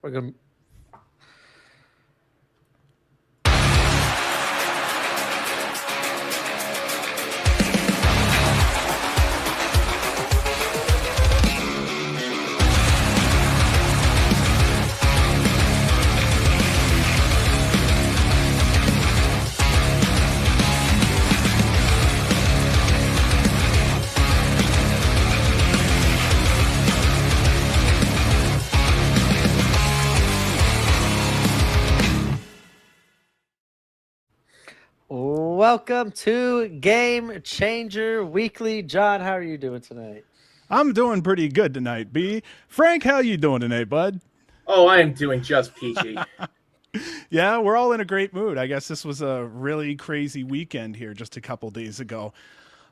We're gonna. Welcome to Game Changer Weekly. John, how are you doing tonight? I'm doing pretty good tonight, B. Frank, how you doing tonight, bud? Oh, I am doing just peachy. Yeah, we're all in a great mood. I guess this was a really crazy weekend here just a couple days ago.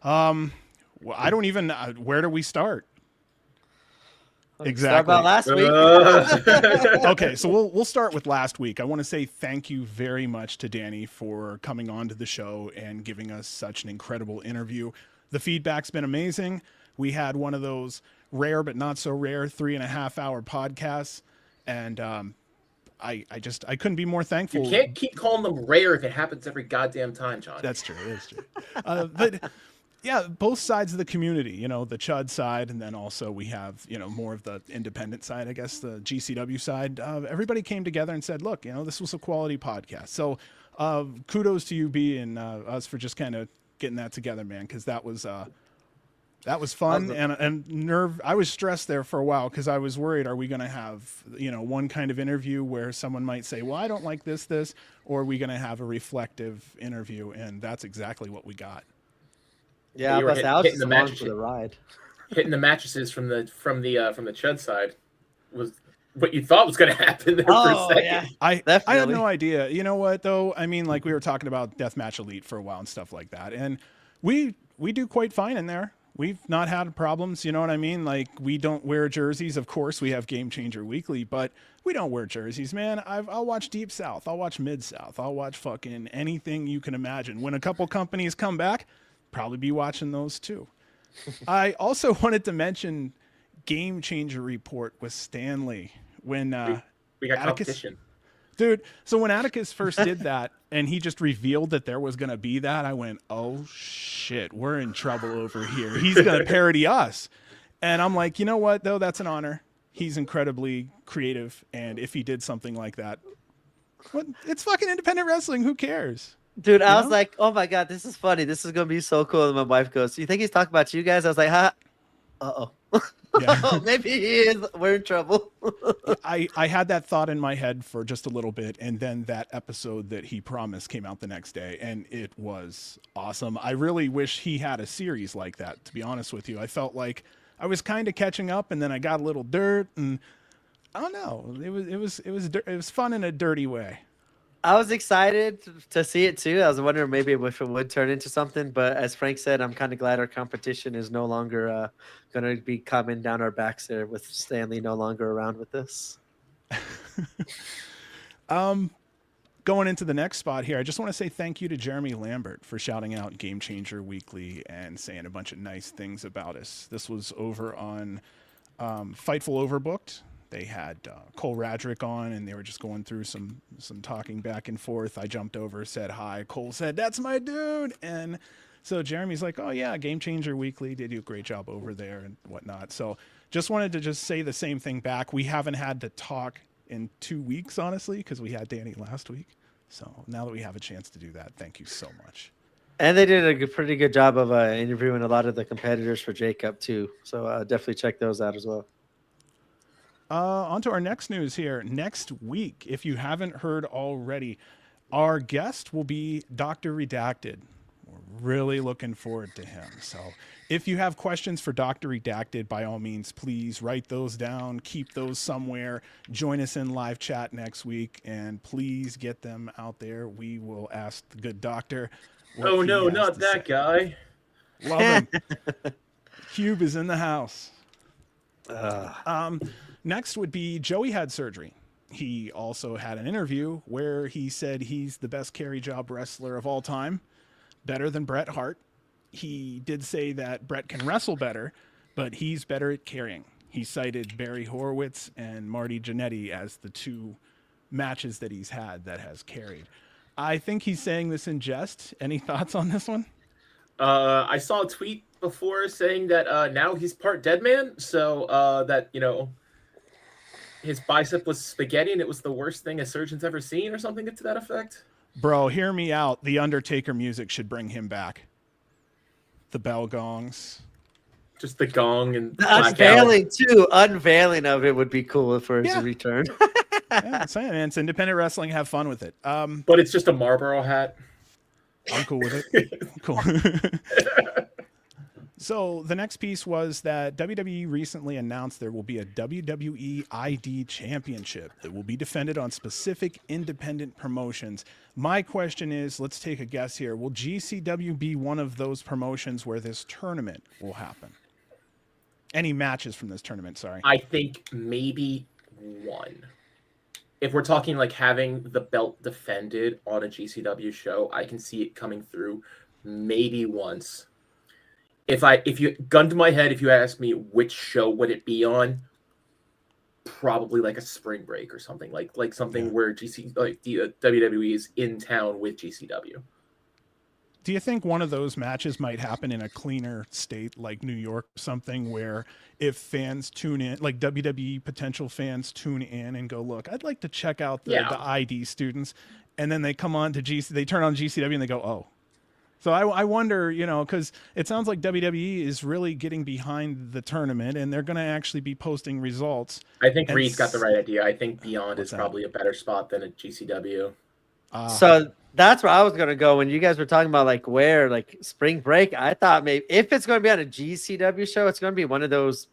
I don't even. Where do we start? Start Exactly. about last week. Okay, so we'll start with last week. I want to say thank you very much to Danny for coming on to the show and giving us such an incredible interview. The feedback's been amazing. We had one of those rare but not so rare 3.5 hour podcasts, and I couldn't be more thankful. You can't keep calling them rare if it happens every goddamn time, John. That's true. That's true. But yeah, both sides of the community, the Chud side, and then also we have, more of the independent side, I guess, the GCW side. Everybody came together and said, look, this was a quality podcast. So kudos to you, B, and us for just kind of getting that together, man, because that was fun and nerve. I was stressed there for a while because I was worried, are we going to have, one kind of interview where someone might say, well, I don't like this, or are we going to have a reflective interview? And that's exactly what we got. Yeah, you were hitting the mattress for the ride. Hitting the mattresses from the Chud side was what you thought was going to happen there for a second. Yeah, I had no idea. You know what though? I mean, like we were talking about Deathmatch Elite for a while and stuff like that, and we do quite fine in there. We've not had problems, you know what I mean? Like, we don't wear jerseys. Of course, we have Game Changer Weekly, but we don't wear jerseys, man. I'll watch Deep South. I'll watch Mid South. I'll watch fucking anything you can imagine. When a couple companies come back, probably be watching those too. I also wanted to mention Game Changer Report with Stanley. When we got competition. Dude, so when Atticus first did that and he just revealed that there was going to be that, I went, oh shit, we're in trouble over here. He's going to parody us. And I'm like, you know what, though? That's an honor. He's incredibly creative. And if he did something like that, it's fucking independent wrestling. Who cares? Dude, I was like, oh my God, this is funny. This is going to be so cool. And my wife goes, you think he's talking about you guys? I was like, uh-oh. Yeah. Maybe he is. We're in trouble. I had that thought in my head for just a little bit, and then that episode that he promised came out the next day, and it was awesome. I really wish he had a series like that, to be honest with you. I felt like I was kind of catching up, and then I got a little dirt, and I don't know. It was fun in a dirty way. I was excited to see it too. I was wondering maybe if it would turn into something, but as Frank said, I'm kind of glad our competition is no longer going to be coming down our backs there with Stanley no longer around with us. Going into the next spot here, I just want to say thank you to Jeremy Lambert for shouting out Game Changer Weekly and saying a bunch of nice things about us. This was over on Fightful Overbooked. They had Cole Radrick on, and they were just going through some talking back and forth. I jumped over, said hi. Cole said, that's my dude. And so Jeremy's like, oh, yeah, Game Changer Weekly. They do a great job over there and whatnot. So just wanted to just say the same thing back. We haven't had to talk in 2 weeks, honestly, because we had Danny last week. So now that we have a chance to do that, thank you so much. And they did a pretty good job of interviewing a lot of the competitors for J Cup, too. So definitely check those out as well. On to our next news here. Next week, if you haven't heard already, our guest will be Dr. Redacted. We're really looking forward to him. So if you have questions for Dr. Redacted, by all means, please write those down, keep those somewhere, join us in live chat next week, and please get them out there. We will ask the good doctor. Oh, no, not that guy. Love him. Cube is in the house. Next would be Joey had surgery. He also had an interview where he said he's the best carry job wrestler of all time, better than Bret Hart. He did say that Bret can wrestle better, but he's better at carrying. He cited Barry Horowitz and Marty Jannetty as the two matches that he's had that has carried. I think he's saying this in jest. Any thoughts on this one? I saw a tweet before saying that now he's part dead man, so that his bicep was spaghetti and it was the worst thing a surgeon's ever seen, or something to that effect. Bro, hear me out. The Undertaker music should bring him back. The bell gongs. Just the gong and unveiling too. Unveiling of it would be cool for his return. Yeah, I'm saying, man, it's independent wrestling. Have fun with it. But it's just a Marlboro hat. I'm cool with it. Cool. So the next piece was that WWE recently announced there will be a WWE ID Championship that will be defended on specific independent promotions. My question is, let's take a guess here. Will GCW be one of those promotions where this tournament will happen? Any matches from this tournament, sorry. I think maybe one. If we're talking like having the belt defended on a GCW show, I can see it coming through maybe once. If you gun to my head, if you ask me which show would it be on, probably like a spring break or something like something where WWE is in town with GCW. Do you think one of those matches might happen in a cleaner state like New York or something, where if fans tune in, like WWE potential fans tune in and go, look, I'd like to check out the ID students, and then they come on to they turn on GCW and they go, oh. So I wonder, because it sounds like WWE is really getting behind the tournament, and they're going to actually be posting results. I think Reed's got the right idea. I think Beyond is probably a better spot than a GCW. So that's where I was going to go when you guys were talking about like spring break. I thought maybe if it's going to be on a GCW show, it's going to be one of those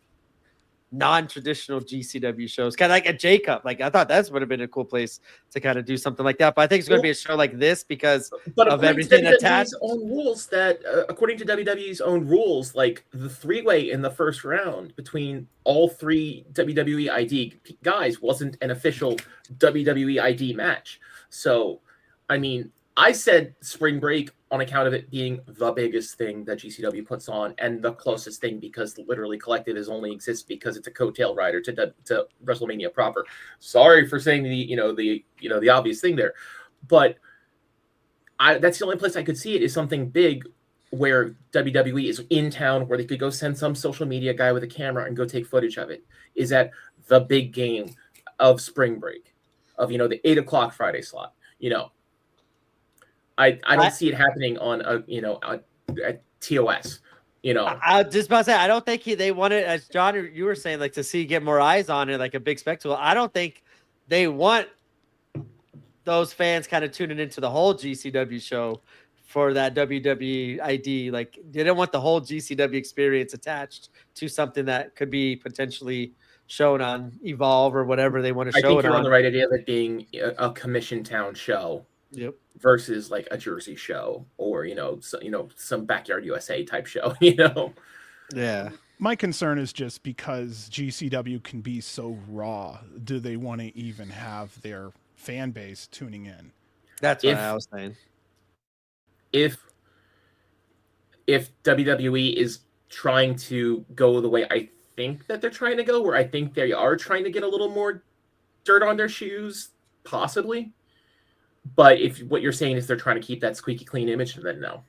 non-traditional GCW shows, kind of like a J Cup. Like I thought that would have been a cool place to kind of do something like that. But I think it's going to be a show like this because of everything attached. According to WWE's own rules, like the three-way in the first round between all three WWE ID guys wasn't an official WWE ID match. So, I mean, I said spring break on account of it being the biggest thing that GCW puts on and the closest thing, because literally Collective is only exists because it's a coattail rider to WrestleMania proper. Sorry for saying the obvious thing there, but that's the only place I could see it is something big where WWE is in town, where they could go send some social media guy with a camera and go take footage of it. Is at the big game of spring break, of the 8:00 Friday slot. I don't see it happening on a TOS. I was just about to say, I don't think they wanted, as John, you were saying, like to get more eyes on it, like a big spectacle. I don't think they want those fans kind of tuning into the whole GCW show for that WWE ID. Like they don't want the whole GCW experience attached to something that could be potentially shown on Evolve or whatever they want to show it on. I think you're on the right idea of it being a commission town show. Yep. Versus like a Jersey show or some Backyard USA type show. Yeah. My concern is just because GCW can be so raw. Do they want to even have their fan base tuning in? That's what I was saying. If WWE is trying to go the way I think that they're trying to go, where I think they are trying to get a little more dirt on their shoes, possibly. But if what you're saying is they're trying to keep that squeaky clean image, then no.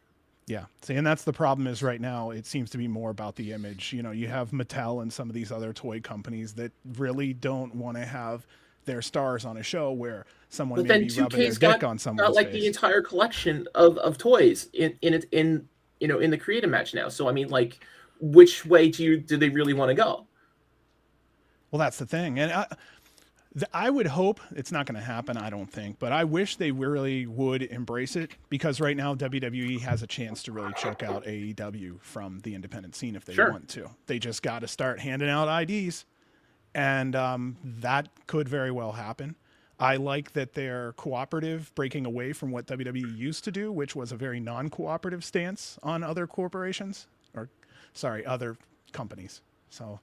Yeah. See, and that's the problem is right now it seems to be more about the image. You have Mattel and some of these other toy companies that really don't want to have their stars on a show where someone may be rubbing their dick on someone's face. The entire collection of toys in the creative match now. So I mean, like, which way do they really want to go? Well, that's the thing, and I would hope it's not going to happen, I don't think, but I wish they really would embrace it, because right now WWE has a chance to really choke out AEW from the independent scene if they want to. They just got to start handing out IDs, and that could very well happen. I like that they're cooperative, breaking away from what WWE used to do, which was a very non-cooperative stance on other corporations, other companies. So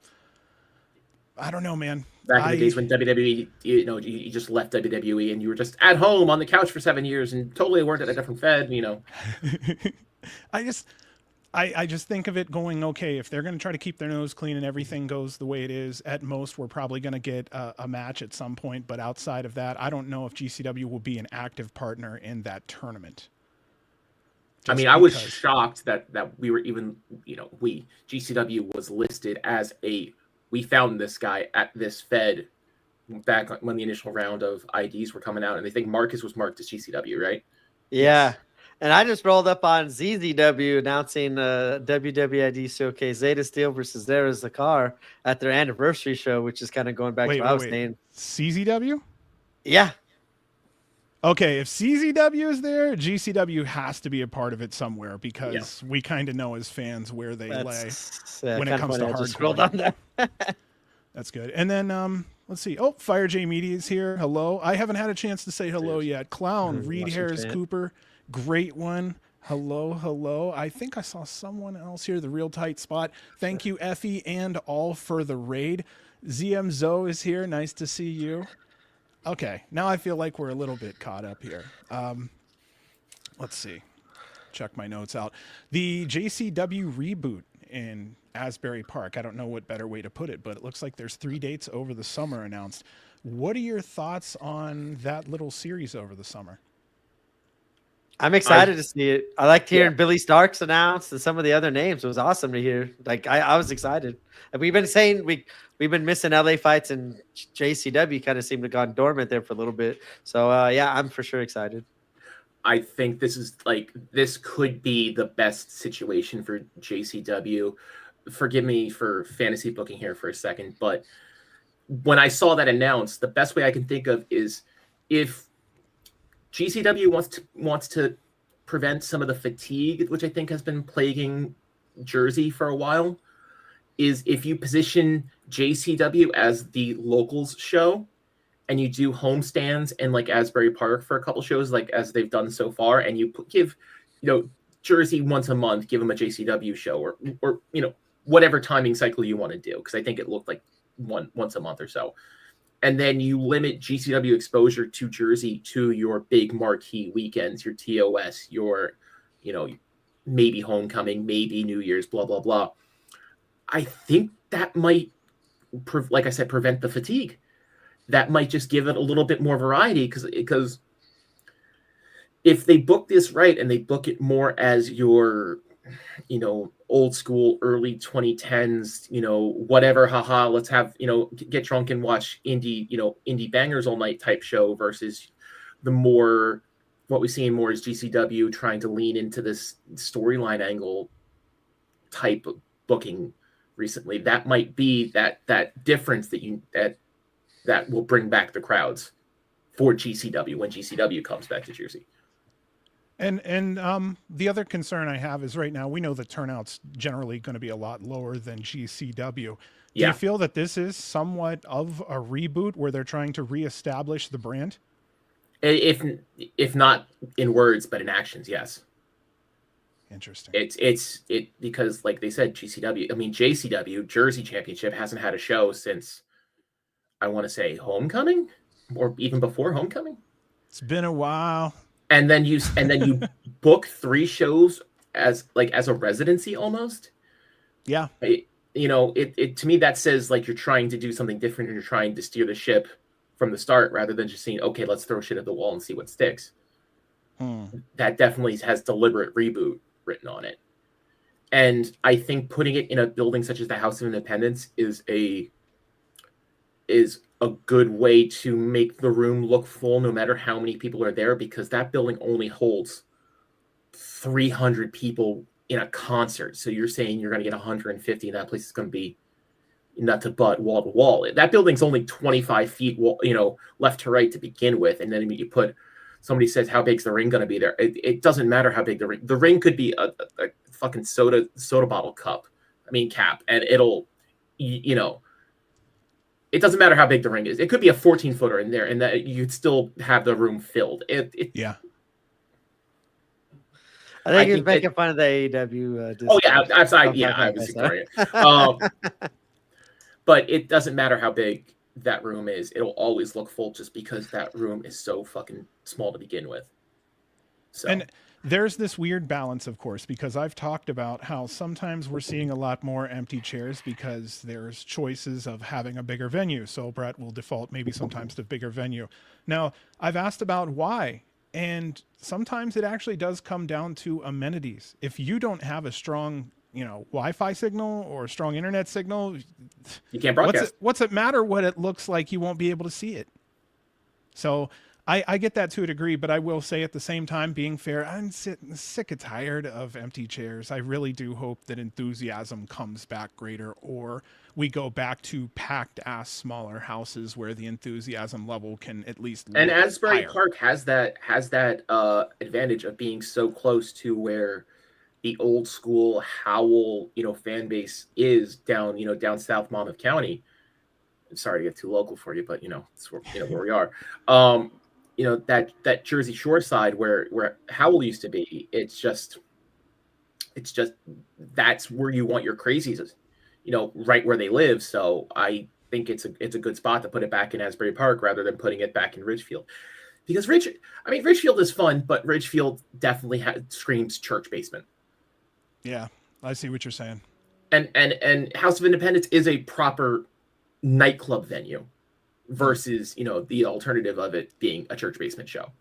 I don't know, man. Back in the days when WWE, you just left WWE and you were just at home on the couch for 7 years and totally weren't at a different Fed, I just think of it going, okay, if they're going to try to keep their nose clean and everything goes the way it is, at most we're probably going to get a match at some point. But outside of that, I don't know if GCW will be an active partner in that tournament. I mean, I was shocked that we were even, GCW was listed as we found this guy at this Fed back when the initial round of IDs were coming out, and I think Marcus was marked as GCW, right? Yeah. Yes. And I just rolled up on ZZW announcing WWID showcase Zeta Steel versus Zara Zakar at their anniversary show, which is kind of going back to what I was saying. CZW? Yeah. Okay, if CZW is there, GCW has to be a part of it somewhere because we kind of know as fans where they lay when it comes to hardcore. That's good. And then let's see. Oh, Fire J Media is here. Hello. I haven't had a chance to say hello yet. Clown, Reed Harris Cooper, great one. Hello, hello. I think I saw someone else here. The Real Tight Spot. Thank you, Effie, and all for the raid. ZM Zoe is here. Nice to see you. Okay, now I feel like we're a little bit caught up here. Let's see. Check my notes out. The JCW reboot in Asbury Park. I don't know what better way to put it, but it looks like there's 3 dates over the summer announced. What are your thoughts on that little series over the summer? I'm excited to see it. I liked hearing Billy Starks announced and some of the other names. It was awesome to hear. Like I was excited. And we've been saying we've been missing LA fights, and JCW kind of seemed to have gone dormant there for a little bit. So I'm for sure excited. I think this could be the best situation for JCW. Forgive me for fantasy booking here for a second, but when I saw that announced, the best way I can think of is if GCW wants to prevent some of the fatigue, which I think has been plaguing Jersey for a while, is if you position JCW as the locals show and you do homestands in like Asbury Park for a couple shows, like as they've done so far, and you give, Jersey once a month, give them a JCW show or whatever timing cycle you want to do, because I think it looked like once a month or so. And then you limit GCW exposure to Jersey to your big marquee weekends, your TOS, your, maybe homecoming, maybe New Year's, blah, blah, blah. I think that might, like I said, prevent the fatigue. That might just give it a little bit more variety because if they book this right and they book it more as your, old school, early 2010s, whatever, haha, let's have, get drunk and watch indie bangers all night type show versus the more, what we've seen more is GCW trying to lean into this storyline angle type of booking recently. That might be that difference that will bring back the crowds for GCW when GCW comes back to Jersey. And the other concern I have is right now we know the turnout's generally going to be a lot lower than GCW. Do you feel that this is somewhat of a reboot where they're trying to reestablish the brand? If not in words, but in actions, yes. Interesting. It's because like they said, JCW Jersey Championship hasn't had a show since I want to say Homecoming or even before Homecoming. It's been a while. And then you book 3 shows as a residency almost. Yeah. It to me that says like you're trying to do something different and you're trying to steer the ship from the start rather than just saying, okay, let's throw shit at the wall and see what sticks. That definitely has deliberate reboot written on it. And I think putting it in a building such as the House of Independence is a good way to make the room look full no matter how many people are there, because that building only holds 300 people in a concert. So you're saying you're going to get 150 and that place is going to be nut to butt, wall to wall. That building's only 25 feet, left to right to begin with. And then you put, somebody says, how big's the ring going to be there? It doesn't matter how big the ring could be a fucking soda bottle cap. And it'll, it doesn't matter how big the ring is. It could be a 14-footer in there, and that you'd still have the room filled. Yeah. I think he was making fun of the AEW. I was ignoring it. But it doesn't matter how big that room is. It'll always look full just because that room is so fucking small to begin with. So And there's this weird balance, of course, because I've talked about how sometimes we're seeing a lot more empty chairs because there's choices of having a bigger venue. So Brett will default maybe sometimes to bigger venue. Now, I've asked about why, and sometimes it actually does come down to amenities. If you don't have a strong, Wi-Fi signal or a strong internet signal, you can't broadcast. what's it matter what it looks like? You won't be able to see it. So I get that to a degree, but I will say at the same time, being fair, I'm sick and tired of empty chairs. I really do hope that enthusiasm comes back greater, or we go back to packed ass smaller houses where the enthusiasm level can at least And look Asbury higher. Park has that advantage of being so close to where the old school Howell, fan base is down, down South Monmouth County. I'm sorry to get too local for you, but it's where we are. That Jersey Shore side where Howell used to be, it's just that's where you want your crazies, right where they live. So I think it's a good spot to put it back in Asbury Park rather than putting it back in Ridgefield. Because Ridgefield is fun, but Ridgefield definitely screams church basement. Yeah, I see what you're saying. And House of Independence is a proper nightclub venue versus, the alternative of it being a church basement show.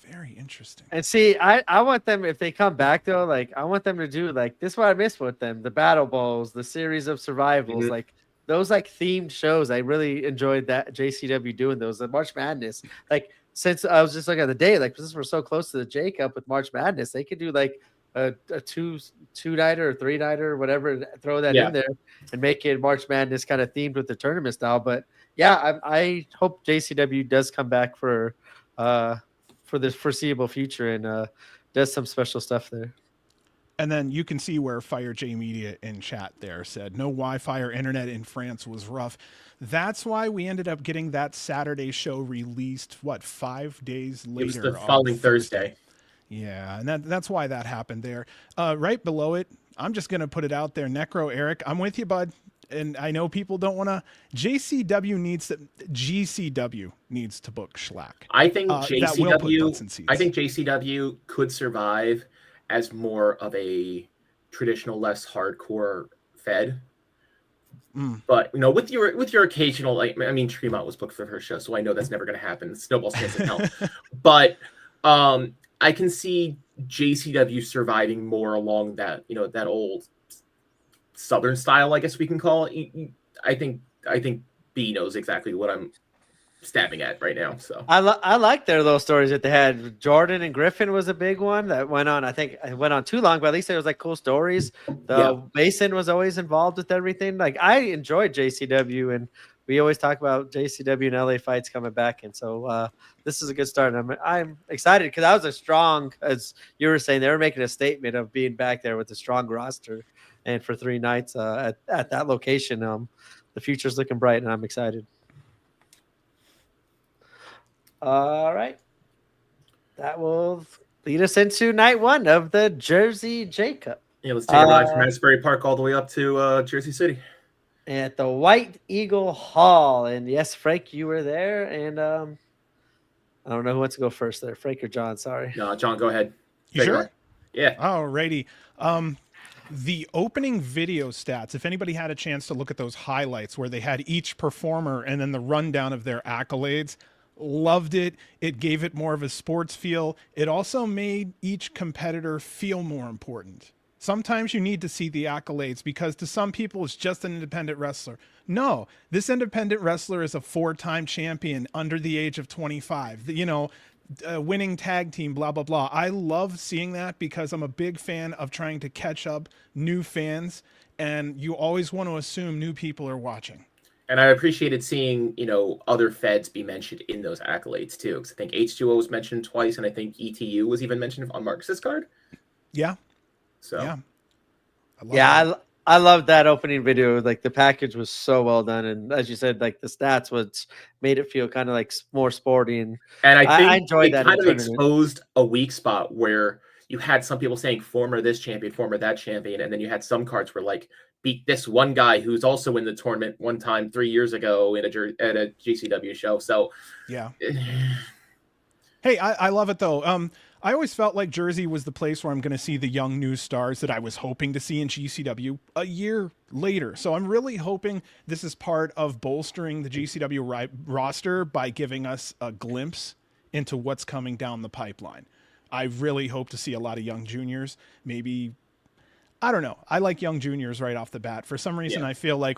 Very interesting. And see, I want them, if they come back though, like I want them to do like this is what I miss with them, the battle bowls, the series of survivals, Mm-hmm. like those like themed shows. I really enjoyed that JCW doing those. The March Madness, like since I was just looking at the day, like since we're so close to the J Cup with March Madness, they could do like a two-nighter or three-nighter or whatever, and throw that in there and make it March Madness kind of themed with the tournament style. But yeah, I hope JCW does come back for the foreseeable future and does some special stuff there. And then you can see where Fire J Media in chat there said no Wi-Fi or internet in France was rough. That's why we ended up getting that Saturday show released 5 days later. It was the following Thursday. Yeah, and that's why that happened there. Right below it, I'm just going to put it out there. Necro Eric, I'm with you, bud. And I know people don't want to. GCW needs to book Schlack. I think JCW could survive as more of a traditional, less hardcore Fed. But with your occasional, Tremont was booked for her show, so I know that's never going to happen. Snowball stands in hell. But I can see JCW surviving more along that that old Southern style, I guess we can call it. I think B knows exactly what I'm stabbing at right now. So I like their little stories that they had. Jordan and Griffin was a big one that went on. I think it went on too long, but at least it was like cool stories. Mason was always involved with everything. Like I enjoyed JCW, and we always talk about JCW and LA fights coming back. And so this is a good start. I'm excited because that was a strong, as you were saying, they were making a statement of being back there with a strong roster, and for 3 nights at that location, the future's looking bright, and I'm excited. All right. That will lead us into night 1 of the Jersey J Cup. Yeah, let's take a ride from Asbury Park all the way up to Jersey City. At the White Eagle Hall. And yes, Frank, you were there. And I don't know who wants to go first there, Frank or John. Sorry. No, John, go ahead. You sure? Yeah. Alrighty. The opening video stats, if anybody had a chance to look at those highlights where they had each performer and then the rundown of their accolades, loved it. It gave it more of a sports feel. It also made each competitor feel more important. Sometimes you need to see the accolades because to some people it's just an independent wrestler. No, this independent wrestler is a 4-time champion under the age of 25. Winning tag team, blah, blah, blah. I love seeing that because I'm a big fan of trying to catch up new fans, and you always want to assume new people are watching. And I appreciated seeing, other Feds be mentioned in those accolades too. Because I think H2O was mentioned twice, and I think ETU was even mentioned on Marcus's card. Yeah. So. Yeah. I love that opening video. Like the package was so well done, and as you said, like the stats was made it feel kind of like more sporty. And I think I enjoyed that. Kind of exposed a weak spot where you had some people saying former this champion, former that champion, and then you had some cards where like beat this one guy who's also in the tournament one time 3 years ago at a GCW show. So yeah, Hey, I love it though. I always felt like Jersey was the place where I'm going to see the young new stars that I was hoping to see in GCW a year later. So I'm really hoping this is part of bolstering the GCW roster by giving us a glimpse into what's coming down the pipeline. I really hope to see a lot of young juniors. Maybe, I don't know. I like young juniors right off the bat. For some reason, I feel like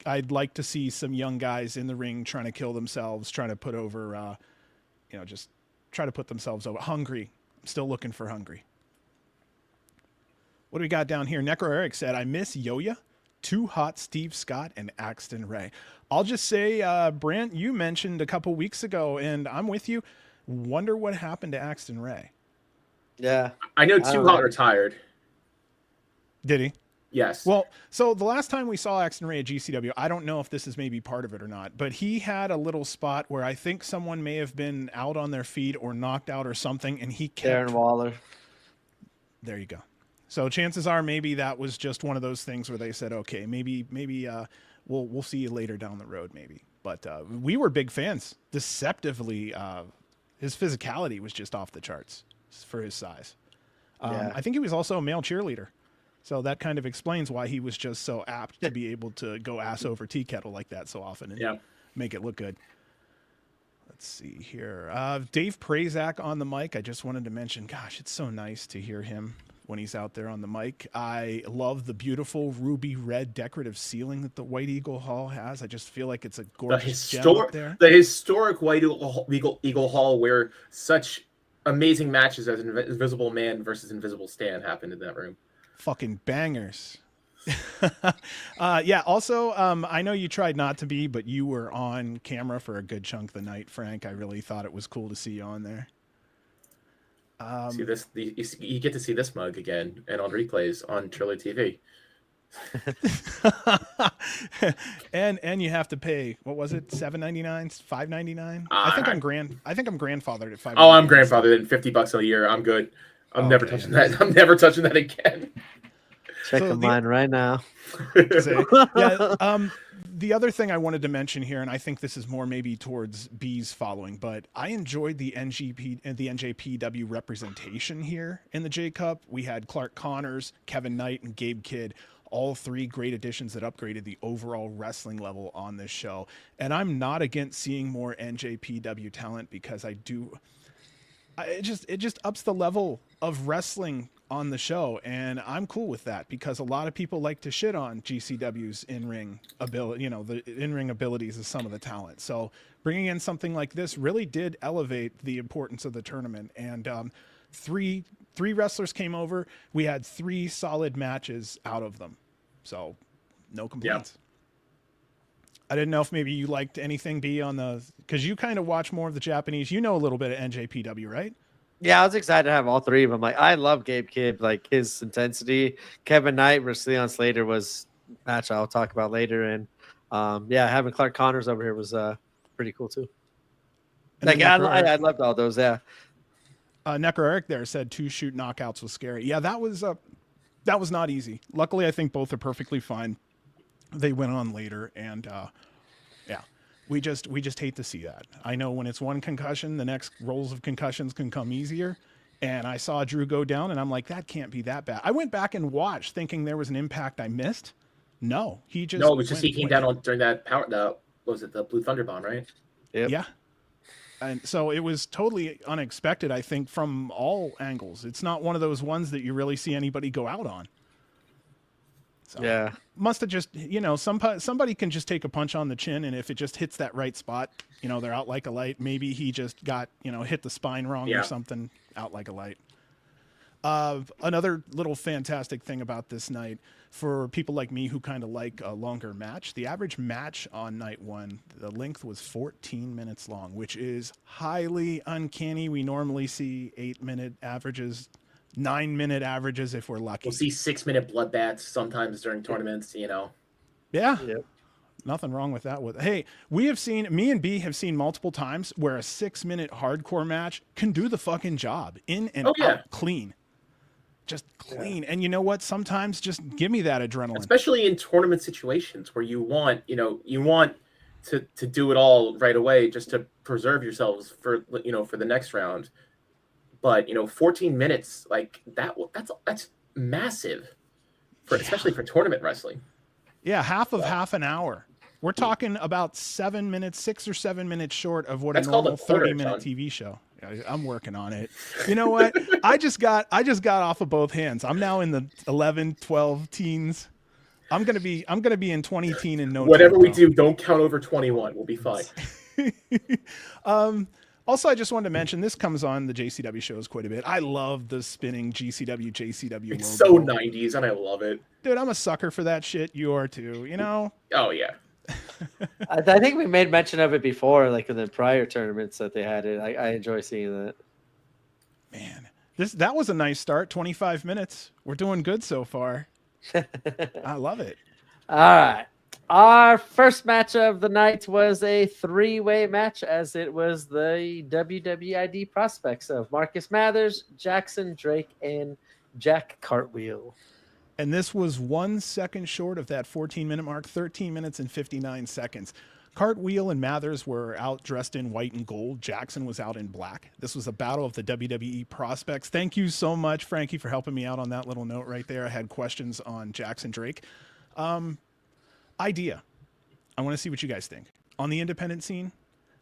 I'd like to see some young guys in the ring trying to kill themselves, trying to put over, just try to put themselves over. Hungry. I'm still looking for hungry. What do we got down here? Necro Eric said, I miss Yoya, Too Hot Steve Scott, and Axton Ray. I'll just say, Brant, you mentioned a couple weeks ago, and I'm with you. Wonder what happened to Axton Ray. Yeah. I know Too Hot retired. Did he? Yes. Well, so the last time we saw Axton Ray at GCW, I don't know if this is maybe part of it or not, but he had a little spot where I think someone may have been out on their feet or knocked out or something, and he kept... Darren Waller. There you go. So chances are maybe that was just one of those things where they said, okay, maybe we'll see you later down the road, maybe. But we were big fans. Deceptively, his physicality was just off the charts for his size. I think he was also a male cheerleader. So that kind of explains why he was just so apt to be able to go ass over tea kettle like that so often and make it look good. Let's see here. Dave Prazak on the mic. I just wanted to mention, gosh, it's so nice to hear him when he's out there on the mic. I love the beautiful ruby red decorative ceiling that the White Eagle Hall has. I just feel like it's a gorgeous gem up there. The historic White Eagle Hall, where such amazing matches as Invisible Man versus Invisible Stan happened in that room. Fucking bangers. Also, I know you tried not to be, but you were on camera for a good chunk of the night, Frank. I really thought it was cool to see you on there. See this, you get to see this mug again and on replays on Triller TV. and you have to pay, what was it, $7.99, $5.99? I think I'm grandfathered at $5. Oh, I'm grandfathered at $50 a year. I'm good. I'm never touching that. I'm never touching that again. Checking mine right now. The other thing I wanted to mention here, and I think this is more maybe towards B's following, but I enjoyed the NJPW representation here in the J Cup. We had Clark Connors, Kevin Knight, and Gabe Kidd, all three great additions that upgraded the overall wrestling level on this show. And I'm not against seeing more NJPW talent because it just ups the level of wrestling on the show, and I'm cool with that because a lot of people like to shit on GCW's in-ring ability, the in-ring abilities of some of the talent. So bringing in something like this really did elevate the importance of the tournament. And three wrestlers came over. We had 3 solid matches out of them, so no complaints. I didn't know if maybe you liked anything because you kind of watch more of the Japanese. You know a little bit of NJPW, right? Yeah, I was excited to have all 3 of them. Like, I love Gabe Kidd, like his intensity. Kevin Knight versus Leon Slater was a match I'll talk about later. And having Clark Connors over here was pretty cool too. Like, I loved all those. Yeah. Necro Eric there said 2 shoot knockouts was scary. Yeah, that was not easy. Luckily, I think both are perfectly fine. They went on later, and we just hate to see that. I know when it's one concussion, the next rolls of concussions can come easier. And I saw Drew go down, and I'm like, that can't be that bad. I went back and watched, thinking there was an impact I missed. No, he came down during that power. What was it, the Blue Thunder Bomb, right? Yep. Yeah. And so it was totally unexpected, I think, from all angles. It's not one of those ones that you really see anybody go out on. So must have just, somebody can just take a punch on the chin, and if it just hits that right spot, they're out like a light. Maybe he just got, hit the spine wrong or something, out like a light. Another little fantastic thing about this night, for people like me who kind of like a longer match, the average match on night 1, the length was 14 minutes long, which is highly uncanny. We normally see 8-minute averages, 9-minute averages if we're lucky. We'll see 6-minute bloodbaths sometimes during tournaments, Yeah. Yep. Nothing wrong with that. Hey, me and B have seen multiple times where a 6-minute hardcore match can do the fucking job in and out clean. Just clean. And you know what? Sometimes just give me that adrenaline. Especially in tournament situations where you want to do it all right away just to preserve yourselves for for the next round. But 14 minutes like that's massive for especially for tournament wrestling. Yeah, half an hour. We're talking about 7 minutes, 6 or 7 minutes short of what That's a called normal a quarter, 30-minute John. TV show. I'm working on it. You know what? I just got off of both hands. I'm now in the 11, 12 teens. I'm gonna be in 20 teen in no Whatever time. we do, don't count over 21. We'll be fine. Also, I just wanted to mention this comes on the JCW shows quite a bit. I love the spinning GCW JCW It's logo. so 90s, and I love it. Dude, I'm a sucker for that shit. You are too. Oh yeah. I think we made mention of it before, like in the prior tournaments that they had it. I enjoy seeing that. Man, that was a nice start. 25 minutes. We're doing good so far. I love it. All right. Our first match of the night was a three-way match, as it was the WWID prospects of Marcus Mathers, Jackson Drake, and Jack Cartwheel. And this was 1 second short of that 14-minute mark, 13 minutes and 59 seconds. Cartwheel and Mathers were out dressed in white and gold. Jackson was out in black. This was a battle of the WWE prospects. Thank you so much, Frankie, for helping me out on that little note right there. I had questions on Jackson Drake. Idea. I want to see what you guys think. On the independent scene,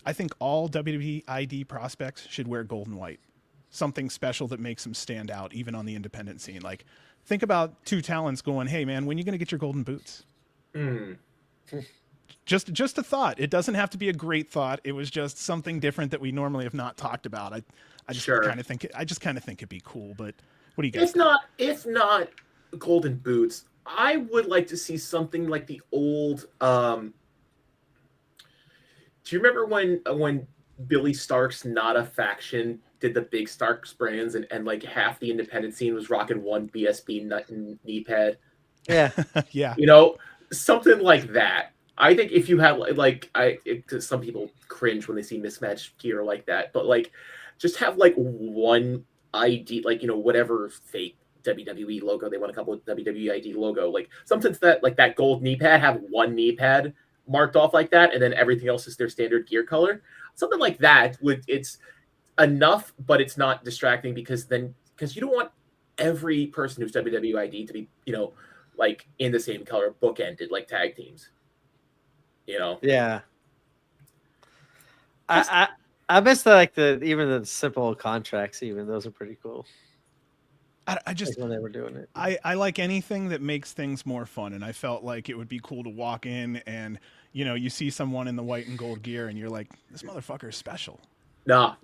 I think all WWE ID prospects should wear gold and white. Something special that makes them stand out, even on the independent scene. Like, think about two talents going, hey, man, when are you going to get your golden boots? Just a thought. It doesn't have to be a great thought. It was just something different that we normally have not talked about. I just kind of think it'd be cool. But what do you guys think? If not golden boots, I would like to see something like the old. Do you remember when Billy Stark's Not a Faction did the big Starks brands and like half the independent scene was rocking one BSB nut and knee pad? Yeah. Yeah. Something like that. I think if you have because some people cringe when they see mismatched gear like that, but like just have like one ID, like whatever fake WWE logo they want to come up with, WWE ID logo, like something that like that gold knee pad, have one knee pad marked off like that, and then everything else is their standard gear color. Something like that it's enough, but it's not distracting because you don't want every person who's WWE ID to be like in the same color, bookended like tag teams. Yeah. I miss even the simple contracts. Even those are pretty cool. I just when they were doing it. I like anything that makes things more fun, and I felt like it would be cool to walk in and you see someone in the white and gold gear, and you're like, this motherfucker is special. No.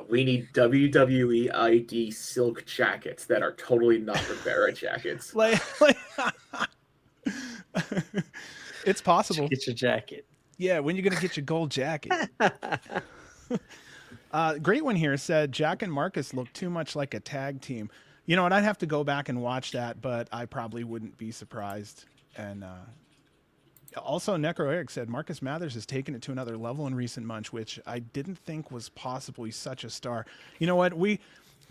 We need WWE ID silk jackets that are totally not Rivera jackets. like it's possible. Get your jacket. Yeah, when you're gonna get your gold jacket? Great one here said Jack and Marcus look too much like a tag team. You know what? I'd have to go back and watch that, but I probably wouldn't be surprised. And also, Necro Eric said Marcus Mathers has taken it to another level in recent months, which I didn't think was possible. He's such a star. You know what?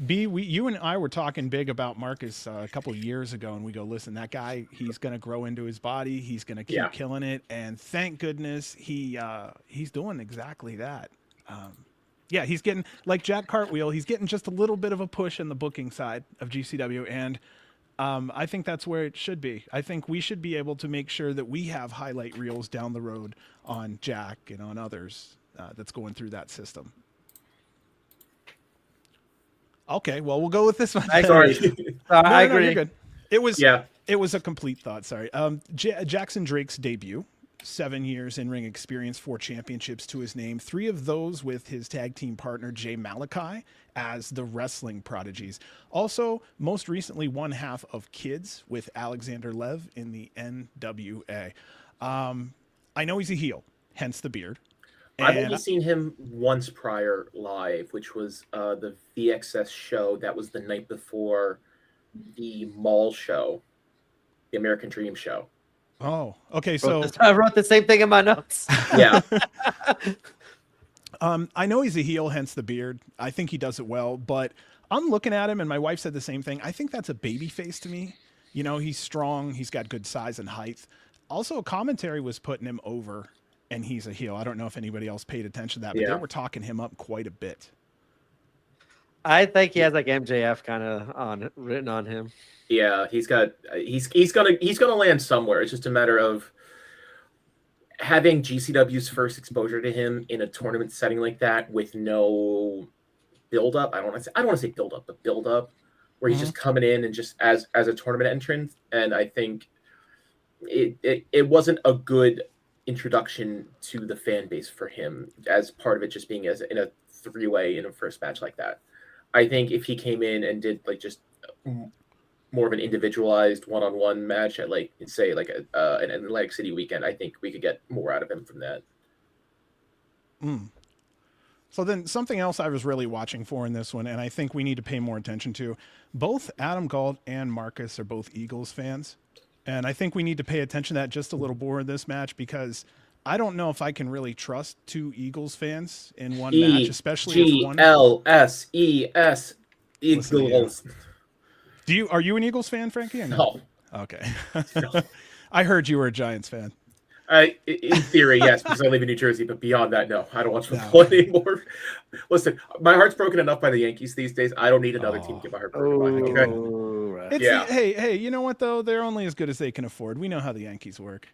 You and I were talking big about Marcus a couple of years ago, and we go, listen, that guy, he's going to grow into his body. He's going to keep killing it. And thank goodness he's doing exactly that. Yeah, he's getting, like Jack Cartwheel, he's getting just a little bit of a push in the booking side of GCW. And I think that's where it should be. I think we should be able to make sure that we have highlight reels down the road on Jack and on others that's going through that system. Okay, well, we'll go with this one. Sorry. I agree. No, you're good. It was a complete thought. Sorry. Jackson Drake's debut. 7 years in ring experience, 4 championships to his name, 3 of those with his tag team partner Jay Malachi as the Wrestling Prodigies. Also, most recently, one half of Kids with Alexander Lev in the NWA. I know he's a heel, hence the beard. I've only seen him once prior live, which was the VXS show that was the night before the mall show, the American Dream show. Oh, okay. So I wrote the same thing in my notes. Yeah. I know he's a heel, hence the beard. I think he does it well, but I'm looking at him and my wife said the same thing. I think that's a baby face to me. He's strong. He's got good size and height. Also, commentary was putting him over and he's a heel. I don't know if anybody else paid attention to that, but Yeah. they were talking him up quite a bit. I think he has like MJF kind of written on him. Yeah, he's gonna land somewhere. It's just a matter of having GCW's first exposure to him in a tournament setting like that with no build up. I don't want to say build up, but build up, where he's just coming in and just as a tournament entrant. And I think it wasn't a good introduction to the fan base for him, as part of it just being as in a 3-way in a first match like that. I think if he came in and did like just more of an individualized one-on-one match at like say like an Atlantic City weekend, I think we could get more out of him from that. So then something else I was really watching for in this one, and I think we need to pay more attention to, both Adam Galt and Marcus are both Eagles fans. And I think we need to pay attention to that just a little more in this match, because I don't know if I can really trust two Eagles fans in one match, especially if one... E-G-L-S-E-S, Eagles. Are you an Eagles fan, Frankie? No. Okay. I heard you were a Giants fan. In theory, yes, because I live in New Jersey, but beyond that, no, I don't watch football anymore. Listen, my heart's broken enough by the Yankees these days. I don't need another team to get my heart broken by. Okay? Right. Hey, you know what though? They're only as good as they can afford. We know how the Yankees work.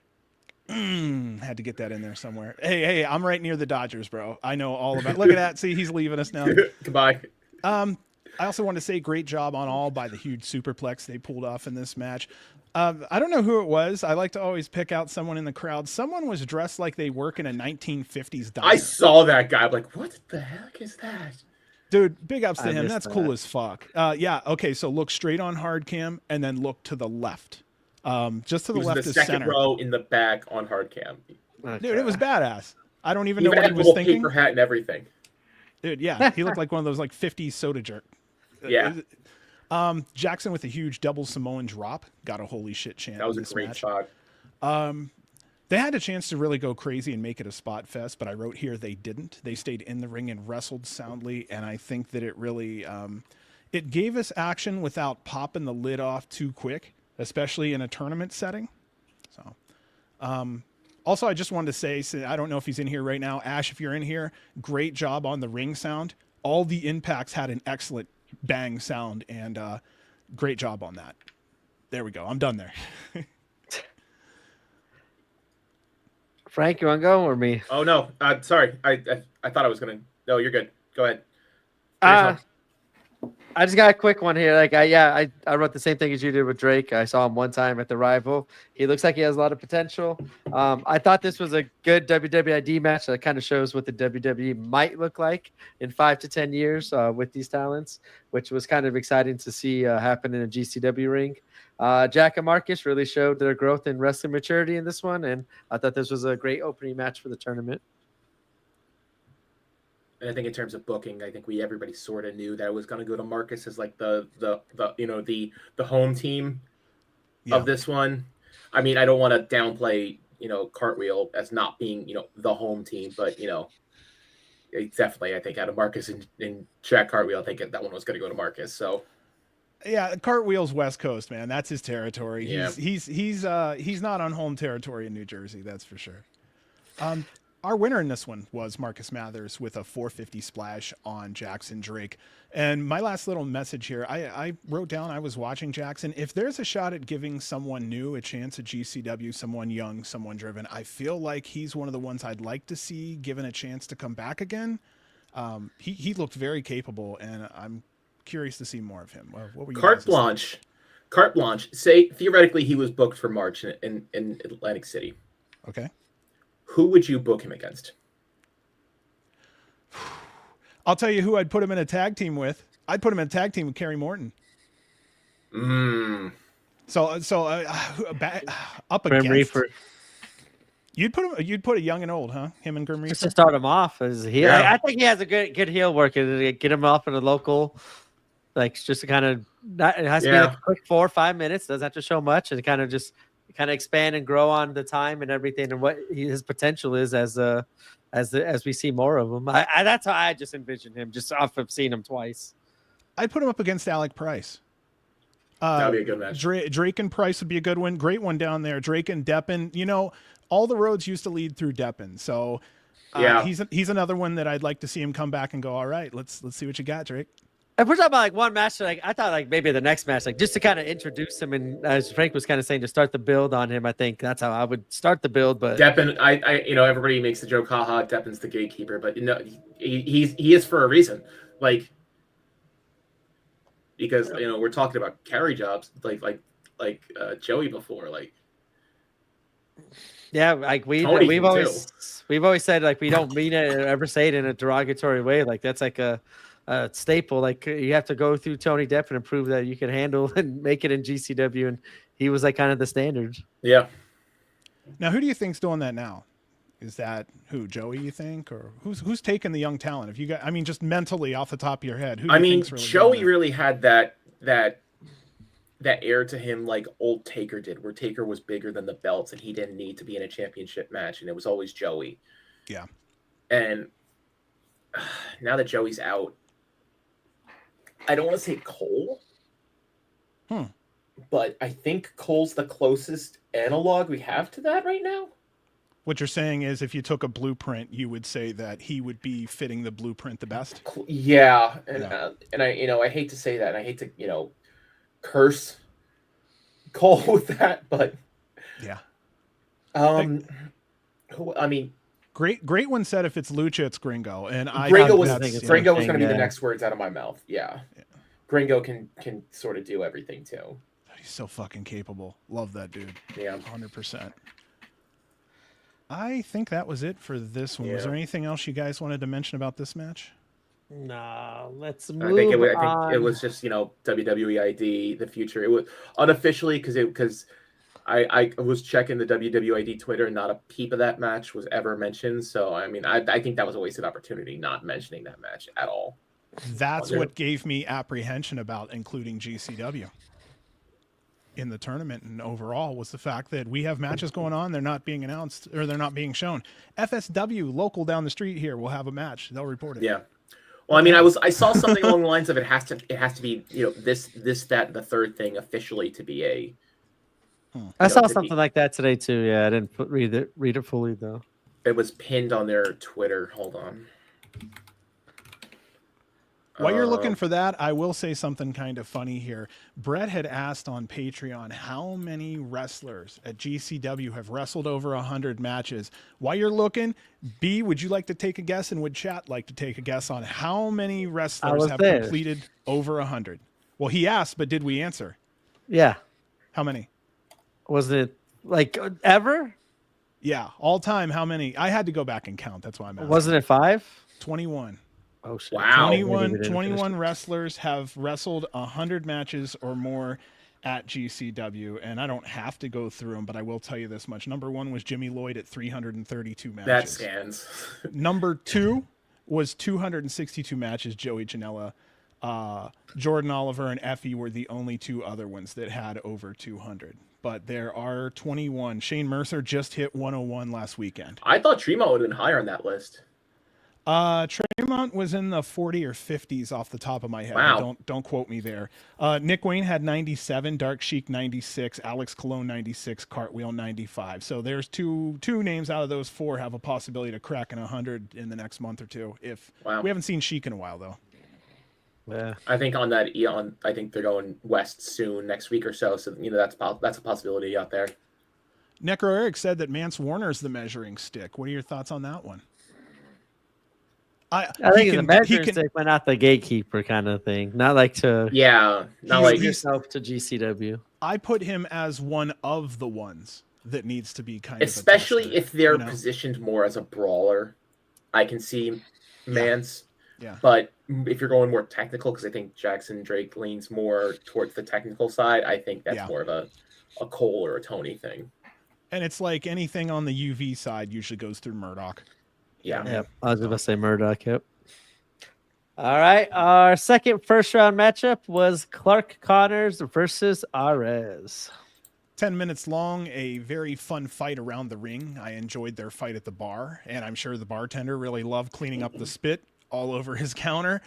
Had to get that in there somewhere. Hey, I'm right near the Dodgers, bro. I know all about. Look at that. See, he's leaving us now. Goodbye. I also want to say great job on all by the huge superplex they pulled off in this match. I don't know who it was. I like to always pick out someone in the crowd. Someone was dressed like they work in a 1950s diner. I saw that guy. I'm like, what the heck is that? Dude, big ups to him. That's cool as fuck. Yeah, okay, so look straight on hard cam and then look to the left. Just to the left is center. Second row in the back on hard cam. Okay. Dude, it was badass. I don't even know what he was thinking. Paper hat and everything. Dude, yeah, he looked like one of those like 50s soda jerk. Yeah. Jackson with a huge double Samoan drop got a holy shit chant. That was a great shot. They had a chance to really go crazy and make it a spot fest, but I wrote here they didn't. They stayed in the ring and wrestled soundly, and I think that it really it gave us action without popping the lid off too quick, especially in a tournament setting. So, also, I just wanted to say, I don't know if he's in here right now. Ash, if you're in here, great job on the ring sound. All the impacts had an excellent bang sound, and great job on that. There we go. I'm done there. Frank, you want to go or me? Oh no, sorry. I thought I was gonna. No, you're good. Go ahead. I just got a quick one here. Like I wrote the same thing as you did with Drake. I saw him one time at the Rival. He looks like he has a lot of potential. I thought this was a good WWID match that kind of shows what the WWE might look like in 5 to 10 years with these talents, which was kind of exciting to see happen in a GCW ring. Jack and Marcus really showed their growth in wrestling maturity in this one, and I thought this was a great opening match for the tournament. And I think in terms of booking, I think everybody sort of knew that it was going to go to Marcus as like the home team of this one. I mean, I don't want to downplay Cartwheel as not being the home team, but it's definitely, I think, out of Marcus and Jack Cartwheel, I think that one was going to go to Marcus. So yeah, Cartwheel's West Coast, man. That's his territory. Yeah. He's not on home territory in New Jersey, that's for sure. Our winner in this one was Marcus Mathers with a 450 splash on Jackson Drake. And my last little message here, I wrote down, I was watching Jackson. If there's a shot at giving someone new a chance at GCW, someone young, someone driven, I feel like he's one of the ones I'd like to see given a chance to come back again. He looked very capable, and I'm curious to see more of him. What were you Carte blanche. Say theoretically he was booked for March in Atlantic City. Okay. Who would you book him against? I'll tell you who I'd put him in a tag team with. I'd put him in a tag team with Kerry Morton. So up Grim against Reaper. You'd put a young and old, huh? Him and Grim Reaper. Just to start him off as a heel. Yeah. I think he has a good heel work. Get him off in a local, like just to kind of. It has to be like a quick 4 or 5 minutes. Doesn't have to show much, and kind of expand and grow on the time and everything, and what his potential is as we see more of him. That's how I just envision him, just off of seeing him twice. I'd put him up against Alec Price. That'd be a good match. Drake and Price would be a good one. Great one down there. Drake and Deppen. all the roads used to lead through Deppen. So Yeah. he's another one that I'd like to see him come back and go, all right, let's see what you got, Drake. If we're talking about like one match, like I thought like maybe the next match, like just to kind of introduce him, and as Frank was kind of saying, to start the build on him. I think that's how I would start the build. But Deppen, everybody makes the joke, haha, Deppen's the gatekeeper, but he is for a reason. Like, because we're talking about carry jobs, like Joey before, like. Yeah, like we've always said, like, we don't mean it or ever say it in a derogatory way. Like that's like a staple. Like you have to go through Tony Deppen and prove that you can handle and make it in GCW, and he was like kind of the standard. Yeah. Now, who do you think's doing that now? Is that who, Joey? You think, or who's taking the young talent? If you got, I mean, just mentally off the top of your head, who? Do you think's really Joey really had that air to him, like old Taker did, where Taker was bigger than the belts and he didn't need to be in a championship match, and it was always Joey. Yeah. And now that Joey's out, I don't want to say Cole, but I think Cole's the closest analog we have to that right now. What you're saying is, if you took a blueprint, you would say that he would be fitting the blueprint the best. Yeah, and I hate to say that, and I hate to curse Cole with that, but yeah. Great one said, if it's Lucha, it's Gringo, and Gringo was going to be the next words out of my mouth. Yeah. Gringo can sort of do everything too. He's so fucking capable. Love that dude. Yeah, 100%. I think that was it for this one. Yeah. Was there anything else you guys wanted to mention about this match? No, let's move I think on. it was just WWE ID, the future. It was unofficially because I was checking the WWE ID Twitter, and not a peep of that match was ever mentioned. So I mean, I think that was a wasted opportunity not mentioning that match at all. That's what gave me apprehension about including GCW in the tournament and overall, was the fact that we have matches going on, they're not being announced, or they're not being shown. FSW, local down the street here, will have a match. They'll report it. Yeah. Well, I mean, I saw something along the lines of it has to be this, that, and the third thing officially to be a. I saw something like that today too. Yeah, I didn't read it fully though. It was pinned on their Twitter. Hold on. While you're looking for that, I will say something kind of funny here. Brett had asked on Patreon how many wrestlers at GCW have wrestled over 100 matches. While you're looking, B, would you like to take a guess, and would chat like to take a guess on how many wrestlers have completed over 100? Well, he asked, but did we answer? Yeah. How many? Was it like ever? Yeah, all time. How many? I had to go back and count. That's why I'm asking. Wasn't it 5? 21. Oh shit! Wow. 21 wrestlers have wrestled 100 matches or more at GCW, and I don't have to go through them, but I will tell you this much. Number 1 was Jimmy Lloyd at 332 matches. That stands. Number 2 was 262 matches. Joey Janela, Jordan Oliver, and Effie were the only 2 other ones that had over 200. But there are 21. Shane Mercer just hit 101 last weekend. I thought Tremont would have been higher on that list. Tremont was in the 40 or 50s off the top of my head. Wow. Don't quote me there. Nick Wayne had 97, Dark Sheik 96, Alex Colon 96, Cartwheel 95. So there's two names out of those 4 have a possibility to crack in 100 in the next month or 2. We haven't seen Sheik in a while though. Yeah, I think on that I think they're going west soon, next week or so. So that's a possibility out there. Necro Eric said that Mance Warner's the measuring stick. What are your thoughts on that one? I think the measuring stick, but not the gatekeeper kind of thing. Not like to not like yourself to GCW. I put him as one of the ones that needs to be kind especially of if they're positioned more as a brawler. I can see Mance. Yeah. But if you're going more technical, because I think Jackson Drake leans more towards the technical side, I think that's more of a Cole or a Tony thing. And it's like anything on the UV side usually goes through Murdoch. Yeah. Yep. I was going to say Murdoch. Yep. All right. Our second first round matchup was Clark Connors versus Arez. 10 minutes long, a very fun fight around the ring. I enjoyed their fight at the bar, and I'm sure the bartender really loved cleaning up the spit all over his counter.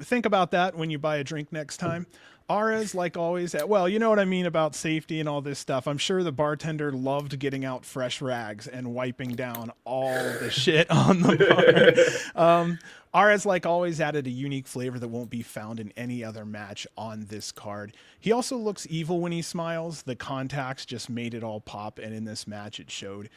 Think about that when you buy a drink next time. Ares, like always, well, you know what I mean about safety and all this stuff. I'm sure the bartender loved getting out fresh rags and wiping down all the shit on the bar. Ares, like always, added a unique flavor that won't be found in any other match on this card. He also looks evil when he smiles. The contacts just made it all pop, and in this match it showed.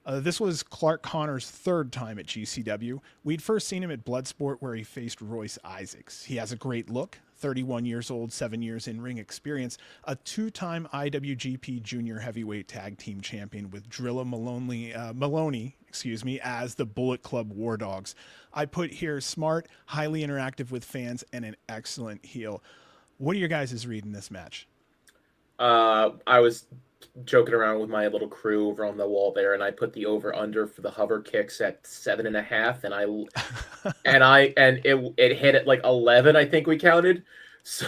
This was Clark Connor's third time at GCW. We'd first seen him at Bloodsport where he faced Royce Isaacs. He has a great look, 31 years old, 7 years in ring experience, a two-time IWGP Junior Heavyweight Tag Team Champion with Drilla Maloney, as the Bullet Club War Dogs. I put here smart, highly interactive with fans, and an excellent heel. What are your guys' read in this match? I was joking around with my little crew over on the wall there, and I put the over under for the hover kicks at 7.5, and it hit at like 11. I think we counted. So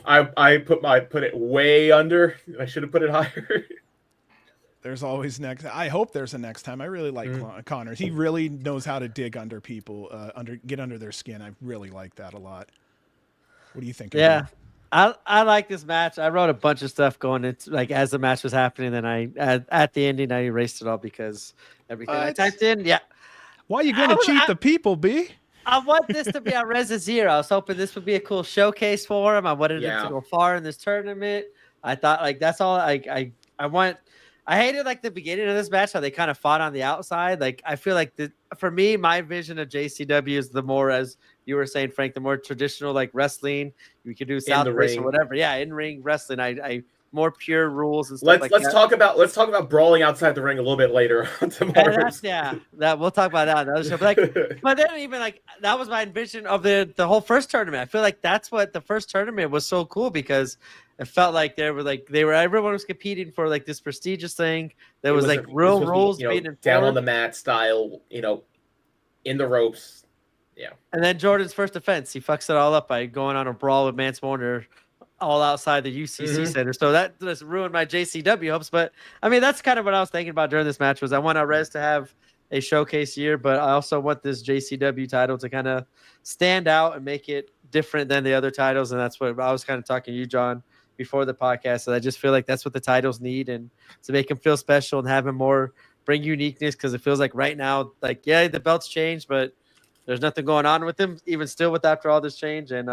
I put it way under. I should have put it higher. There's always next. I hope there's a next time. I really like Connors. He really knows how to dig under people, get under their skin. I really like that a lot. What do you think? Yeah. I like this match. I wrote a bunch of stuff going into like as the match was happening. Then at the ending I erased it all because everything I typed in. Yeah. Why are you going to cheat the people, B? I want this to be on Reza Zero. I was hoping this would be a cool showcase for him. I wanted him to go far in this tournament. I thought like that's all I want. I hated like the beginning of this match, how they kind of fought on the outside. Like I feel like for me, my vision of JCW is the more, as you were saying, Frank, the more traditional like wrestling. You could do South Race or whatever. Yeah, in ring wrestling. I more pure rules and stuff. Let's talk about brawling outside the ring a little bit later tomorrow. That we'll talk about that on the other show. But but then even like that was my vision of the whole first tournament. I feel like that's what the first tournament was so cool because it felt like everyone was competing for like this prestigious thing. There was like real rules being enforced. Down on the mat style, in the ropes. Yeah. And then Jordan's first offense, he fucks it all up by going on a brawl with Mance Warner all outside the UCC Center. So that just ruined my JCW hopes. But I mean, that's kind of what I was thinking about during this match was I want Arez to have a showcase year, but I also want this JCW title to kind of stand out and make it different than the other titles. And that's what I was kind of talking to you, John, before the podcast. And I just feel like that's what the titles need, and to make them feel special and have them more bring uniqueness. Cause it feels like right now, like, yeah, the belt's changed, but there's nothing going on with them even still after all this change. And,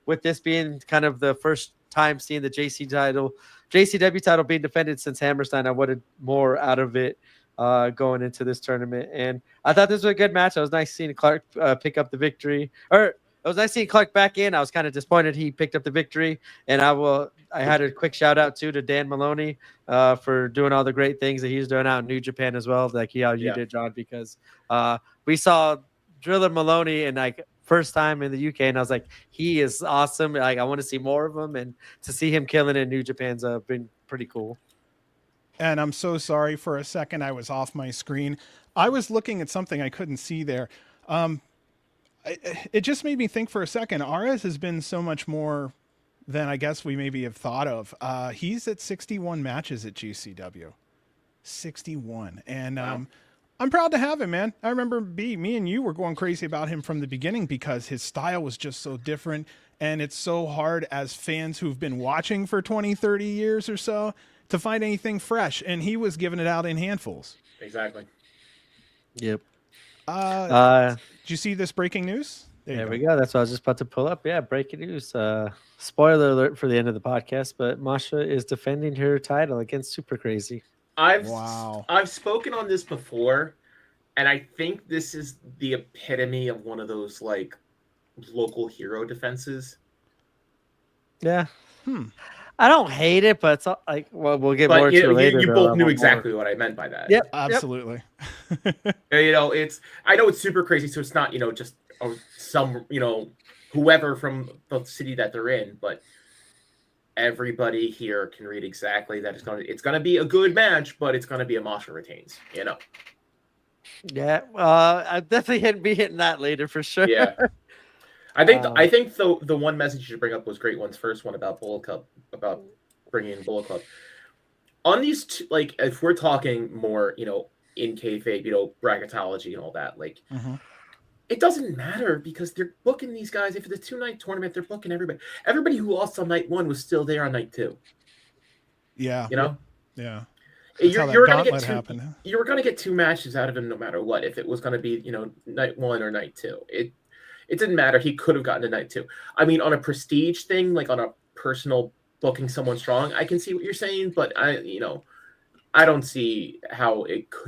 with this being kind of the first time seeing the JCW title being defended since Hammerstein, I wanted more out of it going into this tournament. And I thought this was a good match. It was nice seeing Clark pick up the victory. Or it was nice seeing Clark back in. I was kind of disappointed he picked up the victory. And I had a quick shout out to Dan Maloney for doing all the great things that he's doing out in New Japan as well, like you did, John, because we saw Driller Maloney and like first time in the UK, and I was like, he is awesome. Like, I want to see more of him, and to see him killing in New Japan's been pretty cool. And I'm so sorry, for a second I was off my screen. I was looking at something I couldn't see there. It just made me think for a second. Ares has been so much more than I guess we maybe have thought of. He's at 61 matches at GCW. 61. And wow. I'm proud to have him, man. I remember me and you were going crazy about him from the beginning because his style was just so different. And it's so hard as fans who've been watching for 20, 30 years or so to find anything fresh. And he was giving it out in handfuls. Exactly. Yep. Did you see this breaking news? There we go. That's what I was just about to pull up. Yeah, breaking news. Spoiler alert for the end of the podcast, but Masha is defending her title against Super Crazy. I've spoken on this before, and I think this is the epitome of one of those like local hero defenses. Yeah. I don't hate it, but it's like, well, we'll get more into it later. You both knew exactly what I meant by that. Yep, absolutely. I know it's Super Crazy, so it's not just some whoever from the city that they're in, but everybody here can read exactly that it's gonna be a good match, but it's gonna be a Masha retains. Yeah, I'm definitely be hitting that later for sure. Yeah, I think the one message you should bring up was Great One's first one about Bullet Club, about bringing in Bullet Club. On these two, like if we're talking more, in kayfabe, bracketology and all that. Like, Mm-hmm. it doesn't matter because they're booking these guys. If it's a 2-night tournament, they're booking everybody. Everybody who lost on night 1 was still there on night 2. Yeah. You know, Yeah. That's how that gauntlet happened. You were gonna get 2 matches out of him no matter what. If it was gonna be night 1 or night 2, it didn't matter. He could have gotten to night 2. I mean, on a prestige thing, like on a personal booking someone strong, I can see what you're saying, but I don't see how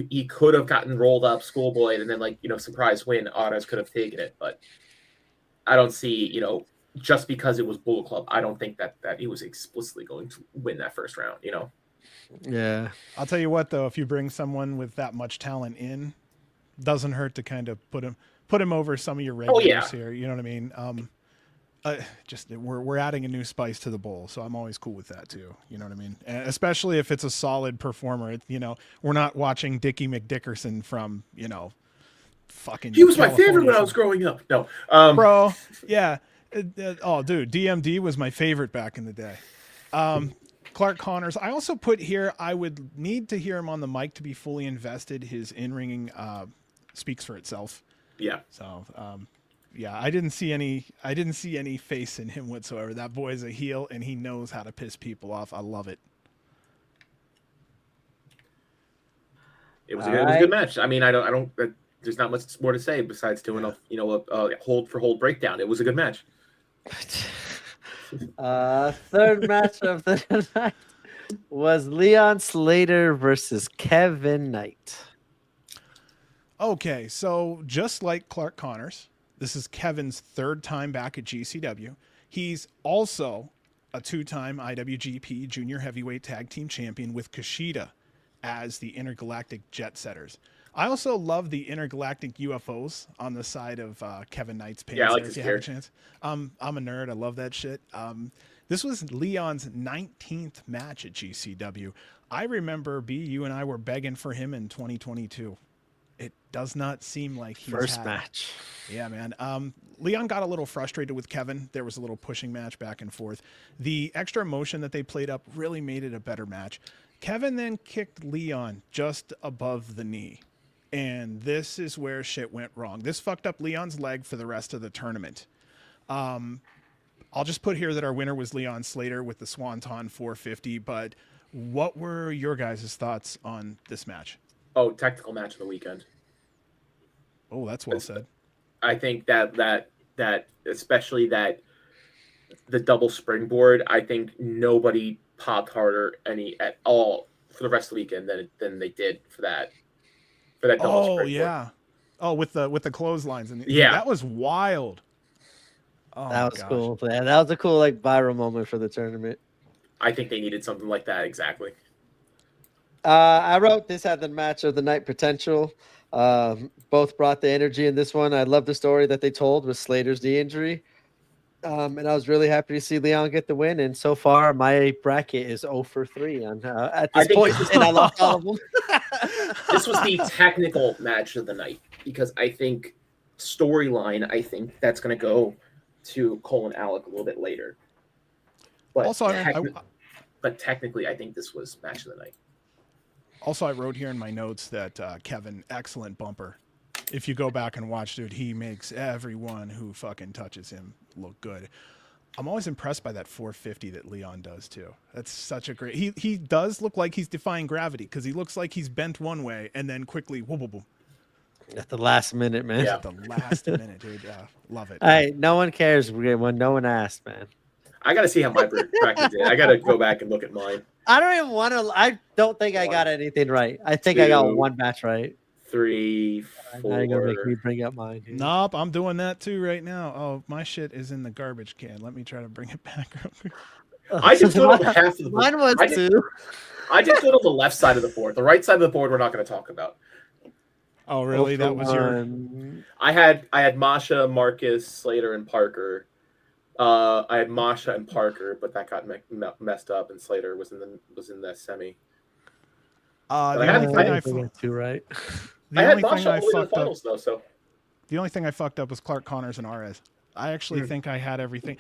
he could have gotten rolled up schoolboy and then surprise win. Autos could have taken it, but I don't see just because it was Bullet Club. I don't think that he was explicitly going to win that first round. Yeah. I'll tell you what, though, if you bring someone with that much talent in, doesn't hurt to kind of put him over some of your regulars here. You know what I mean? Just we're adding a new spice to the bowl, so I'm always cool with that too. You know what I mean? And especially if it's a solid performer. We're not watching Dickie McDickerson from fucking. He was California my favorite when I was growing up. No, bro. Yeah. Oh, dude, DMD was my favorite back in the day. Clark Connors. I also put here. I would need to hear him on the mic to be fully invested. His in-ringing speaks for itself. Yeah. So. Yeah, I didn't see any face in him whatsoever. That boy's a heel, and he knows how to piss people off. I love it. It was a good match. I mean, I don't. There's not much more to say besides doing a hold for hold breakdown. It was a good match. Third match of the night was Leon Slater versus Kevin Knight. Okay, so just like Clark Connors. This is Kevin's 3rd time back at GCW. He's also a 2-time IWGP Junior Heavyweight Tag Team Champion with Kushida as the Intergalactic Jet Setters. I also love the Intergalactic UFOs on the side of Kevin Knight's pants. Yeah, I like if this you hair. have a chance. I'm a nerd. I love that shit. This was Leon's 19th match at GCW. I remember, B, you and I were begging for him in 2022. It does not seem like he's First match. Yeah, man. Leon got a little frustrated with Kevin. There was a little pushing match back and forth. The extra emotion that they played up really made it a better match. Kevin then kicked Leon just above the knee. And this is where shit went wrong. This fucked up Leon's leg for the rest of the tournament. I'll just put here that our winner was Leon Slater with the Swanton 450. But what were your guys' thoughts on this match? Oh, technical match of the weekend. Oh, that's well said. I think that especially that the double springboard, I think nobody popped harder at all for the rest of the weekend than they did for that double springboard. Oh yeah. Oh, with the clotheslines and yeah, that was wild. Oh, that was cool. Yeah, that was a cool viral moment for the tournament. I think they needed something like that exactly. I wrote this had the match of the night potential. Both brought the energy in this one. I love the story that they told with Slater's knee injury. And I was really happy to see Leon get the win. And so far, my bracket is 0 for 3 at this point. And I lost all of them. This was the technical match of the night because I think storyline, that's going to go to Cole and Alec a little bit later. But also, but technically, I think this was match of the night. Also, I wrote here in my notes that Kevin, excellent bumper. If you go back and watch, dude, he makes everyone who fucking touches him look good. I'm always impressed by that 450 that Leon does, too. That's such a great... He does look like he's defying gravity because he looks like he's bent one way and then quickly... Whoop, whoop, whoop. At the last minute, man. Yeah. At the last minute, dude. Love it. Hey, no one cares when no one asked, man. I got to see how my bracket did. I got to go back and look at mine. I don't even want to. I don't think I got anything right. I think I got one match right. 3, 4. Now you're gonna make me bring up mine. Dude. Nope, I'm doing that too right now. Oh, my shit is in the garbage can. Let me try to bring it back real quick. I just put on half of the board. Mine was too. I just put on the left side of the board. The right side of the board we're not going to talk about. Oh, really? That was your... I had Masha, Marcus, Slater, and Parker. I had Masha and Parker, but that got messed up, and Slater was in the semi. The only thing I had Masha all the way to the finals, though. So the only thing I fucked up was Clark Connors and Arez. I actually think I had everything.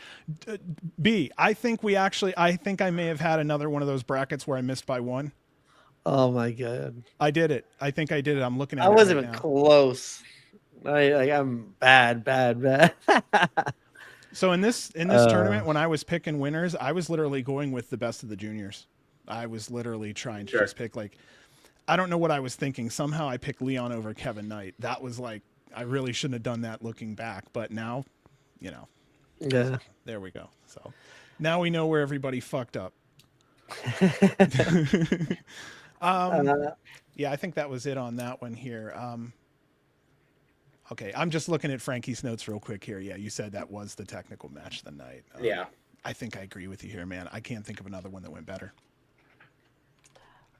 B, I think I may have had another one of those brackets where I missed by one. Oh my god. I did it. I think I did it. I'm looking at I it wasn't right even now. close. I'm bad. So in this tournament, when I was picking winners, I was literally going with the best of the juniors. I was literally trying to Sure. just pick like, I don't know what I was thinking. Somehow I picked Leon over Kevin Knight. That was like, I really shouldn't have done that looking back. But now, you know, Yeah. there we go. So now we know where everybody fucked up. Yeah, I think that was it on that one here. Okay, I'm just looking at Frankie's notes real quick here. Yeah, you said that was the technical match of the night. Yeah. I think I agree with you here, man. I can't think of another one that went better.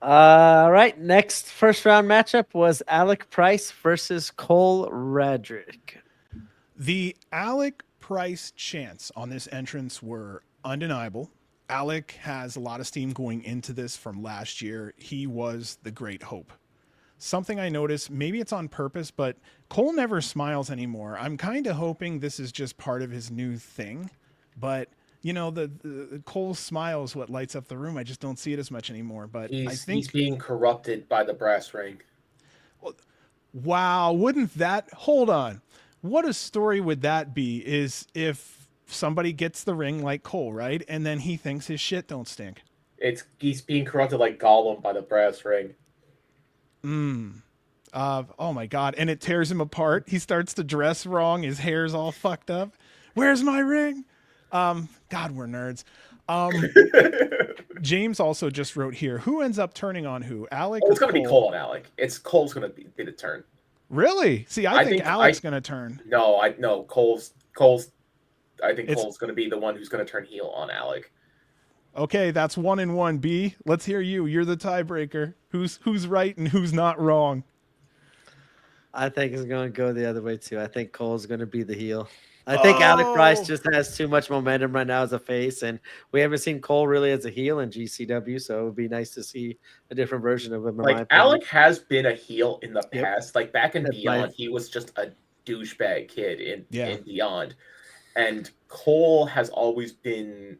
All right. Next first round matchup was Alec Price versus Cole Radrick. The Alec Price chants on this entrance were undeniable. Alec has a lot of steam going into this from last year. He was the great hope. Something I noticed, maybe it's on purpose, but Cole never smiles anymore. I'm kind of hoping this is just part of his new thing. But, you know, the Cole's smile is what lights up the room. I just don't see it as much anymore. But I think He's being corrupted by the brass ring. Wow, wouldn't that, hold on. What a story would that be is if somebody gets the ring like Cole, right? And then he thinks his shit don't stink. He's being corrupted like Gollum by the brass ring. Oh my God. And it tears him apart. He starts to dress wrong. His hair's all fucked up. Where's my ring? God, we're nerds. James also just wrote here, who ends up turning on who? Alec? Oh, it's going to be Cole and Alec. Cole's going to be the turn. Really? See, I think Alec's going to turn. No, Cole's I think Cole's going to be the one who's going to turn heel on Alec. Okay, that's 1-1. B, let's hear you. You're the tiebreaker. Who's right and who's not wrong? I think it's going to go the other way too. I think Cole's going to be the heel. I think Alec Price just has too much momentum right now as a face, and we haven't seen Cole really as a heel in GCW, so it would be nice to see a different version of him. Like, Alec has been a heel in the past. Like, back in Beyond, he was just a douchebag kid in Beyond. And Cole has always been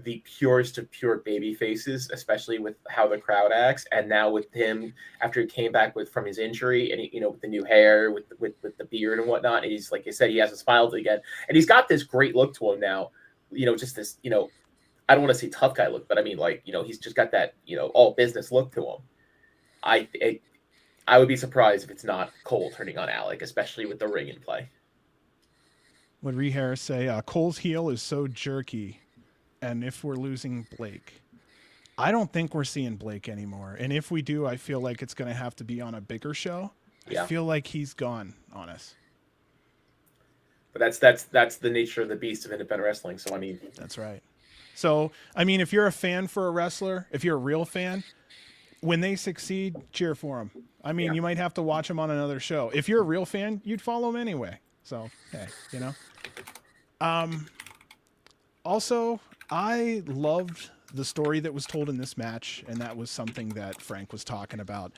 the purest of pure baby faces, especially with how the crowd acts. And now with him, after he came back from his injury, and with the new hair, with the beard and whatnot, and he's, like I said, he hasn't smiled again, and he's got this great look to him now. Just this, I don't want to say tough guy look, but I mean, like, he's just got that, all business look to him. I would be surprised if it's not Cole turning on Alec, especially with the ring in play. Would Ree Harris say Cole's heel is so jerky? And if we're losing Blake, I don't think we're seeing Blake anymore. And if we do, I feel like it's going to have to be on a bigger show. Yeah. I feel like he's gone on us. But that's the nature of the beast of independent wrestling. So, I mean, that's right. So, I mean, if you're a fan for a wrestler, if you're a real fan, when they succeed, cheer for them. I mean, you might have to watch them on another show. If you're a real fan, you'd follow them anyway. So, hey, Also, I loved the story that was told in this match, and that was something that Frank was talking about.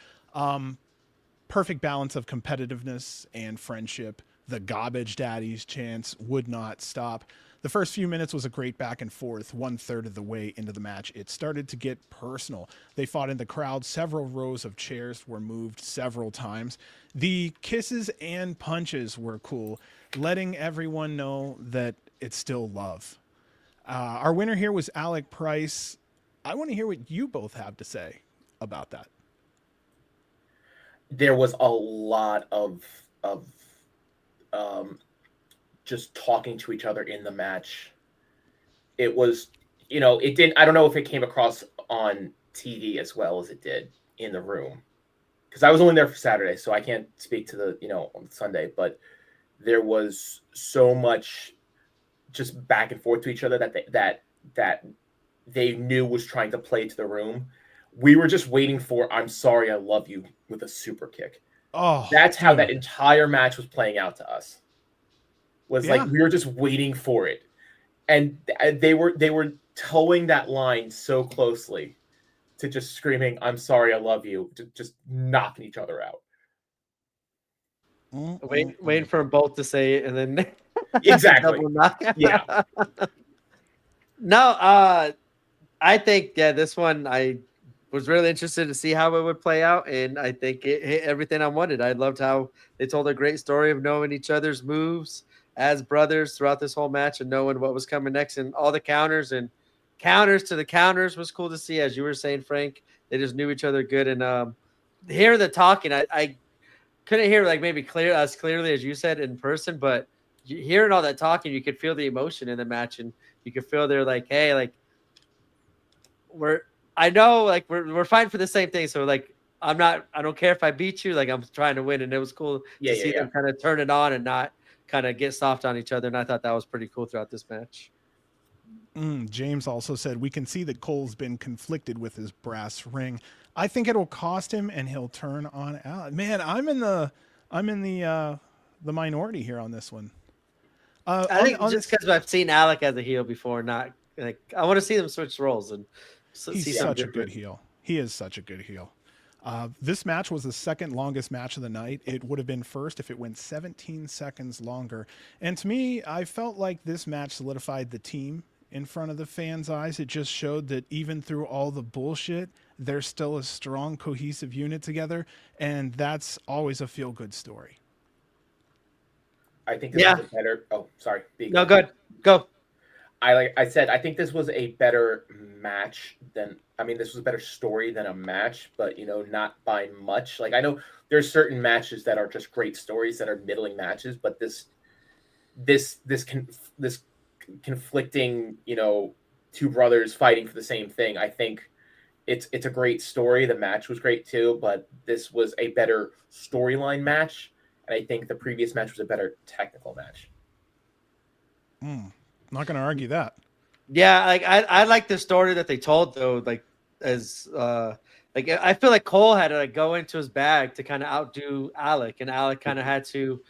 Perfect balance of competitiveness and friendship. The garbage daddies chants would not stop. The first few minutes was a great back and forth. 1/3 of the way into the match, it started to get personal. They fought in the crowd. Several rows of chairs were moved several times. The kisses and punches were cool, letting everyone know that it's still love. Our winner here was Alec Price. I want to hear what you both have to say about that. There was a lot of just talking to each other in the match. It was, it didn't, I don't know if it came across on TV as well as it did in the room, because I was only there for Saturday, so I can't speak to the, on Sunday, but there was so much just back and forth to each other that they knew was trying to play to the room. We were just waiting for "I'm sorry, I love you" with a super kick. Oh, that's how that entire match was playing out to us. Like, we were just waiting for it, and they were towing that line so closely to just screaming "I'm sorry, I love you," to just knocking each other out. Waiting for them both to say it, and then exactly. double knock. Yeah. No, I think this one was really interested to see how it would play out, and I think it hit everything I wanted. I loved how they told a great story of knowing each other's moves as brothers throughout this whole match and knowing what was coming next, and all the counters and counters to the counters was cool to see. As you were saying, Frank, they just knew each other good, and hearing the talking, I couldn't hear like maybe as clearly as you said in person, but hearing all that talking, you could feel the emotion in the match, and you could feel they're like, hey, like I know like we're fighting for the same thing. So like I don't care if I beat you, like I'm trying to win. And it was cool to see them kind of turn it on and not kind of get soft on each other. And I thought that was pretty cool throughout this match. James also said we can see that Cole's been conflicted with his brass ring. I think it'll cost him and he'll turn on Alec. Man, I'm in the minority here on this one. I think just because I've seen Alec as a heel before, not like I want to see them switch roles and he's such a good heel. He is such a good heel. This match was the second longest match of the night. It would have been first if it went 17 seconds longer. And to me, I felt like this match solidified the team in front of the fans' eyes. It just showed that even through all the bullshit, they're still a strong, cohesive unit together. And that's always a feel-good story. I think this was a better. Oh, sorry. No, good. Go. I said, I think this was a better match than, this was a better story than a match, but, not by much. Like, I know there's certain matches that are just great stories that are middling matches, but this conflicting, two brothers fighting for the same thing, I think it's a great story. The match was great too, but this was a better storyline match. And I think the previous match was a better technical match. Not going to argue that. Yeah, like I like the story that they told though. Like as like I feel like Cole had to like go into his bag to kind of outdo Alec, and Alec kind of had to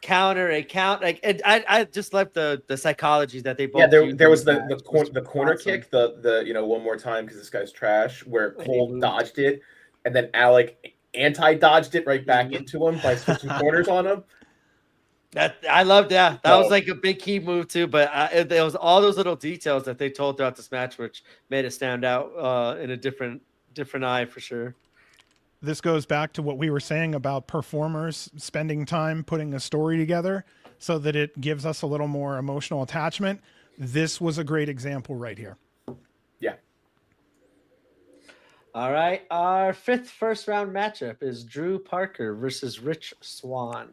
counter a count. Like and I just love the psychology that they both. Yeah, there was the corner kick, the one more time because this guy's trash, where Cole dodged it, and then Alec anti-dodged it right back into him by switching corners on him. That I loved that. That was like a big key move too. But there was all those little details that they told throughout this match, which made it stand out in a different eye for sure. This goes back to what we were saying about performers spending time putting a story together so that it gives us a little more emotional attachment. This was a great example right here. Yeah. All right. Our fifth first round matchup is Drew Parker versus Rich Swann.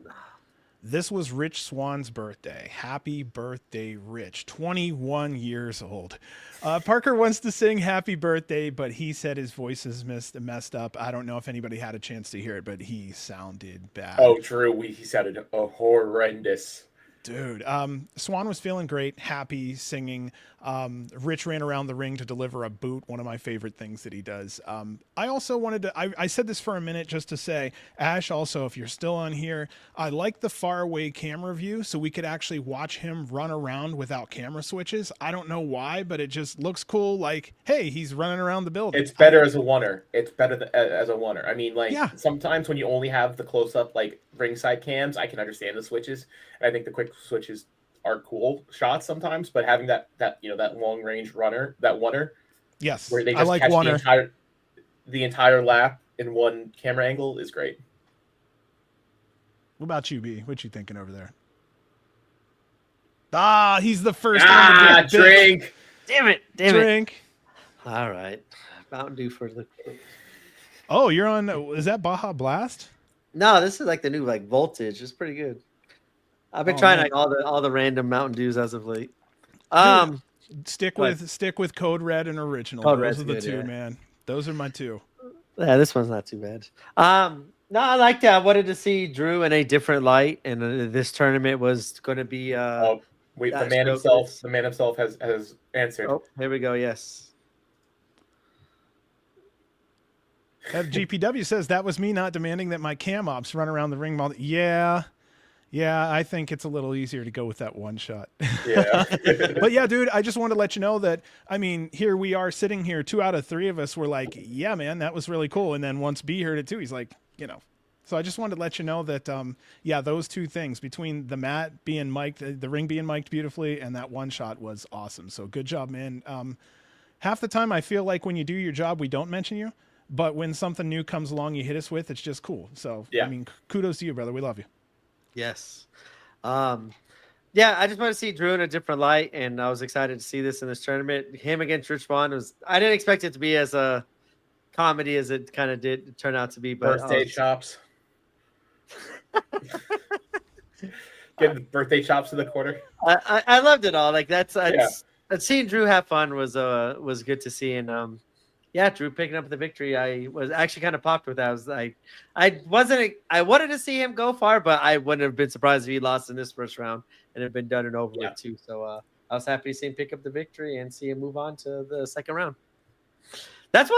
This was Rich Swann's birthday. Happy birthday, Rich. 21 years old. Parker wants to sing happy birthday, but he said his voice is messed up. I don't know if anybody had a chance to hear it, but he sounded bad. Oh, Drew, he sounded horrendous. Dude, Swann was feeling great, happy, singing. Rich ran around the ring to deliver a boot, one of my favorite things that he does. I also wanted to, I said this for a minute just to say, Ash, also, if you're still on here, I like the far away camera view so we could actually watch him run around without camera switches. I don't know why, but it just looks cool. Like, hey, he's running around the building. It's better as a oneer. It's better as a oneer. Sometimes when you only have the close-up, like, ringside cams, I can understand the switches. And I think the quick switches are cool shots sometimes, but having that long range runner, that oneer, yes, where they just catch the entire lap in one camera angle is great. What about you, B? What you thinking over there? He's the first one to drink. Damn it! Drink. All right, Mountain Dew for the. Oh, you're on. Is that Baja Blast? No, this is like the new like Voltage. It's pretty good. I've been trying like all the random Mountain Dews as of late. Stick with Code Red and Original. Those are the two, man. Those are my two. Yeah, this one's not too bad. No, I liked it. I wanted to see Drew in a different light, and this tournament was going to be. The man himself has answered. Oh, here we go. Yes. GPW says that was me not demanding that my cam ops run around the ring. Yeah, I think it's a little easier to go with that one shot. Yeah. But yeah, dude, I just wanted to let you know that, here we are sitting here, 2 out of 3 of us were like, yeah, man, that was really cool. And then once B heard it too, he's like, So I just wanted to let you know that, those two things between the mat being mic'd, the ring being mic'd beautifully, and that one shot was awesome. So good job, man. half the time I feel like when you do your job, we don't mention you. But when something new comes along, you hit us with, it's just cool. So, Yeah. I mean, kudos to you, brother. We love you. Yes. Yeah, I just want to see Drew in a different light, and I was excited to see this in this tournament. Him against Rich Swann I didn't expect it to be as a comedy as it kind of did turn out to be, but Birthday chops. Give the birthday chops to the quarter. I loved it all. Like Yeah. Seeing Drew have fun was good to see, and yeah, Drew picking up the victory. I was actually kind of popped with that. I wanted to see him go far, but I wouldn't have been surprised if he lost in this first round and had been done and over with too. So I was happy to see him pick up the victory and see him move on to the second round. That's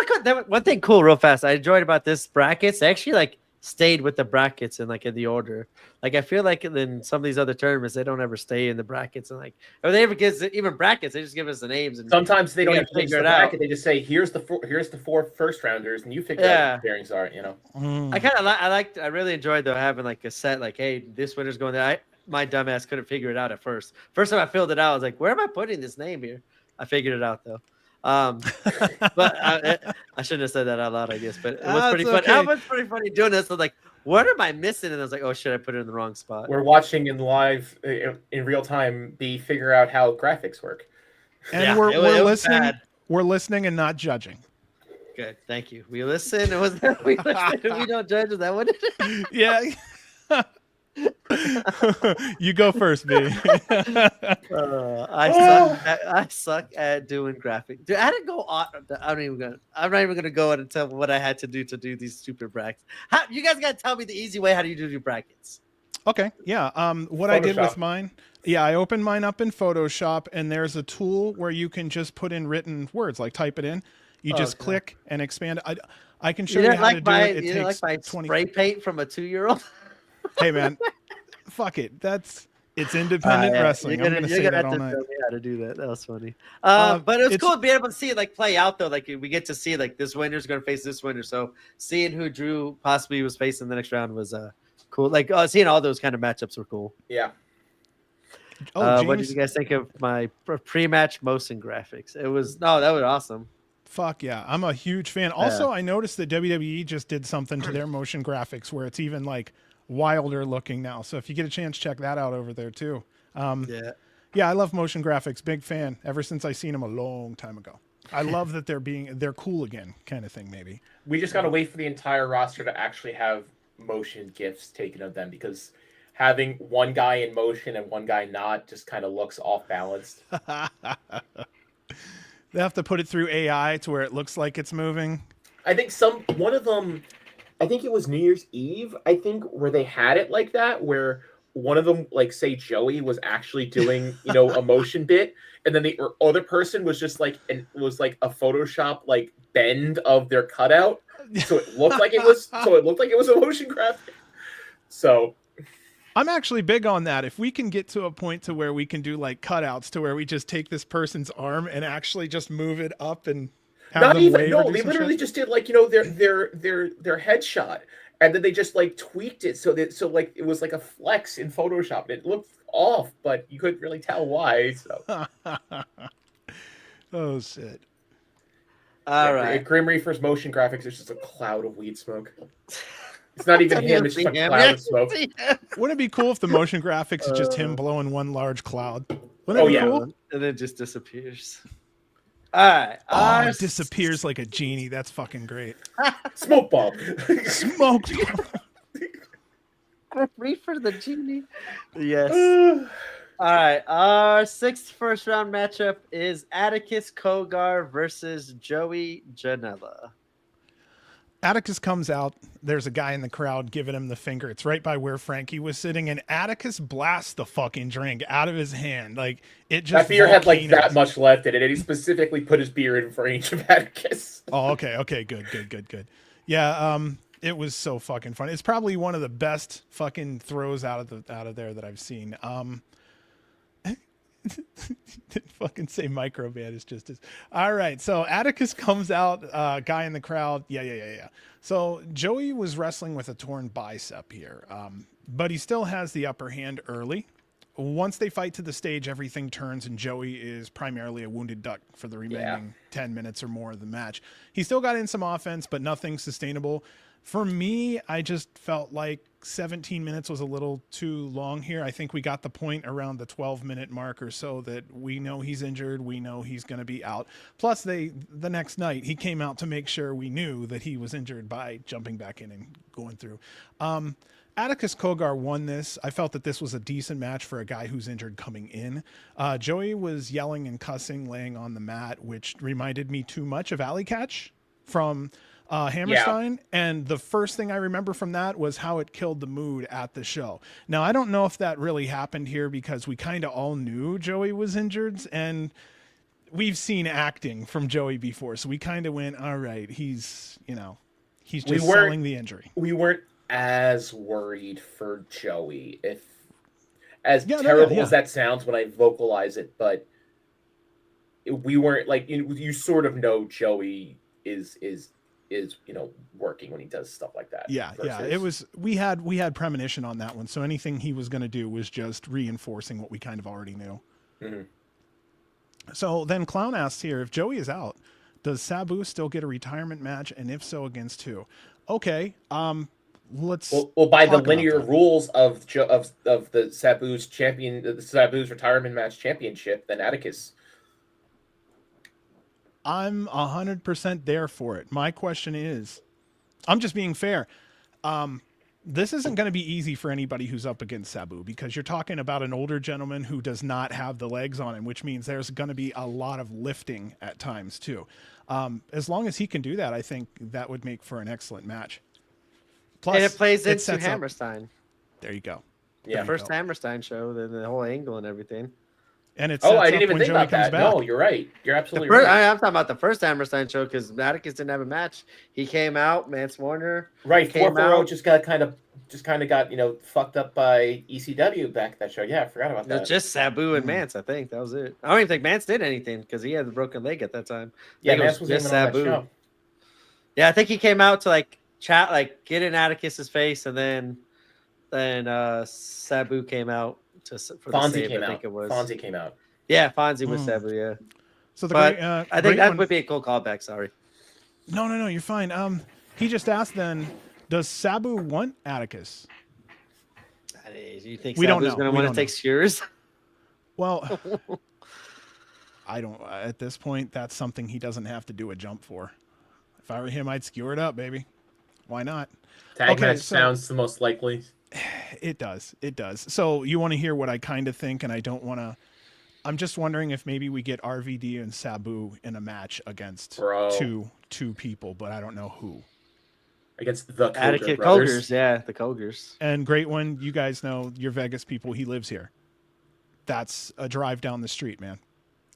one thing cool real fast I enjoyed about this brackets. They actually like stayed with the brackets and like in the order. Like I feel like in some of these other tournaments they don't ever stay in the brackets and like or they ever give even brackets, they just give us the names and sometimes they don't even figure it out. They just say here's the four first rounders and you figure out what the pairings are, you know. I really enjoyed though having like a set like, hey, this winner's going there. My dumbass couldn't figure it out at first. First time I filled it out, I was like, where am I putting this name here? I figured it out though. But I shouldn't have said that out loud, I guess. But it was pretty funny. It was pretty funny doing this. I was like, what am I missing? And I was like, oh shit, I put it in the wrong spot. We're watching in live in real time. Figure out how graphics work. And Yeah, we're it listening. bad. We're listening and not judging. Good, thank you. We listen. We don't judge. Is that what it is? Yeah. You go first, B. I suck at doing graphic. Dude, I didn't go on. I'm not even gonna go on and tell what I had to do these stupid brackets. You guys gotta tell me the easy way how do you do your brackets? Okay, yeah. What I did with mine, I opened mine up in Photoshop, and there's a tool where you can just put in written words, like type it in. You just click and expand. I can show you how to do it. It takes like 20 spray paint from a 2-year-old. Hey man, fuck it. It's independent wrestling. I'm gonna say that all night. Tell me how to do that. That was funny. But it was cool to be able to see it like play out though. Like we get to see like this winner's gonna face this winner. So seeing who Drew possibly was facing the next round was cool. Like seeing all those kind of matchups were cool. Yeah. What did you guys think of my pre-match motion graphics? That was awesome. Fuck yeah, I'm a huge fan. Also, I noticed that WWE just did something to their motion graphics where it's even like wilder looking now. So if you get a chance, check that out over there too. Yeah, I love motion graphics. Big fan ever since I seen them a long time ago. I love that they're cool again, kind of thing. Maybe we just gotta wait for the entire roster to actually have motion GIFs taken of them, because having one guy in motion and one guy not just kind of looks off balanced. They have to put it through AI to where it looks like it's moving. I think one of them, I think it was New Year's Eve, where they had it like that, where one of them, like say Joey, was actually doing, a motion bit, and then the other person was just like, a Photoshop like bend of their cutout, so it looked like it was a motion graphic. So I'm actually big on that. If we can get to a point to where we can do like cutouts to where we just take this person's arm and actually just move it up and have they literally just did like their headshot, and then they just like tweaked it so like it was like a flex in Photoshop. It looked off, but you couldn't really tell why. So oh shit. All right. Grim Reaper's motion graphics is just a cloud of weed smoke. It's not even him, it's just a cloud of smoke. Wouldn't it be cool if the motion graphics is just him blowing one large cloud? Wouldn't it be cool? And then it just disappears. All right. It disappears like a genie. That's fucking great. Smoke bomb. Smoke bomb. Reefer the genie. Yes. All right. Our sixth first round matchup is Atticus Kogar versus Joey Janela. Atticus comes out. There's a guy in the crowd giving him the finger. It's right by where Frankie was sitting, and Atticus blasts the fucking drink out of his hand. Like it just that beer had like that much left in it, and he specifically put his beer in range of Atticus. Oh, okay, good. Yeah, it was so fucking fun. It's probably one of the best fucking throws out of there that I've seen. Fucking say microman is just as all right. So Atticus comes out, guy in the crowd. Yeah. So Joey was wrestling with a torn bicep here, but he still has the upper hand early once they fight to the stage, everything turns, and Joey is primarily a wounded duck for the remaining 10 minutes or more of the match. He still got in some offense, but nothing sustainable. For me, I just felt like 17 minutes was a little too long here. I think we got the point around the 12-minute mark or so that we know he's injured. We know he's going to be out. Plus, the next night, he came out to make sure we knew that he was injured by jumping back in and going through. Atticus Kogar won this. I felt that this was a decent match for a guy who's injured coming in. Joey was yelling and cussing, laying on the mat, which reminded me too much of Alley Catch from Hammerstein. Yeah. And the first thing I remember from that was how it killed the mood at the show. Now, I don't know if that really happened here because we kind of all knew Joey was injured, and we've seen acting from Joey before. So we kind of went, all right, he's just selling the injury. We weren't as worried for Joey, if as terrible as that sounds when I vocalize it, but we weren't like, you sort of know Joey is working when he does stuff like that. It was, we had premonition on that one, so anything he was going to do was just reinforcing what we kind of already knew. Mm-hmm. So then Clown asks here, if Joey is out, does Sabu still get a retirement match, and if so, against who? Okay, let's by the linear rules of the Sabu's retirement match championship, then Atticus. I'm 100% there for it. My question is, I'm just being fair. This isn't going to be easy for anybody who's up against Sabu, because you're talking about an older gentleman who does not have the legs on him, which means there's going to be a lot of lifting at times too. As long as he can do that, I think that would make for an excellent match. Plus, and it plays into Hammerstein. There you go. Yeah, the first Hammerstein show, the whole angle and everything. And it's I didn't even think about that. No, you're right. You're absolutely right. I'm talking about the first Hammerstein show because Atticus didn't have a match. He came out, Mance Warner. Right, 440 just got fucked up by ECW back at that show. Yeah, I forgot about that. Just Sabu and Mance, I think that was it. I don't even think Mance did anything because he had the broken leg at that time. Yeah, Mance was just Sabu. On that show. Yeah, I think he came out to chat, get in Atticus's face, and then Sabu came out for Fonzie the save. Came I think out. It was Fonzie came out. Yeah, Fonzie was Sabu. Yeah. So I think that would be a cool callback. Sorry. No, you're fine. He just asked then, does Sabu want Atticus? Do you think Sabu's going to want to take skewers? Well, I don't. At this point, that's something he doesn't have to do a jump for. If I were him, I'd skewer it up, baby. Why not? Tag match sounds the most likely. It does. So you want to hear what I kind of think, and I don't want to. I'm just wondering if maybe we get RVD and Sabu in a match against two people, but I don't know who. Against the Kogers, yeah, the Kogers. And great one, you guys know, you're Vegas people. He lives here. That's a drive down the street, man.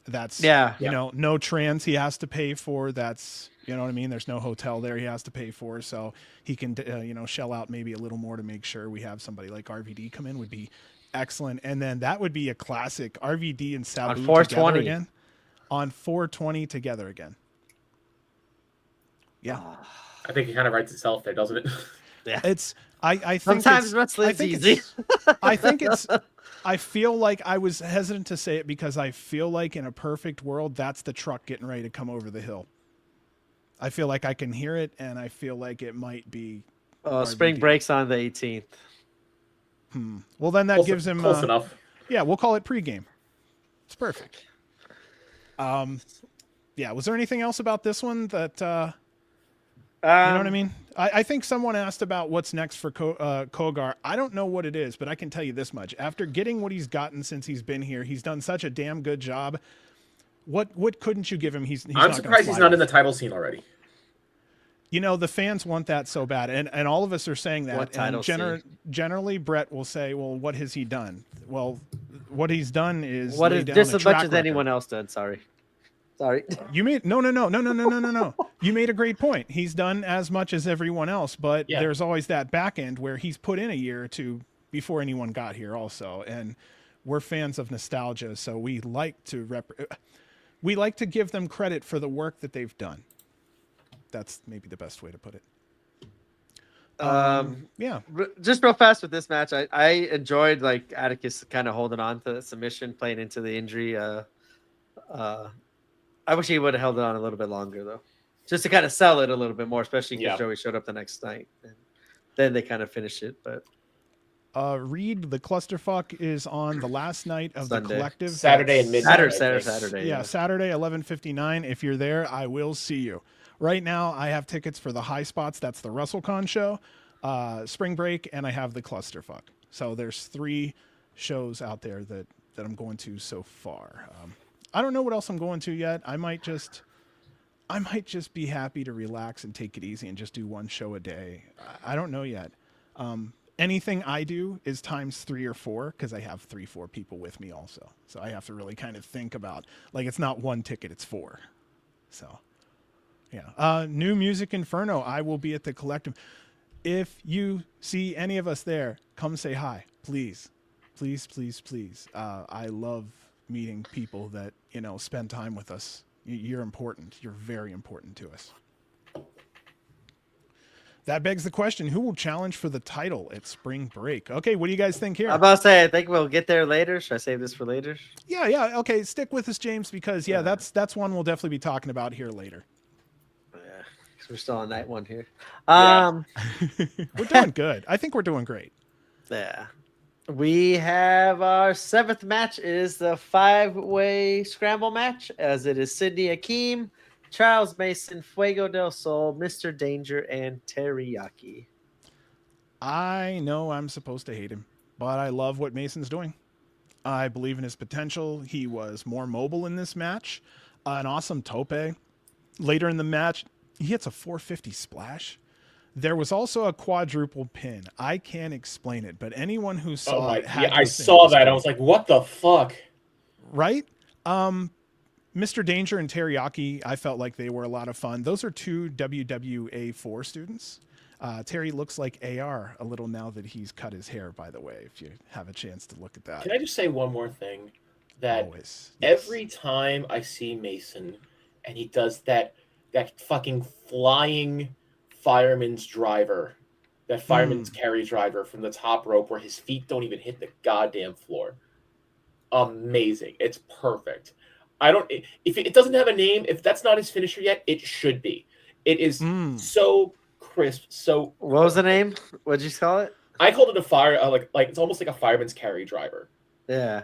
That's no trans he has to pay for. That's, you know what I mean? There's no hotel there he has to pay for, so he can shell out maybe a little more to make sure we have somebody like RVD come in would be excellent. And then that would be a classic, RVD and Sabu on 420 again on 420 together again. Yeah. I think it kind of writes itself there, doesn't it? Yeah. I think sometimes wrestling's easy. I feel like I was hesitant to say it because I feel like in a perfect world, that's the truck getting ready to come over the hill. I feel like I can hear it, and I feel like it might be. Spring breaks on the 18th. Well, then that gives him close enough. Yeah, we'll call it pregame. It's perfect. Yeah. Was there anything else about this one that? You know what I mean? I think someone asked about what's next for Kogar. I don't know what it is, but I can tell you this much. After getting what he's gotten since he's been here, he's done such a damn good job. What couldn't you give him? I'm surprised he's not in the title scene already. You know, the fans want that so bad, and all of us are saying that. And generally, Brett will say, well, what has he done? Well, what he's done is just as much as anyone else did. Sorry. You made no. You made a great point. He's done as much as everyone else, but there's always that back end where he's put in a year or two before anyone got here also. And we're fans of nostalgia, so we like to give them credit for the work that they've done. That's maybe the best way to put it. Yeah. Just real fast with this match, I enjoyed like Atticus kind of holding on to the submission, playing into the injury. I wish he would have held it on a little bit longer though, just to kind of sell it a little bit more, especially because Joey showed up the next night, and then they kind of finished it. But Reed, the clusterfuck is on the last night of Sunday. the collective. Saturday and midnight. Saturday. Yeah, Saturday, 11:59. If you're there, I will see you. Right now, I have tickets for the High Spots. That's the WrestleCon show, Spring Break, and I have the clusterfuck. So there's 3 shows out there that I'm going to so far. I don't know what else I'm going to yet. I might just be happy to relax and take it easy and just do 1 show a day. I don't know yet. Anything I do is times 3 or 4 because I have 3-4 people with me also. So I have to really kind of think about, like, it's not 1 ticket, it's 4. So, yeah. New Music Inferno. I will be at the collective. If you see any of us there, come say hi, please. Please, please, please. I love meeting people that, spend time with us. You're important. You're very important to us. That begs the question, who will challenge for the title at Spring Break? Okay, what do you guys think here? I'm about to say, I think we'll get there later. Should I save this for later? Yeah. Okay, stick with us, James, because, that's one we'll definitely be talking about here later. Yeah, because we're still on night 1 here. We're doing good. I think we're doing great. Yeah. We have our 7th match is the 5-way scramble match, as it is Sydney Akeem, Charles Mason, Fuego del Sol, Mr. Danger, and Teriyaki. I know I'm supposed to hate him, but I love what Mason's doing. I believe in his potential. He was more mobile in this match. An awesome tope. Later in the match, he hits a 450 splash. There was also a quadruple pin. I can't explain it, but anyone who saw it had I saw that. I was like, what the fuck? Right? Mr. Danger and Teriyaki, I felt like they were a lot of fun. Those are 2 WWA4 students. Terry looks like AR a little now that he's cut his hair, by the way, if you have a chance to look at that. Can I just say one more thing? That Always. every time I see Mason and he does that fucking flying fireman's driver, that fireman's carry driver from the top rope where his feet don't even hit the goddamn floor. Amazing. It's perfect. If it doesn't have a name, if that's not his finisher yet, it should be. It is so crisp. So what was the name? What'd you call it? I called it a fire, like it's almost like a fireman's carry driver. Yeah.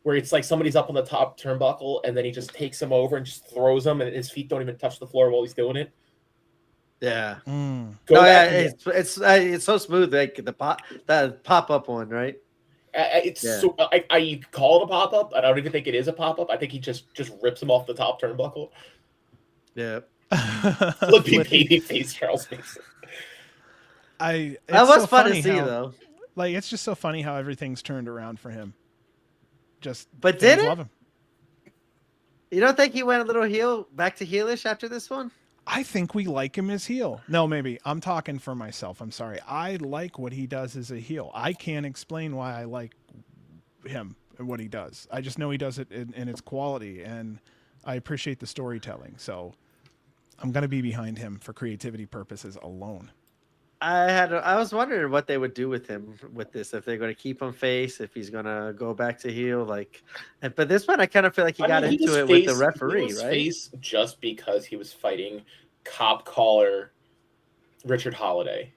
Where it's like somebody's up on the top turnbuckle and then he just takes him over and just throws him and his feet don't even touch the floor while he's doing it. Yeah. It's so smooth, like the pop-up one, right? So I call it a pop-up. I don't even think it is a pop-up. I think he just rips him off the top turnbuckle. Yeah. Flippy baby face Charles Mason. That was fun to see, though. Like, it's just so funny how everything's turned around for him. But did it? Love him. You don't think he went a little back to heelish after this one? I think we like him as heel. No, maybe. I'm talking for myself. I'm sorry. I like what he does as a heel. I can't explain why I like him and what he does. I just know he does it in its quality, and I appreciate the storytelling. So I'm going to be behind him for creativity purposes alone. I was wondering what they would do with him with this, if they're going to keep him face, if he's going to go back to heel, but this one I kind of feel like he got into it with the referee, he was right? Face just because he was fighting cop caller Richard Holiday.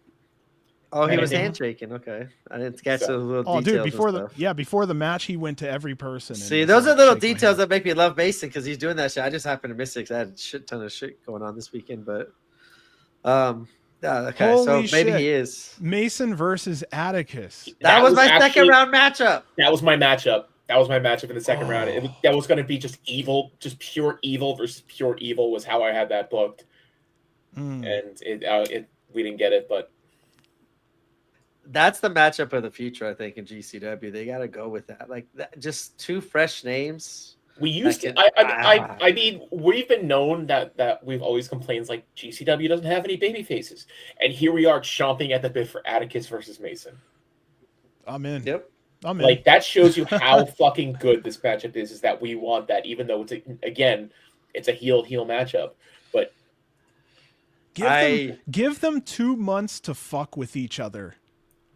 Oh, he was handshaking. Okay, I didn't catch those little details. Dude, before the match, he went to every person. See, those are little details that make me love Mason because he's doing that shit. I just happened to miss it because I had a shit ton of shit going on this weekend, but okay, holy so maybe shit. he is Mason versus Atticus. That was my second round matchup. That was my matchup. That was my matchup in the second round. That was going to be just evil, just pure evil versus pure evil was how I had that booked. And we didn't get it, but that's the matchup of the future, I think, in GCW. They got to go with that. Just 2 fresh names. We used to. I mean, we've been known that we've always complained like GCW doesn't have any baby faces, and here we are chomping at the bit for Atticus versus Mason. I'm in. Yep, I'm in. Like that shows you how fucking good this matchup is. Is that we want that, even though it's a heel matchup, but Give them 2 months to fuck with each other.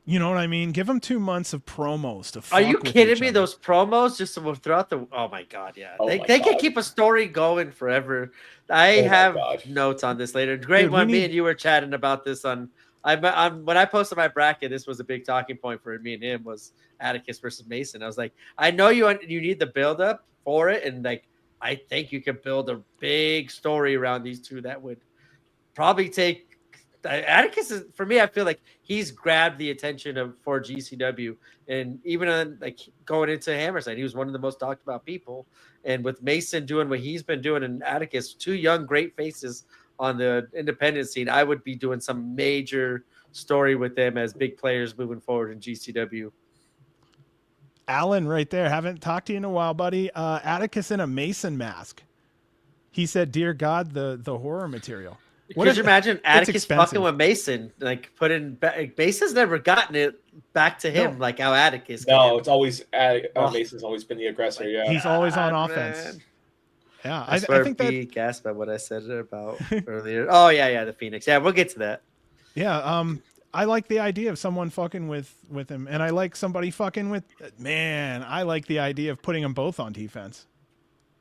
You know what I mean? Give them 2 months of promos to fuck Are you with kidding each me? other. Those promos just throughout the. Oh my god, yeah. Oh they my can God. keep a story going forever. I Oh my have God. notes on this later. Great Dude, one. Me and you were chatting about this on. When I posted my bracket, this was a big talking point for me and him was Atticus versus Mason. I was like, I know you need the build up for it, and like I think you can build a big story around these two that would probably take. Atticus is, for me, I feel like he's grabbed the attention of for GCW, and even on like going into Hammerside, he was one of the most talked about people. And with Mason doing what he's been doing, and Atticus, two young great faces on the independent scene, I would be doing some major story with them as big players moving forward in GCW. Alan, right there. Haven't talked to you in a while, buddy. Atticus in a Mason mask. He said, "Dear God, the horror material." Could you imagine Atticus expensive. fucking with Mason? Like Mason's never gotten it back to him like how Atticus can. No, it's always Mason's always been the aggressor. Yeah, He's always on offense. Man. Yeah, I swear I think he that gasped at what I said about earlier. Oh yeah, the Phoenix. Yeah, we'll get to that. Yeah, I like the idea of someone fucking with him, and I like somebody fucking with. Man, I like the idea of putting them both on defense.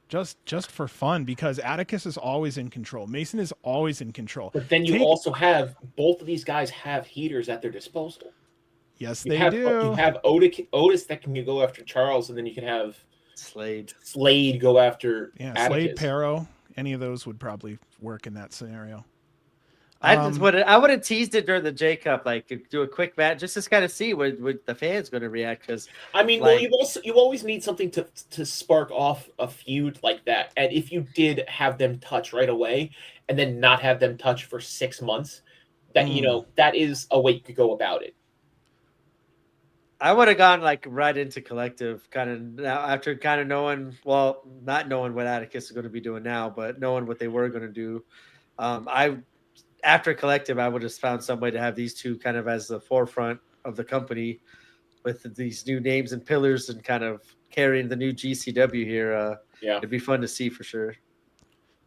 Just for fun, because Atticus is always in control. Mason is always in control. but then you also have both of these guys have heaters at their disposal. Yes, You they have, do. You have Otis that can go after Charles, and then you can have Slade go after Slade, Atticus. Pero. Any of those would probably work in that scenario. I would have teased it during the J Cup, like do a quick match just to kind of see what the fans going to react. Because I mean, like, well, you always need something to spark off a feud like that. And if you did have them touch right away, and then not have them touch for 6 months, that that is a way you could go about it. I would have gone like right into collective, kind of now after kind of knowing, well, not knowing what Atticus is going to be doing now, but knowing what they were going to do. After collective, I would have found some way to have these two kind of as the forefront of the company with these new names and pillars and kind of carrying the new GCW here. It'd be fun to see for sure.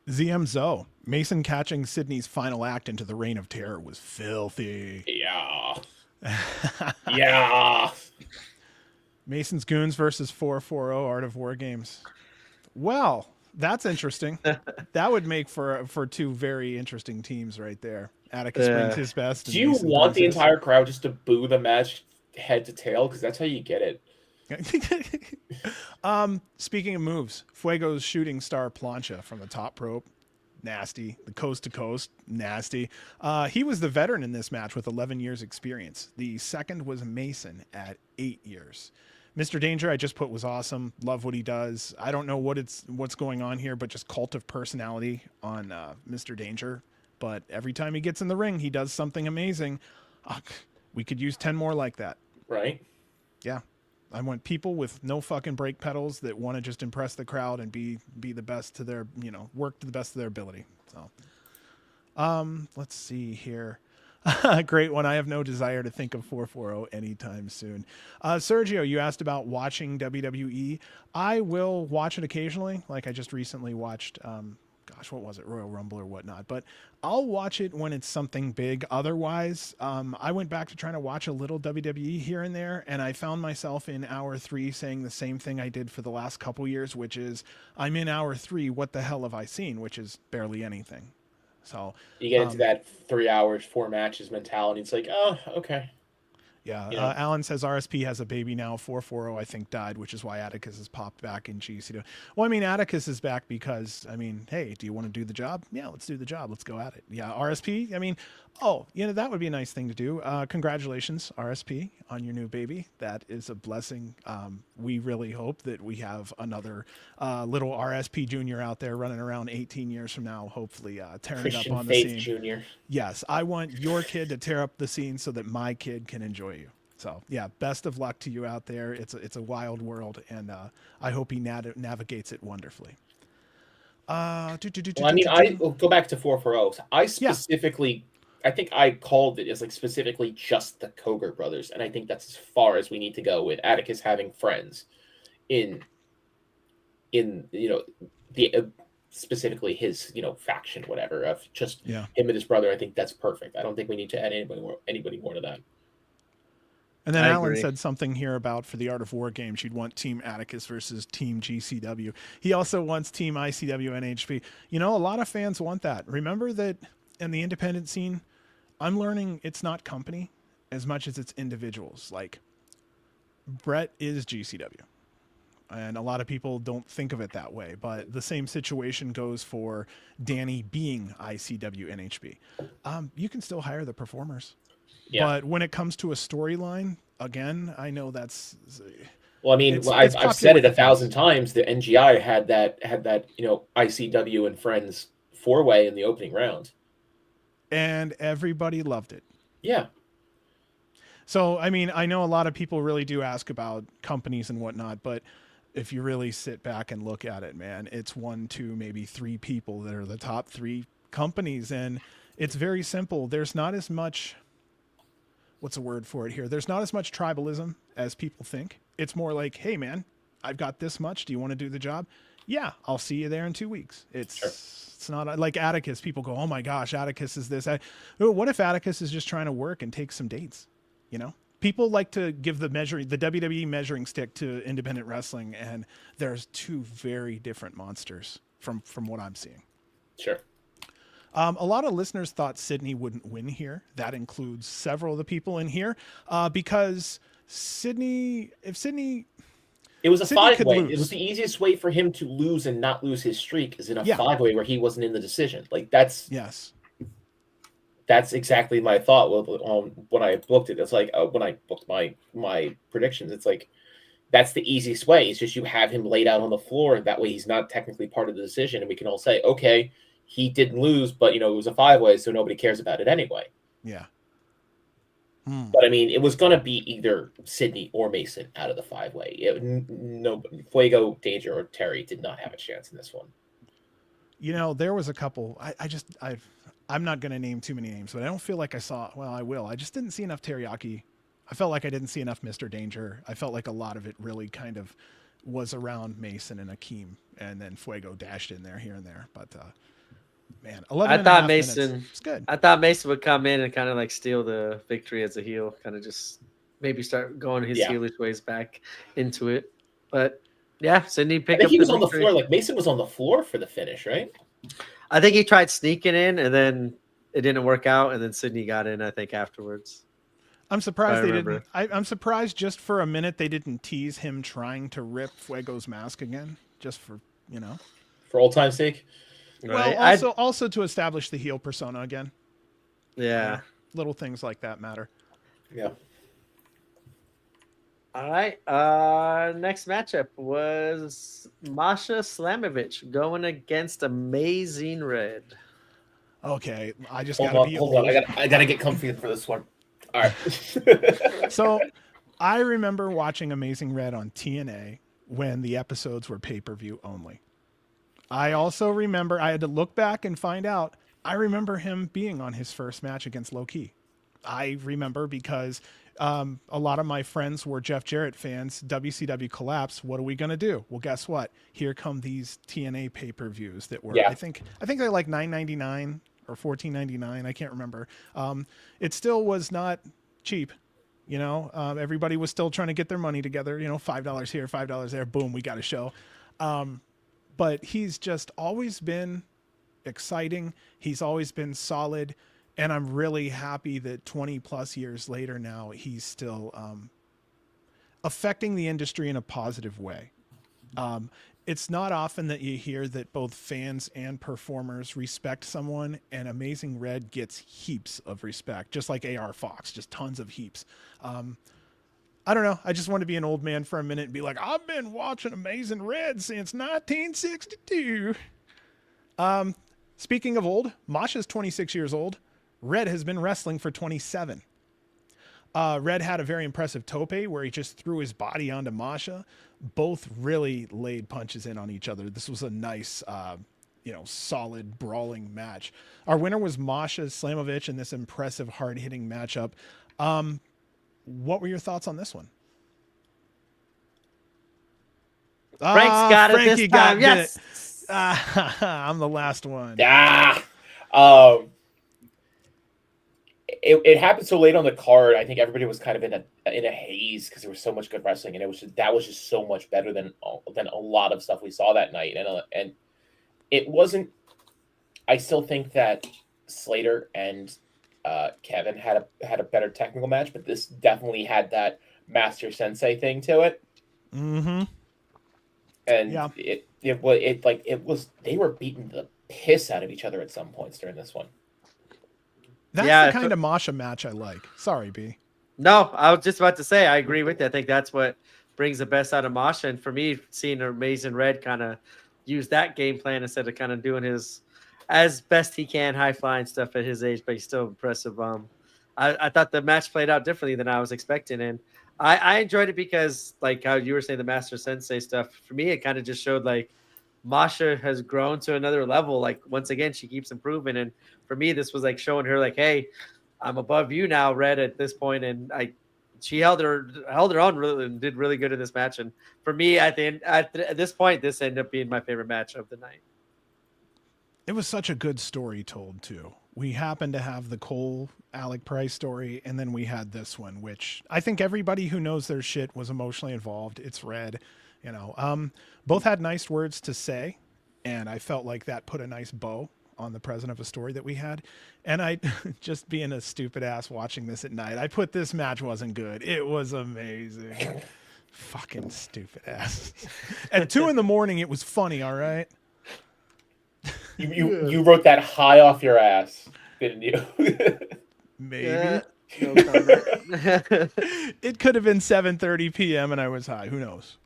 ZM Zoe. Mason catching Sydney's final act into the Reign of Terror was filthy. Yeah. Yeah. Mason's Goons versus 440 Art of War Games. Well, that's interesting. That would make for two very interesting teams right there. Atticus brings his best. Do you want the entire crowd just to boo the match head to tail? Because that's how you get it. Speaking of moves, Fuego's shooting star plancha from the top rope. Nasty. The coast to coast. Nasty. He was the veteran in this match with 11 years experience. The second was Mason at 8 years. Mr. Danger, I just put, was awesome. Love what he does. I don't know what's going on here, but just cult of personality on Mr. Danger. But every time he gets in the ring, he does something amazing. We could use 10 more like that. Right? Yeah. I want people with no fucking brake pedals that want to just impress the crowd and be the best to their, work to the best of their ability. So, let's see here. Great one. I have no desire to think of 440 anytime soon. Sergio, you asked about watching WWE. I will watch it occasionally. Like I just recently watched, what was it? Royal Rumble or whatnot. But I'll watch it when it's something big. Otherwise, I went back to trying to watch a little WWE here and there, and I found myself in hour 3 saying the same thing I did for the last couple years, which is, I'm in hour 3. What the hell have I seen? Which is barely anything. So you get into that 3 hours, 4 matches mentality. It's like, oh, okay. Yeah. Alan says RSP has a baby now. 440, I think, died, which is why Atticus has popped back in GCW. Well, I mean, Atticus is back because, hey, do you want to do the job? Yeah, let's do the job. Let's go at it. Yeah, RSP, that would be a nice thing to do. Congratulations, RSP, on your new baby. That is a blessing. We really hope that we have another little RSP Jr. out there running around 18 years from now, hopefully tearing Christian it up on the Faith scene. Jr. Yes, I want your kid to tear up the scene so that my kid can enjoy you. So, yeah, best of luck to you out there. It's a wild world, and I hope he navigates it wonderfully. I will go back to 440. I specifically, I think I called it as like specifically just the Koger brothers, and I think that's as far as we need to go with Atticus having friends in the specifically his, faction, whatever, of just Yeah. him and his brother. I think that's perfect. I don't think we need to add anybody more to that. And then I Alan agree. said something here about for the Art of War games, you'd want Team Atticus versus Team GCW. He also wants Team ICW NHP. A lot of fans want that. Remember that in the independent scene, I'm learning it's not company as much as it's individuals. Like, Brett is GCW. And a lot of people don't think of it that way, but the same situation goes for Danny being ICW NHB. You can still hire the performers. Yeah. But when it comes to a storyline, again, I know that's. Well, I mean, it's I've popular said it with a the thousand fans. times. The NGI had that ICW and Friends 4-way in the opening round. And everybody loved it. Yeah. So, I mean, I know a lot of people really do ask about companies and whatnot, but if you really sit back and look at it, man, it's 1, 2, maybe 3 people that are the top 3 companies. And it's very simple. There's not as much, what's the word for it here? There's not as much tribalism as people think. It's more like, hey, man, I've got this much. Do you want to do the job? Yeah, I'll see you there in 2 weeks. It's not like Atticus. People go, oh my gosh, Atticus is this. What if Atticus is just trying to work and take some dates? People like to give the WWE measuring stick to independent wrestling, and there's 2 very different monsters from what I'm seeing. Sure. A lot of listeners thought Sydney wouldn't win here. That includes several of the people in here, because if Sydney, it was a Sydney could 5-way. lose. It was the easiest way for him to lose and not lose his streak is in a Yeah. 5-way where he wasn't in the decision. Like that's exactly my thought when I booked it. It's like when I booked my predictions, it's like that's the easiest way. It's just you have him laid out on the floor, and that way he's not technically part of the decision, and we can all say, okay, he didn't lose, but it was a 5-way, so nobody cares about it anyway. Yeah. But I mean, it was going to be either Sydney or Mason out of the 5-way. No, Fuego, Danger, or Terry did not have a chance in this one. There was a couple. I'm not going to name too many names, but I don't feel like I saw. Well, I will. I just didn't see enough Teriyaki. I felt like I didn't see enough Mr. Danger. I felt like a lot of it really kind of was around Mason and Akeem, and then Fuego dashed in there here and there. But man, 11 I thought minutes. Mason. It's good. I thought Mason would come in and kind of like steal the victory as a heel, kind of just maybe start going his heelish ways back into it. But yeah, Sydney picked up. He was on the floor. Like Mason was on the floor for the finish, right? I think he tried sneaking in, and then it didn't work out, and then Sydney got in, I think, afterwards. I'm surprised they didn't. I'm surprised just for a minute they didn't tease him trying to rip Fuego's mask again, just for for old time's sake. Right. Well, also to establish the heel persona again. Yeah. Little things like that matter. Yeah. All right. Next matchup was Masha Slamovich going against Amazing Red. Okay, I just hold gotta be hold old. on. I gotta get comfy for this one. All right. So, I remember watching Amazing Red on TNA when the episodes were pay-per-view only. I also remember I had to look back and find out. I remember him being on his first match against Low Ki. I remember because a lot of my friends were Jeff Jarrett fans. WCW collapsed. What are we gonna do? Well, guess what? Here come these TNA pay-per-views that were. I think they're like $9.99 or $14.99. I can't remember. It still was not cheap. Everybody was still trying to get their money together. $5 here, $5 there. Boom, we got a show. But he's just always been exciting. He's always been solid. And I'm really happy that 20 plus years later now, he's still affecting the industry in a positive way. It's not often that you hear that both fans and performers respect someone, and Amazing Red gets heaps of respect, just like AR Fox, just tons of heaps. I don't know. I just want to be an old man for a minute and be like, I've been watching Amazing Red since 1962. Speaking of old, Masha's 26 years old. Red has been wrestling for 27. Red had a very impressive tope where he just threw his body onto Masha. Both really laid punches in on each other. This was a nice, solid brawling match. Our winner was Masha Slamovich in this impressive, hard-hitting matchup. What were your thoughts on this one? Frank's got it Frankie this time. Yes. I'm the last one. Ah, it happened so late on the card. I think everybody was kind of in a haze because there was so much good wrestling, and that was just so much better than a lot of stuff we saw that night. And it wasn't. I still think that Slater and Kevin had a better technical match, but this definitely had that Master Sensei thing to it. Mm-hmm. And Yeah. it was they were beating the piss out of each other at some points during this one. That's the kind of Masha match I like. Sorry, B. No, I was just about to say I agree with you. I think that's what brings the best out of Masha. And for me, seeing Amazing Red kind of use that game plan instead of kind of doing his as best he can high flying stuff at his age, but he's still impressive. I thought the match played out differently than I was expecting, and I enjoyed it because, like how you were saying, the Master Sensei stuff. For me, it kind of just showed like Masha has grown to another level. Like once again, she keeps improving, and for me, this was like showing her like, hey, I'm above you now, Red, at this point, and she held her own really and did really good in this match. And for me, at this point, this ended up being my favorite match of the night. It was such a good story told too. We happened to have the Cole Alec Price story, and then we had this one, which I think everybody who knows their shit was emotionally involved. It's Red, you know. Both had nice words to say, and I felt like that put a nice bow on the present of a story that we had. And I, just being a stupid ass watching this at night, I put this match wasn't good. It was amazing. Fucking stupid ass. At 2 a.m, it was funny, all right? You wrote that high off your ass, didn't you? Maybe. No comment. It could have been 7:30 p.m. and I was high. Who knows?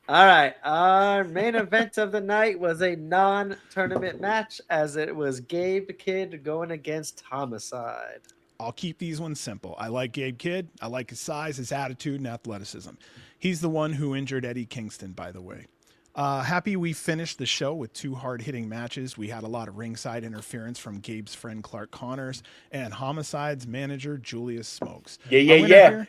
All right. Our main event of the night was a non-tournament match, as it was Gabe Kidd going against Homicide. I'll keep these ones simple. I like Gabe Kidd. I like his size, his attitude, and athleticism. He's the one who injured Eddie Kingston, by the way. Happy we finished the show with 2 hard-hitting matches. We had a lot of ringside interference from Gabe's friend Clark Connors and Homicide's manager Julius Smokes. Yeah.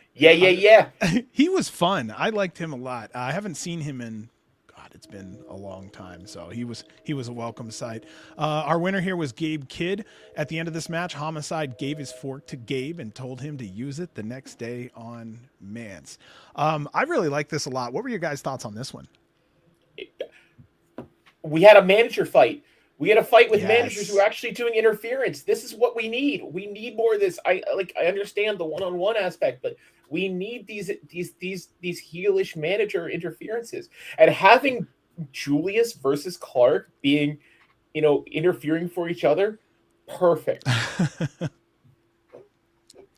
He was fun. I liked him a lot. I haven't seen him in, God, it's been a long time. So he was a welcome sight. Our winner here was Gabe Kidd. At the end of this match, Homicide gave his fork to Gabe and told him to use it the next day on Mance. I really like this a lot. What were your guys' thoughts on this one? We had a manager fight. We had a fight with managers who are actually doing interference. This is what we need. We need more of this. I understand the one-on-one aspect, but we need these heelish manager interferences. And having Julius versus Clark being, interfering for each other, perfect.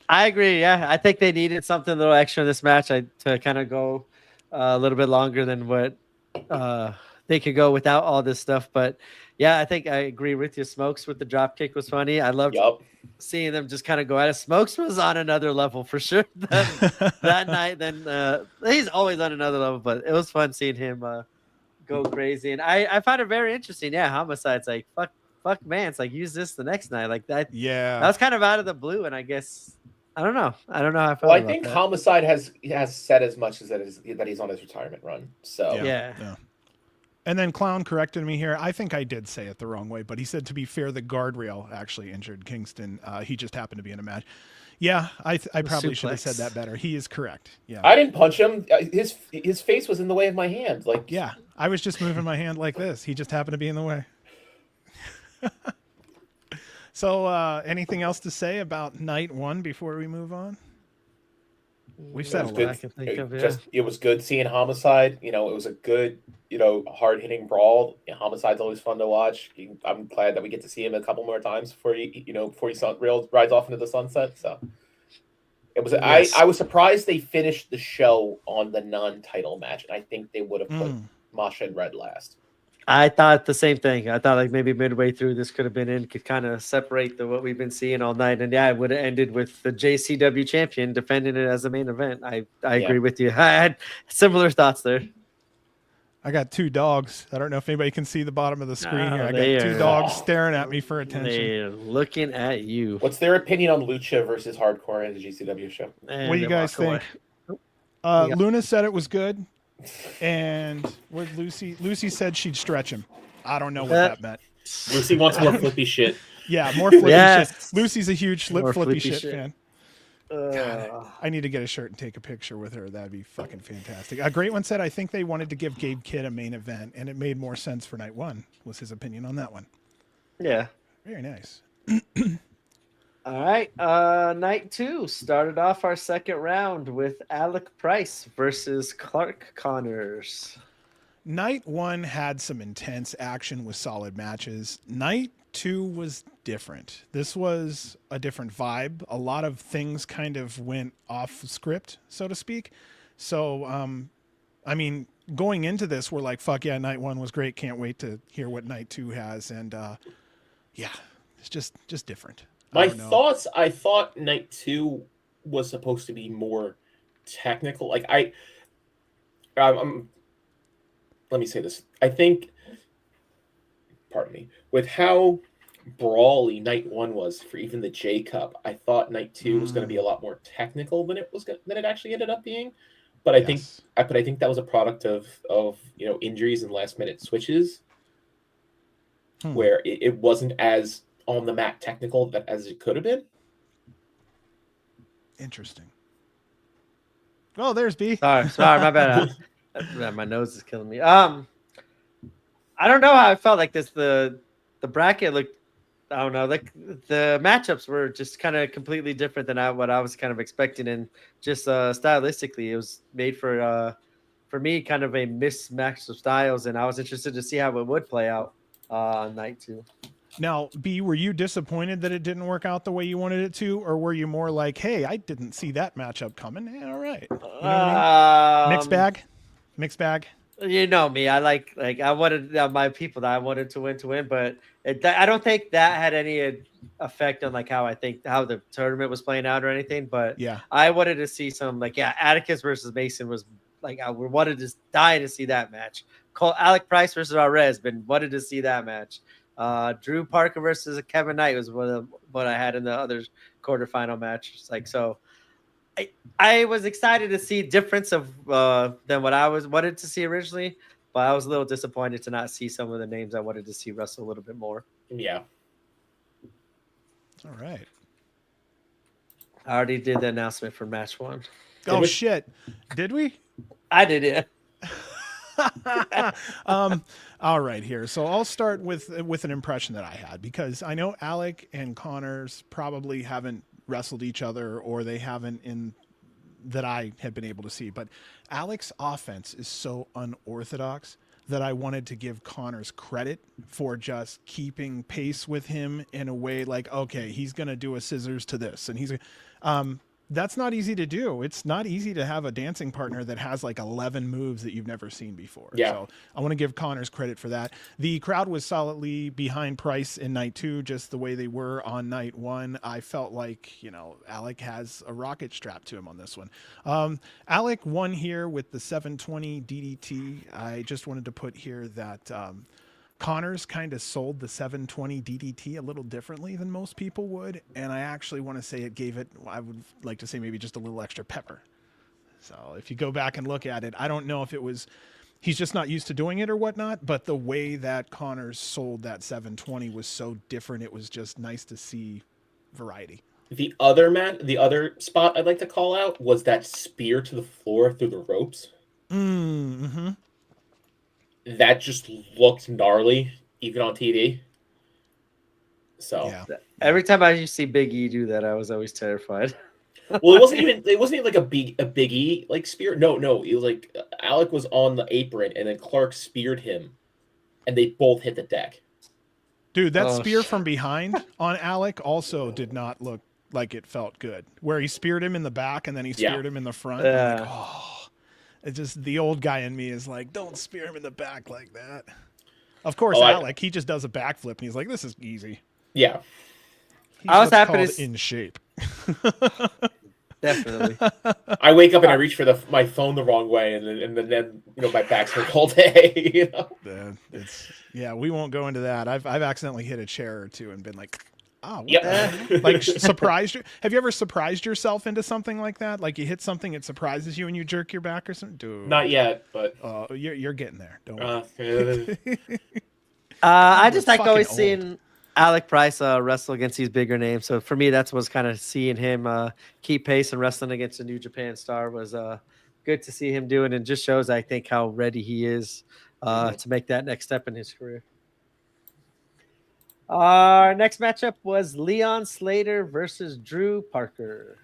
I agree. Yeah, I think they needed something a little extra in this match to kind of go a little bit longer than what they could go without all this stuff. But yeah, I think I agree with you. Smokes with the drop kick was funny. I loved seeing them just kind of go at it. Smokes was on another level for sure that night. Then he's always on another level, but it was fun seeing him go crazy. And I found it very interesting. Yeah, Homicide's like, fuck man, it's like use this the next night. Like that. Yeah, that was kind of out of the blue, and I guess I don't know how I felt. Well, I think Homicide has said as much as that he's on his retirement run. So yeah. And then Clown corrected me here. I think I did say it the wrong way, but he said, to be fair, the guardrail actually injured Kingston. He just happened to be in a match. Yeah, I probably should have said that better. He is correct. Yeah, I didn't punch him. His face was in the way of my hand. Like, yeah, I was just moving my hand like this. He just happened to be in the way. So, anything else to say about night 1 before we move on? We've said it was good seeing Homicide. It was a good, hard-hitting brawl. Homicide's always fun to watch. I'm glad that we get to see him a couple more times before he rides off into the sunset. So it was. Yes. I was surprised they finished the show on the non-title match, and I think they would have put Masha and Red last. I thought the same thing. I thought like maybe midway through this could have been in, could kind of separate what we've been seeing all night. And yeah, it would have ended with the JCW champion defending it as the main event. I agree with you. I had similar thoughts there. I got 2 dogs. I don't know if anybody can see the bottom of the screen here. I got 2 dogs staring at me for attention. They're looking at you. What's their opinion on Lucha versus Hardcore in the GCW show? And what do you guys think? Luna said it was good. And what Lucy said she'd stretch him. I don't know what that meant. Lucy wants more flippy shit. Yeah, more flippy Yes. shit. Lucy's a huge More flippy flippy shit shit. fan. God, I need to get a shirt and take a picture with her. That'd be fucking fantastic. A great one said, I think they wanted to give Gabe Kidd a main event, and it made more sense for night one, was his opinion on that one. Yeah. Very nice. All right. Night 2 started off our second round with Alec Price versus Clark Connors. Night 1 had some intense action with solid matches. Night 2 was different. This was a different vibe. A lot of things kind of went off script, so to speak. So, I mean, going into this, we're like, fuck yeah, Night 1 was great. Can't wait to hear what Night 2 has. And yeah, it's just different. My thoughts, I thought Night 2 was supposed to be more technical. Like, let me say this. I think, pardon me, with how brawly Night 1 was for even the J Cup, I thought Night 2 was going to be a lot more technical than it actually ended up being. But I think that was a product of injuries and last minute switches, where it wasn't as on the mat technical as it could have been. Interesting. Oh, there's B. Sorry, my bad. My nose is killing me. I don't know how I felt like this. The bracket looked, I don't know, like the matchups were just kind of completely different than what I was kind of expecting, and just stylistically, it was made for me kind of a mismatch of styles, and I was interested to see how it would play out on Night 2. Now, B, were you disappointed that it didn't work out the way you wanted it to, or were you more like, hey, I didn't see that matchup coming? Yeah, all right. You know what I mean? Mixed bag. You know me. I like I wanted my people that I wanted to win, but I don't think that had any effect on like how the tournament was playing out or anything. But yeah, I wanted to see some Atticus versus Mason was like I wanted to die to see that match. Alec Price versus Arez, wanted to see that match. Drew Parker versus Kevin Knight was what I had in the other quarterfinal match. It's like so. I was excited to see difference of than what I wanted to see originally, but I was a little disappointed to not see some of the names I wanted to see wrestle a little bit more. Yeah. All right. I already did the announcement for match 1. Oh shit! Did we? I did it. All right, here. So I'll start with an impression that I had, because I know Alec and Connors probably haven't wrestled each other, or they haven't in that I had been able to see. But Alec's offense is so unorthodox that I wanted to give Connors credit for just keeping pace with him in a way like, okay, he's going to do a scissors to this. And that's not easy to do. It's not easy to have a dancing partner that has like 11 moves that you've never seen before. Yeah. So I want to give Connors credit for that. The crowd was solidly behind Price in Night 2, just the way they were on Night 1. I felt like, Alec has a rocket strapped to him on this one. Alec won here with the 720 DDT. I just wanted to put here that Connors kind of sold the 720 DDT a little differently than most people would, and I actually want to say it gave it, I would like to say maybe just a little extra pepper. So if you go back and look at it, I don't know if it was he's just not used to doing it or whatnot, but the way that Connors sold that 720 was so different. It was just nice to see variety. The other spot I'd like to call out was that spear to the floor through the ropes. Mm-hmm. That just looked gnarly, even on TV. So yeah. Every time I see Big E do that, I was always terrified. Well, it wasn't even like a Big E like spear. No, it was like Alec was on the apron and then Clark speared him, and they both hit the deck. Dude, that spear from behind on Alec also did not look like it felt good. Where he speared him in the back and then he speared him in the front. I'm like, it's just the old guy in me is like, don't spear him in the back like that. Of course, Alec, he just does a backflip and he's like, this is easy. Yeah. I was happy to in shape. Definitely. I wake up and I reach for my phone the wrong way, and then my back's hurt all day. We won't go into that. I've accidentally hit a chair or two and been like, Oh, what Yep. the hell? Like surprised you? Have you ever surprised yourself into something like that? Like you hit something, it surprises you, and you jerk your back or something? Dude, Not yet, but you're getting there. Don't uh, worry. I We're just like fucking always old. seeing Alec Price wrestle against these bigger names. So for me, that's what's kind of seeing him keep pace and wrestling against a New Japan star was good to see him doing, and just shows I think how ready he is to make that next step in his career. Our next matchup was Leon Slater versus Drew Parker.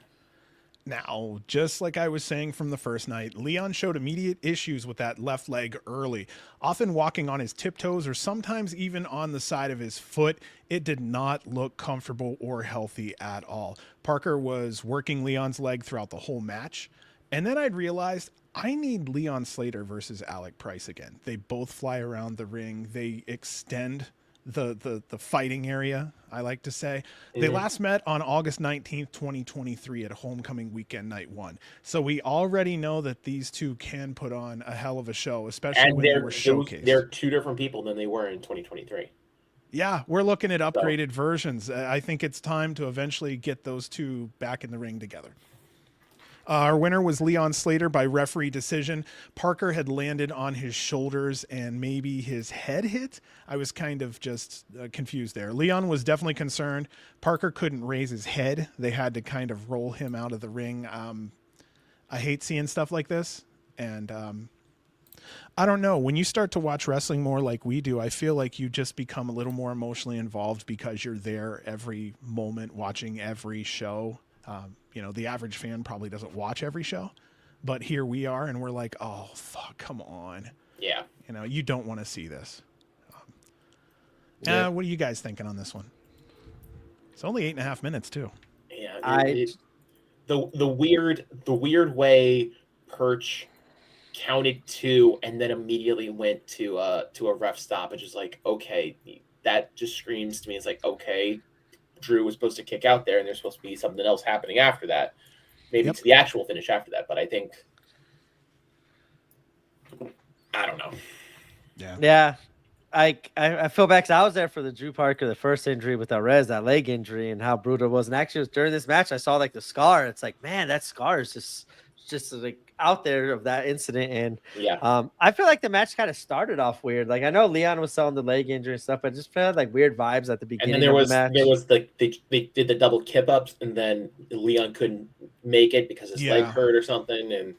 Now, just like I was saying from the first night, Leon showed immediate issues with that left leg early, often walking on his tiptoes or sometimes even on the side of his foot. It did not look comfortable or healthy at all. Parker was working Leon's leg throughout the whole match, and then I'd realized I need Leon Slater versus Alec Price again. They both fly around the ring. They extend the fighting area, I like to say. They last met on August 19th, 2023 at Homecoming Weekend Night 1. So we already know that these two can put on a hell of a show, especially when they were showcased. They're two different people than they were in 2023. Yeah, we're looking at upgraded versions. I think it's time to eventually get those two back in the ring together. Our winner was Leon Slater by referee decision. Parker had landed on his shoulders and maybe his head hit. I was kind of just confused there. Leon was definitely concerned. Parker couldn't raise his head. They had to kind of roll him out of the ring. I hate seeing stuff like this. And I don't know. When you start to watch wrestling more like we do, I feel like you just become a little more emotionally involved because you're there every moment watching every show. The average fan probably doesn't watch every show, but here we are and we're like, oh, fuck, come on. Yeah. You don't want to see this. Yeah. What are you guys thinking on this one? It's only 8.5 minutes too. Yeah. The weird way Perch counted 2 and then immediately went to a ref stoppage is like, okay, that just screams to me. It's like, okay, Drew was supposed to kick out there and there's supposed to be something else happening after that. Maybe it's the actual finish after that, but I think I don't know. Yeah. I feel back 'cause I was there for the Drew Parker, the first injury with Alrez, that leg injury, and how brutal it was. And actually, it was during this match I saw like the scar. It's like, man, that scar is just like out there of that incident. And I feel like the match kind of started off weird. Like I know Leon was selling the leg injury and stuff, but it just felt like weird vibes at the beginning. And then of the match. there was they did the double kip ups, and then Leon couldn't make it because his leg hurt or something. And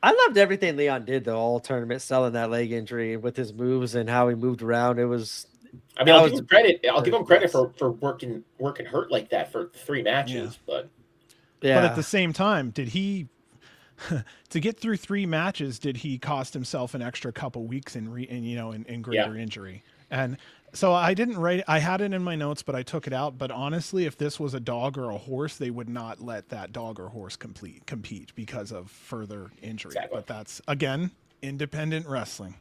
I loved everything Leon did the whole tournament, selling that leg injury with his moves and how he moved around. It was. I mean, I'll give him credit. I'll give him credit for working hurt like that for 3 matches. But at the same time, did he? To get through 3 matches, did he cost himself an extra couple weeks in greater injury? And so I didn't write. I had it in my notes, but I took it out. But honestly, if this was a dog or a horse, they would not let that dog or horse compete because of further injury. Exactly. But that's again independent wrestling.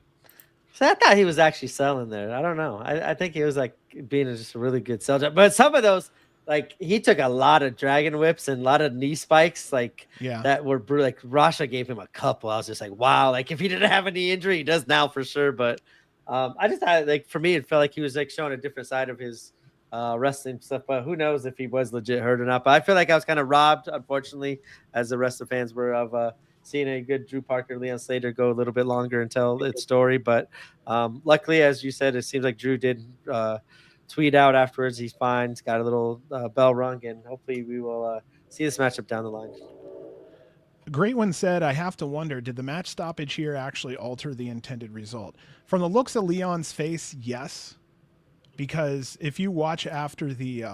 So I thought he was actually selling there. I don't know. I think he was like being just a really good sell job. But some of those. Like he took a lot of dragon whips and a lot of knee spikes, that were brutal. Like Rasha gave him a couple. I was just like, wow. Like if he didn't have any injury, he does now for sure. But I just thought, like for me, it felt like he was like showing a different side of his wrestling stuff. But who knows if he was legit hurt or not? But I feel like I was kind of robbed, unfortunately, as the rest of the fans were of seeing a good Drew Parker, Leon Slater go a little bit longer and tell its story. But luckily, as you said, it seems like Drew did. Tweet out afterwards he's fine. He's got a little bell rung, and hopefully we will see this matchup down the line. Great One said, I have to wonder, did the match stoppage here actually alter the intended result? From the looks of Leon's face, yes. Because if you watch after the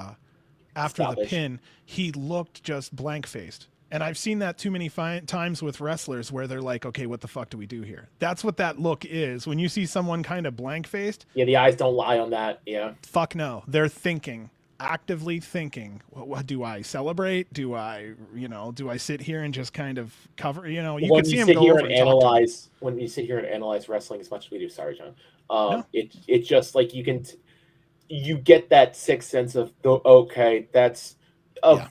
pin, he looked just blank-faced. And I've seen that too many times with wrestlers where they're like, okay, what the fuck do we do here? That's what that look is. When you see someone kind of blank-faced. Yeah, the eyes don't lie on that. Yeah. Fuck no. They're thinking, actively thinking, what do I celebrate? Do I sit here and just kind of cover, you can see him go over and analyze. When you sit here and analyze wrestling as much as we do, sorry, John. No. It's just like you get that sixth sense of, okay, that's,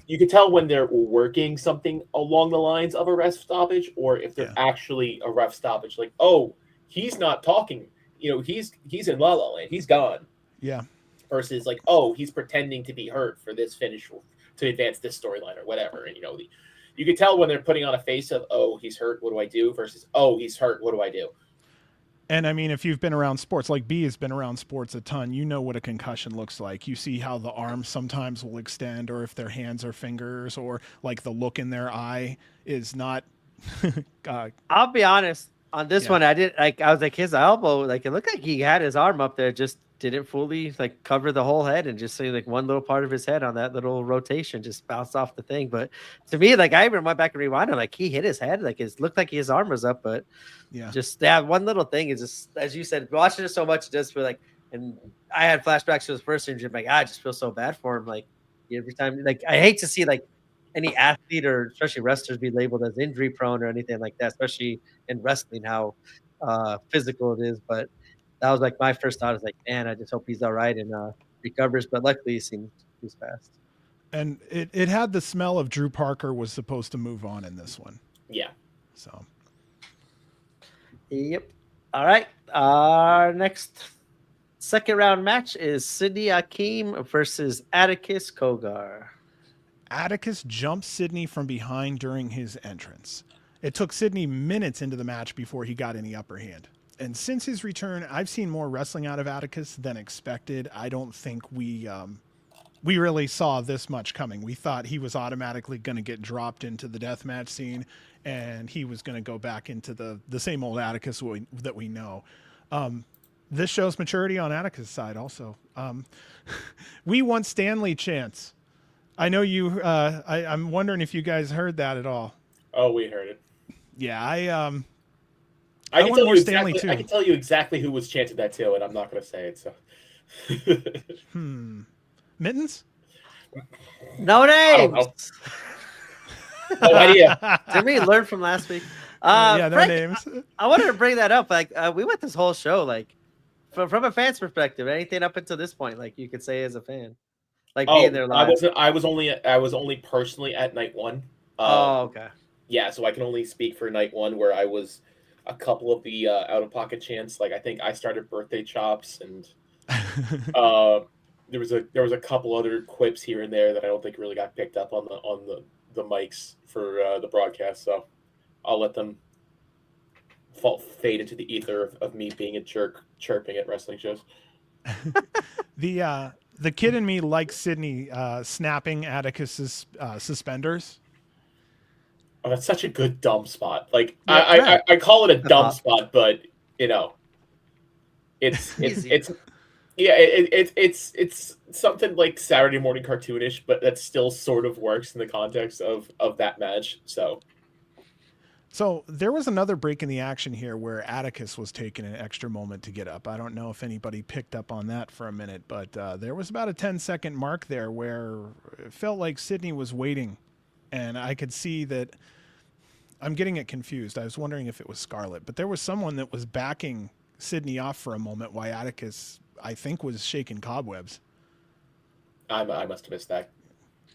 you can tell when they're working something along the lines of a ref stoppage, or if they're actually a ref stoppage. Like, oh, he's not talking. He's in La La Land. He's gone. Yeah. versus like, oh, he's pretending to be hurt for this finish to advance this storyline or whatever. And you can tell when they're putting on a face of, oh, he's hurt, what do I do? Versus, oh, he's hurt, what do I do? And I mean, if you've been around sports, like B has been around sports a ton, you know what a concussion looks like. You see how the arms sometimes will extend, or if their hands or fingers, or like the look in their eye is not. I'll be honest on this one. I was like his elbow, like it looked like he had his arm up there, just didn't fully like cover the whole head, and just seeing like one little part of his head on that little rotation just bounced off the thing. But to me, like I even went back and rewind it, like he hit his head, like it looked like his arm was up, but just that one little thing is just, as you said, watching it so much, it just feel like, and I had flashbacks to his first injury, like I just feel so bad for him. Like every time, like I hate to see like any athlete or especially wrestlers be labeled as injury prone or anything like that, especially in wrestling, how physical it is. But that was like my first thought, is like, man, I just hope he's all right and recovers. But luckily, he seems fast. And it had the smell of Drew Parker was supposed to move on in this one. Yeah. So. Yep. All right. Our next second round match is Sidney Akeem versus Atticus Kogar. Atticus jumped Sidney from behind during his entrance. It took Sidney minutes into the match before he got any upper hand. And since his return, I've seen more wrestling out of Atticus than expected. I don't think we really saw this much coming. We thought he was automatically going to get dropped into the deathmatch scene, and he was going to go back into the same old Atticus that we know. This shows maturity on Atticus' side also. We won Stanley chants. I know you. I'm wondering if you guys heard that at all. Oh, we heard it. Yeah, I can tell you exactly. I can tell you exactly who was chanting that too, and I'm not going to say it. So. Mittens? No names. No idea. Did we learn from last week? No Frank, names. I wanted to bring that up. Like we went this whole show, like from a fan's perspective, anything up until this point, like you could say as a fan, like being there live. I was only personally at night one. Okay. Yeah, so I can only speak for night one, where I was a couple of the out of pocket chants. Like I think I started birthday chops, and there was a couple other quips here and there that I don't think really got picked up on the mics for the broadcast. So I'll let them fade into the ether of me being a jerk chirping at wrestling shows. The kid in me likes Sidney snapping Atticus's suspenders. Oh, that's such a good dumb spot. Like I call it a dumb spot, but it's something like Saturday morning cartoonish, but that still sort of works in the context of that match. So there was another break in the action here where Atticus was taking an extra moment to get up. I don't know if anybody picked up on that for a minute, but there was about a 10-second mark there where it felt like Sidney was waiting, and I could see that. I'm getting it confused. I was wondering if it was Scarlett, but there was someone that was backing Sidney off for a moment while Atticus, I think, was shaking cobwebs. I must have missed that.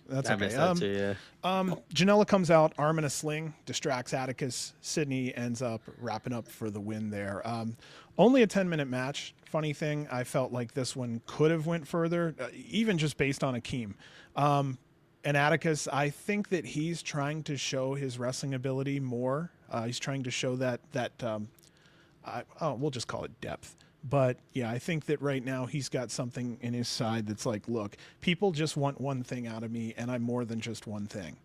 That's I okay. missed that too, yeah. Janela comes out, arm in a sling, distracts Atticus. Sidney ends up wrapping up for the win there. Only a 10-minute match. Funny thing, I felt like this one could have went further, even just based on Akeem. And Atticus, I think that he's trying to show his wrestling ability more. He's trying to show that we'll just call it depth. But yeah, I think that right now he's got something in his side that's like, look, people just want one thing out of me, and I'm more than just one thing.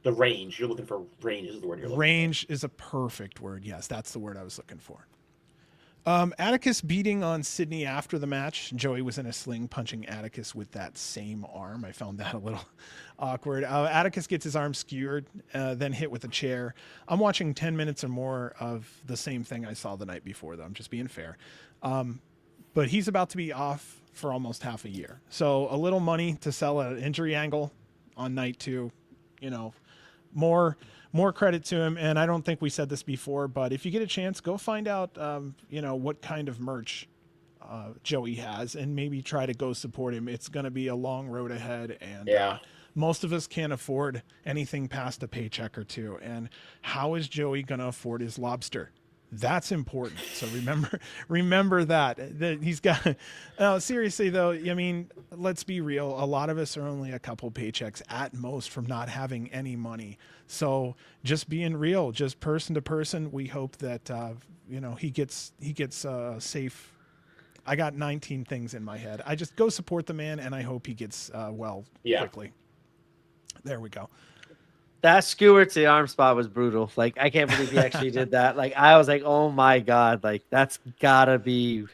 The range. You're looking for range is the word you're looking for. Range is a perfect word. Yes, that's the word I was looking for. Atticus beating on Sidney after the match. Joey was in a sling punching Atticus with that same arm. I found that a little awkward. Atticus gets his arm skewered, then hit with a chair. I'm watching 10 minutes or more of the same thing I saw the night before, though. I'm just being fair. But he's about to be off for almost half a year. So a little money to sell at an injury angle on night two, more credit to him. And I don't think we said this before, but if you get a chance, go find out, what kind of merch Joey has, and maybe try to go support him. It's going to be a long road ahead, and most of us can't afford anything past a paycheck or two. And how is Joey going to afford his lobster? That's important. So remember that he's got. No, seriously though, I mean, let's be real. A lot of us are only a couple paychecks at most from not having any money. So just being real, just person to person, we hope that he gets safe. I got 19 things in my head. I just go support the man, and I hope he gets well quickly. There we go. That skewer to the arm spot was brutal. Like, I can't believe he actually did that. Like, I was like, oh my God, like that's gotta be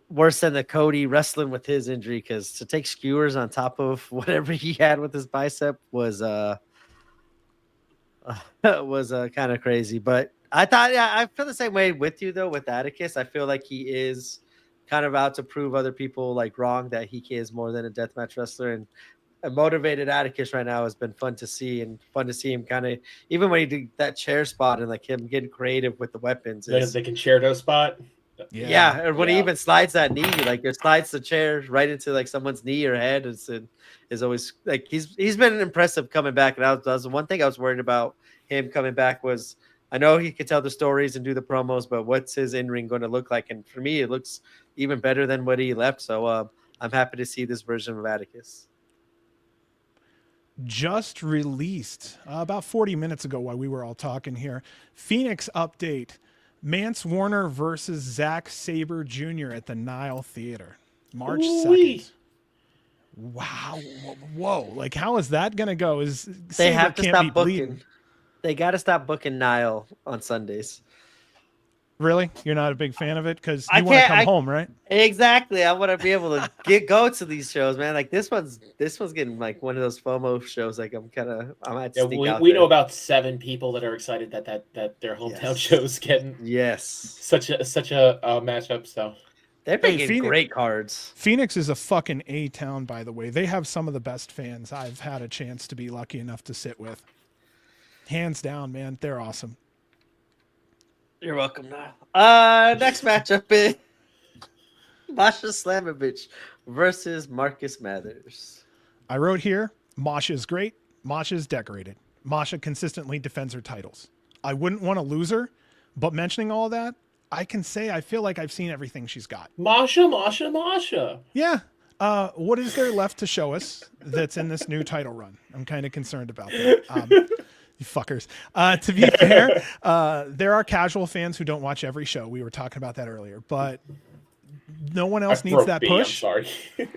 worse than the Cody wrestling with his injury, because to take skewers on top of whatever he had with his bicep was kind of crazy. But I thought, yeah, I feel the same way with you though with Atticus. I feel like he is kind of out to prove other people like wrong, that he is more than a deathmatch wrestler. And a motivated Atticus right now has been fun to see, and fun to see him kind of, even when he did that chair spot and like him getting creative with the weapons. The concerto spot. Yeah, or when he even slides that knee, like it slides the chair right into like someone's knee or head. Is always like he's been impressive coming back. And that was the one thing I was worried about him coming back was, I know he could tell the stories and do the promos, but what's his in-ring going to look like? And for me, it looks even better than what he left. So I'm happy to see this version of Atticus. Just released about 40 minutes ago while we were all talking here. Phoenix update. Mance Warner versus Zack Sabre Jr. at the Nile Theater. March 2nd. Wow. Whoa. Like, how is that going to go? They Sabre have to stop booking. Bleeding. They got to stop booking Nile on Sundays. Really? You're not a big fan of it? Because you want to come home, right? Exactly. I want to be able to go to these shows, man. Like this one's getting like one of those FOMO shows. Like I'm at to sneak out we there. know about 7 people that are excited that their hometown show's getting such a matchup. So they're getting great cards. Phoenix is a fucking A-town, by the way. They have some of the best fans I've had a chance to be lucky enough to sit with. Hands down, man. They're awesome. You're welcome, Niall. Next matchup is Masha Slamovich versus Marcus Mathers. I wrote here, Masha's great. Masha's decorated. Masha consistently defends her titles. I wouldn't want to lose her, but mentioning all that, I can say I feel like I've seen everything she's got. Masha. Yeah. What is there left to show us that's in this new title run? I'm kind of concerned about that. You fuckers. To be fair, there are casual fans who don't watch every show. We were talking about that earlier, but no one else needs that push. I'm sorry.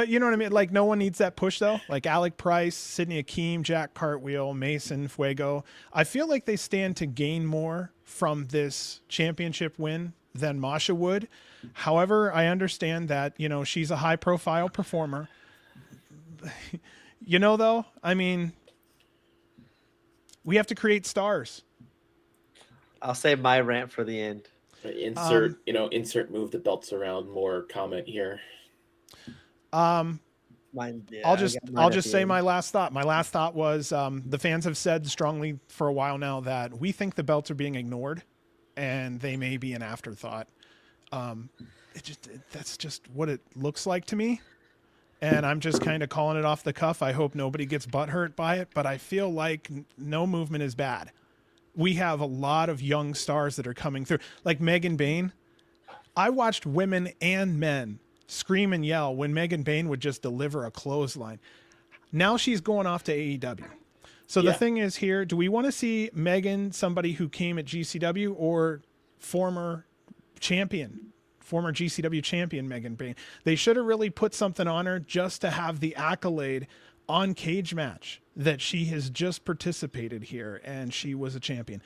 You know what I mean? Like, no one needs that push, though. Like Alec Price, Sidney Akeem, Jack Cartwheel, Mason, Fuego. I feel like they stand to gain more from this championship win than Masha would. However, I understand that, she's a high-profile performer. Though, I mean, we have to create stars. I'll save my rant for the end. Insert move the belts around more comment here. I'll just say my last thought. My last thought was the fans have said strongly for a while now that we think the belts are being ignored and they may be an afterthought. That's just what it looks like to me. And I'm just kind of calling it off the cuff. I hope nobody gets butthurt by it, but I feel like no movement is bad. We have a lot of young stars that are coming through. Like Megan Bain. I watched women and men scream and yell when Megan Bain would just deliver a clothesline. Now she's going off to AEW. So the thing is here, do we want to see Megan, somebody who came at GCW, or former GCW champion Megan Bain? They should have really put something on her just to have the accolade on Cage Match that she has just participated here and she was a champion.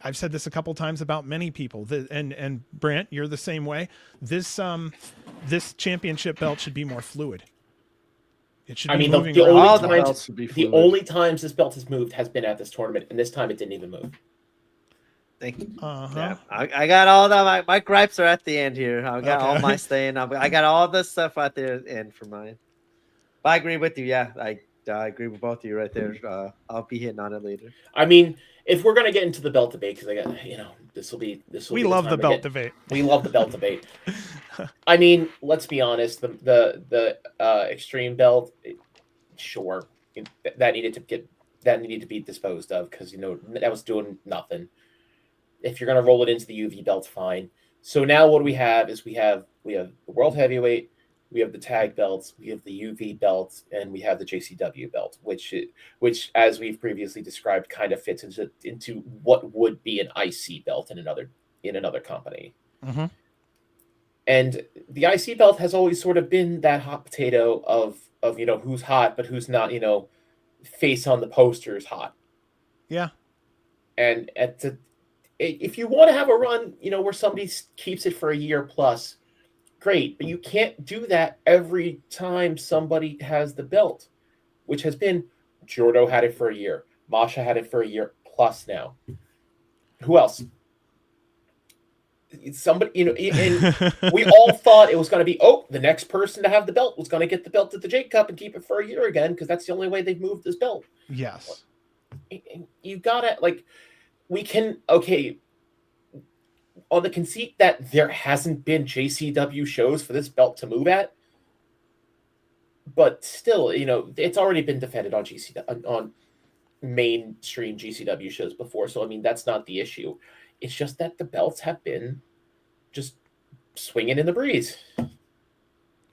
I've said this a couple times about many people, and Brant, you're the same way. This championship belt should be more fluid. It should be moving around. The only times this belt has moved has been at this tournament, and this time it didn't even move. Thank you. Yeah, I got all that. My gripes are at the end here. I got all my staying. I got all this stuff at the end for mine. But I agree with you. Yeah, I agree with both of you right there. I'll be hitting on it later. I mean, if we're gonna get into the belt debate, because I got this will be. We love the belt debate. We love the belt debate. I mean, let's be honest. The extreme belt, sure, that needed to be disposed of because that was doing nothing. if you're going to roll it into the UV belt, fine. So now what we have is we have the World Heavyweight, we have the tag belts, we have the UV belt, and we have the JCW belt, which as we've previously described, kind of fits into what would be an IC belt in another company. Mm-hmm. And the IC belt has always sort of been that hot potato of who's hot but who's not, face on the posters hot. Yeah. And if you want to have a run, where somebody keeps it for a year plus, great. But you can't do that every time somebody has the belt, which has been Jordo had it for a year. Masha had it for a year plus now. Who else? Somebody, and we all thought it was going to be, the next person to have the belt was going to get the belt at the J Cup and keep it for a year again, because that's the only way they've moved this belt. Yes. You gotta, we can, on the conceit that there hasn't been JCW shows for this belt to move at, but still, it's already been defended on on mainstream GCW shows before, so that's not the issue. It's just that the belts have been just swinging in the breeze.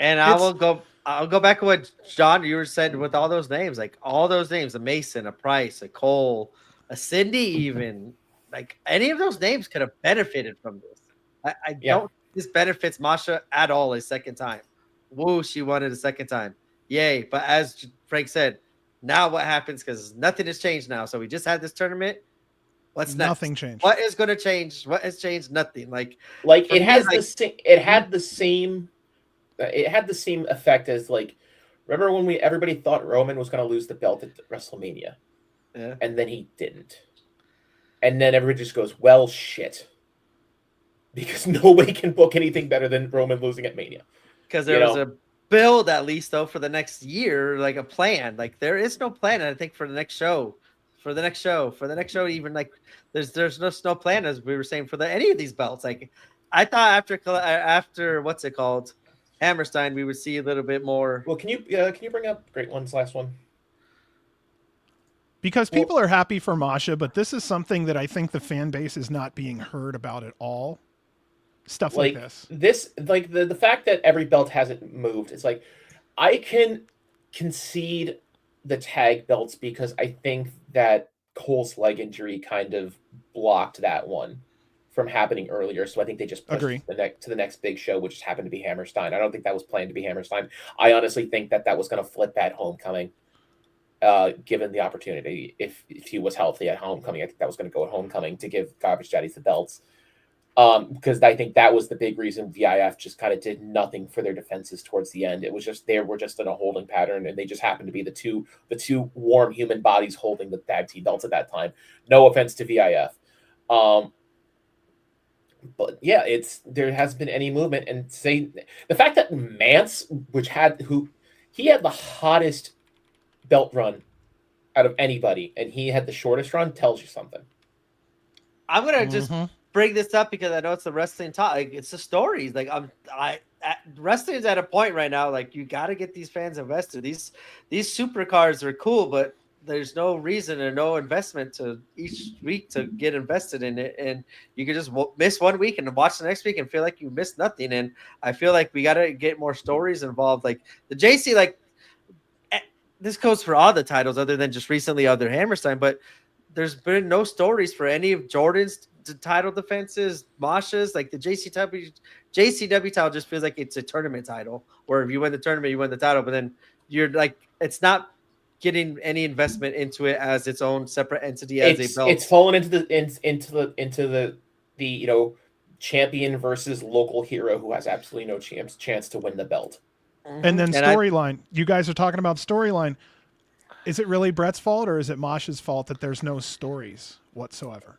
And I'll go back to what John, you were saying with all those names, all those names, a Mason, a Price, a Cole, a Cindy, even any of those names could have benefited from this. I don't think this benefits Masha at all a second time. Woo, she won it a second time. Yay. But as Frank said, now what happens? Because nothing has changed now. So we just had this tournament. What's next? Nothing changed. What is going to change? What has changed? Nothing. It had the same effect as remember when everybody thought Roman was going to lose the belt at WrestleMania, and then he didn't, and then everybody just goes, well, shit, because nobody can book anything better than Roman losing at Mania. Because there was a build at least though for the next year, a plan. There is no plan, I think, for the next show. For the next show, even there's no plan, as we were saying, for any of these belts. I thought after what's it called, Hammerstein, we would see a little bit more. Well, can you bring up Great One's last one? Because people are happy for Masha, but this is something that I think the fan base is not being heard about at all. Stuff like this. The fact that every belt hasn't moved. It's I can concede the tag belts because I think that Cole's leg injury kind of blocked that one from happening earlier. So I think they just pushed to the next big show, which just happened to be Hammerstein. I don't think that was planned to be Hammerstein. I honestly think that was going to flip at Homecoming, given the opportunity. If he was healthy at Homecoming, I think that was going to go at Homecoming to give Garbage Daddies the belts. Because I think that was the big reason VIF just kind of did nothing for their defenses towards the end. It was just they were just in a holding pattern, and they just happened to be the two warm human bodies holding the tag team belts at that time. No offense to VIF, but yeah, there hasn't been any movement. And the fact that Mance, he had the hottest belt run out of anybody, and he had the shortest run, tells you something. I'm gonna just bring this up because I know it's the wrestling talk. It's the stories. Wrestling is at a point right now. You got to get these fans invested. These supercars are cool, but there's no reason or no investment to each week to get invested in it. And you can just miss 1 week and watch the next week and feel like you missed nothing. And I feel like we got to get more stories involved. The JC, this goes for all the titles other than just recently other Hammerstein, but there's been no stories for any of Jordan's title defenses, Masha's. The JCW title just feels like it's a tournament title, where if you win the tournament, you win the title, but then you're it's not getting any investment into it as its own separate entity as a belt. It's fallen into the champion versus local hero who has absolutely no chance to win the belt. And then storyline. You guys are talking about storyline. Is it really Brett's fault, or is it Masha's fault that there's no stories whatsoever?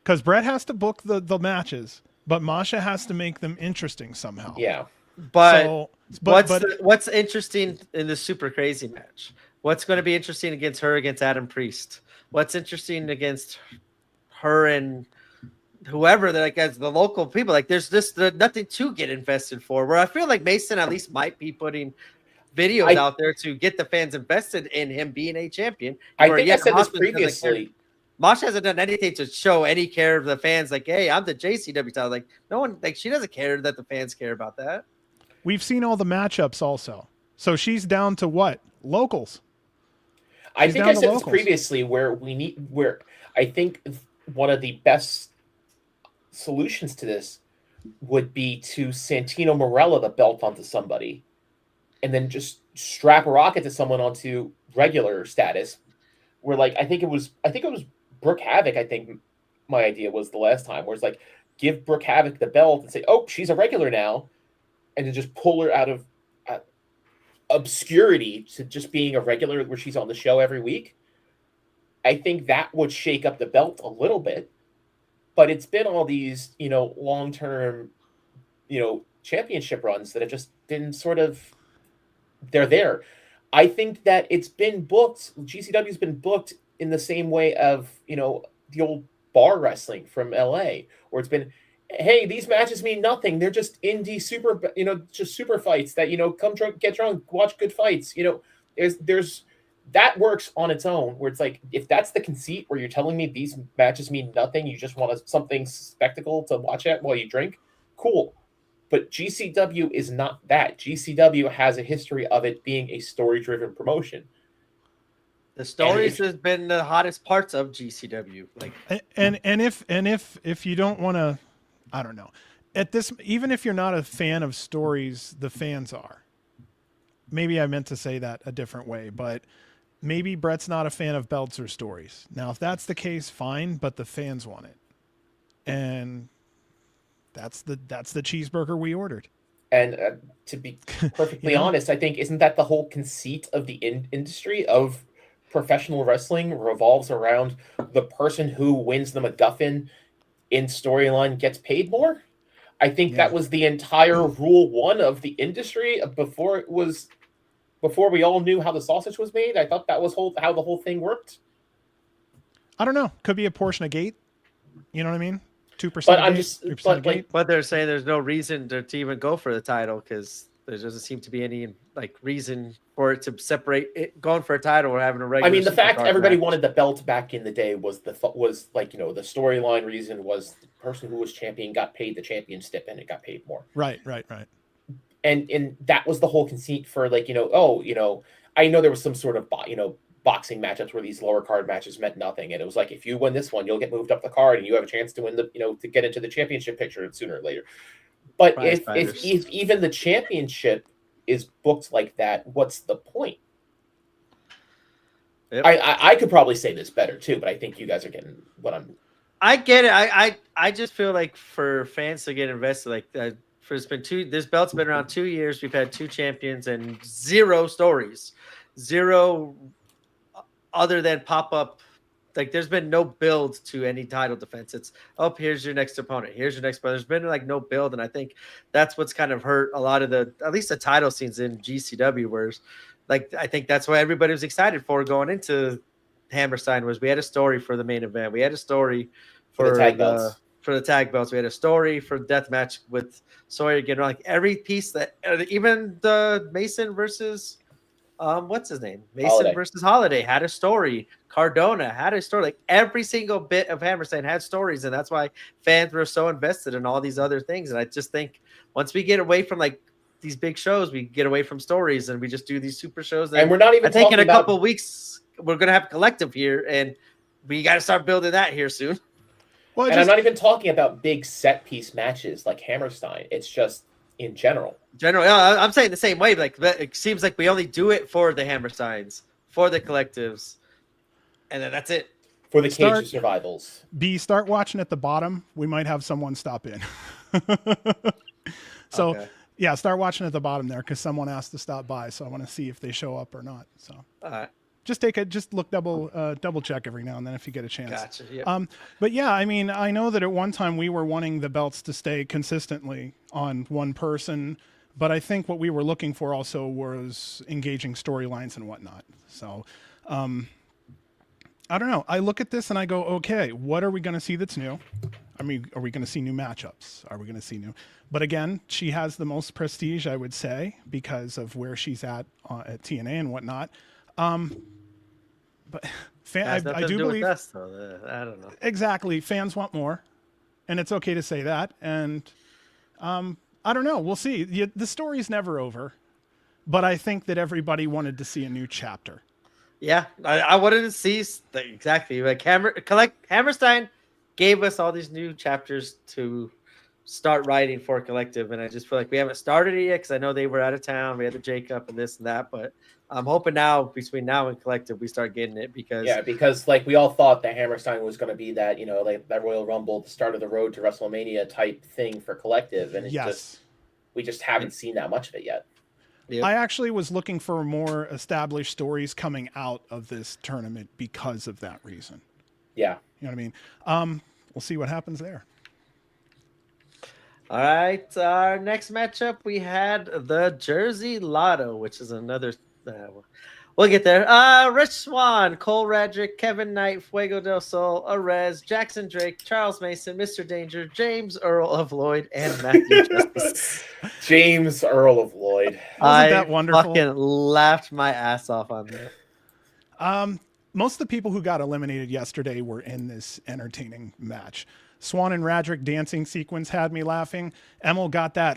Because Brett has to book the matches, but Masha has to make them interesting somehow. Yeah. But what's interesting in the Super Crazy match? What's going to be interesting against Adam Priest? What's interesting against her and whoever, as the local people? There's just nothing to get invested for. Where I feel like Mason at least might be putting videos out there to get the fans invested in him being a champion. I think I said this previously. Masha hasn't done anything to show any care of the fans. Like, hey, I'm the JCW title. Like, no one, like, she doesn't care that the fans care about that. We've seen all the matchups also. So she's down to what? Locals. I She's think down I to said this locals. previously where I think one of the best solutions to this would be to Santino Morella the belt onto somebody and then just strap a rocket to someone onto regular status. Where like I think it was Brooke Havoc, I think my idea was the last time, where it's like give Brooke Havoc the belt and say, oh, she's a regular now, and then just pull her out of obscurity to just being a regular where she's on the show every week. I think that would shake up the belt a little bit, but it's been all these, long-term, championship runs that have just been sort of, they're there. I think that it's been booked, GCW's been booked in the same way of, the old bar wrestling from LA, where it's been, hey, these matches mean nothing. They're just indie super, just super fights that, come drunk, get drunk, watch good fights. There's that works on its own, where it's like, if that's the conceit where you're telling me these matches mean nothing, you just want something spectacle to watch at while you drink, cool. But GCW is not that. GCW has a history of it being a story-driven promotion. The stories has been the hottest parts of GCW. Like, and if you don't want to, I don't know, at this, even if you're not a fan of stories, the fans are. Maybe I meant to say that a different way, but maybe Brett's not a fan of belts or stories. Now, if that's the case, fine, but the fans want it. And that's the cheeseburger we ordered. And to be perfectly honest, I think, isn't that the whole conceit of the industry of professional wrestling revolves around the person who wins the MacGuffin in storyline gets paid more? I think that was the entire rule one of the industry before we all knew how the sausage was made. I thought that was how the whole thing worked. I don't know. Could be a portion of gate. You know what I mean? 2%. But I'm just, but they're saying there's no reason to even go for the title because there doesn't seem to be any like reason for it to separate it going for a title or having a regular. I mean, the fact everybody match. wanted the belt back in the day was the storyline reason was the person who was champion got paid the champion stip and it got paid more. Right. And that was the whole conceit for I know there was some sort of boxing matchups where these lower card matches meant nothing, and it was like, if you win this one, you'll get moved up the card and you have a chance to win to get into the championship picture sooner or later. But if even the championship is booked like that, what's the point? Yep. I could probably say this better too, but I think you guys are getting what I'm. I get it. I just feel like for fans to get invested, like this belt's been around 2 years. We've had 2 champions and 0 stories, 0 other than pop up. Like, there's been no build to any title defense. It's, oh, here's your next opponent. Here's your next, but there's been like no build. And I think that's what's kind of hurt a lot of at least the title scenes in GCW, where like, I think that's why everybody was excited for going into Hammerstein was we had a story for the main event. We had a story for the tag belts. We had a story for deathmatch with Sawyer getting like every piece that even the Mason versus what's his name? Mason versus Holiday had a story. Cardona had a story. Like every single bit of Hammerstein had stories, and that's why fans were so invested in all these other things. And I just think once we get away from like these big shows, we get away from stories and we just do these super shows. And we're not even. I think in a couple of weeks we're gonna have a collective here, and we got to start building that here soon. Well, I'm not even talking about big set piece matches like Hammerstein. It's just in general. I'm saying the same way. Like, it seems like we only do it for the Hammersteins, for the collectives, and then that's it. For the Cage of Survivals. Start watching at the bottom. We might have someone stop in. So, yeah, start watching at the bottom there because someone asked to stop by. So I want to see if they show up or not. So, all right. Just look double check every now and then if you get a chance. Gotcha. Yep. But yeah, I mean, I know that at one time we were wanting the belts to stay consistently on one person, but I think what we were looking for also was engaging storylines and whatnot. So, I don't know. I look at this and I go, okay, what are we going to see that's new? I mean, are we going to see new matchups? Are we going to see new? But again, she has the most prestige, I would say, because of where she's at TNA and whatnot. But Has nothing I to do do with believe us, though. I don't know. exactly fans want more, and it's okay to say that. And I don't know. We'll see. The story's never over, but I think that everybody wanted to see a new chapter. Yeah, I wanted to see exactly like Hammerstein gave us all these new chapters to start writing for Collective, and I just feel like we haven't started it yet because I know they were out of town. We had the J Cup and this and that, but I'm hoping now between now and Collective we start getting it because Yeah, because like we all thought that Hammerstein was going to be that, like that Royal Rumble, the start of the road to WrestleMania type thing for Collective, and Yes. we just haven't seen that much of it yet. Yep. I actually was looking for more established stories coming out of this tournament because of that reason. Yeah. You know what I mean? We'll see what happens there. All right, our next matchup we had the Jersey Lotto, which is another. We'll get there. Rich Swann, Cole Radrick, Kevin Knight, Fuego del Sol, Arez, Jackson Drake, Charles Mason, Mr. Danger, James Earl of Lloyd, and Matthew Justice. James Earl of Lloyd. Wasn't that wonderful? Fucking laughed my ass off on that. Most of the people who got eliminated yesterday were in this entertaining match. Swan and Radrick dancing sequence had me laughing. Emil got that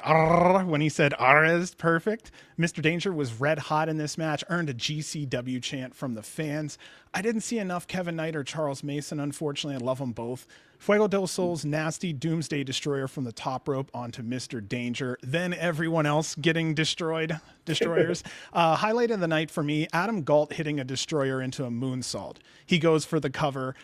when he said Arez, perfect. Mr. Danger was red hot in this match, earned a GCW chant from the fans. I didn't see enough Kevin Knight or Charles Mason, unfortunately. I love them both. Fuego del Sol's nasty Doomsday Destroyer from the top rope onto Mr. Danger. Then everyone else getting destroyers. Highlight of the night for me, Adam Galt hitting a destroyer into a moonsault. He goes for the cover.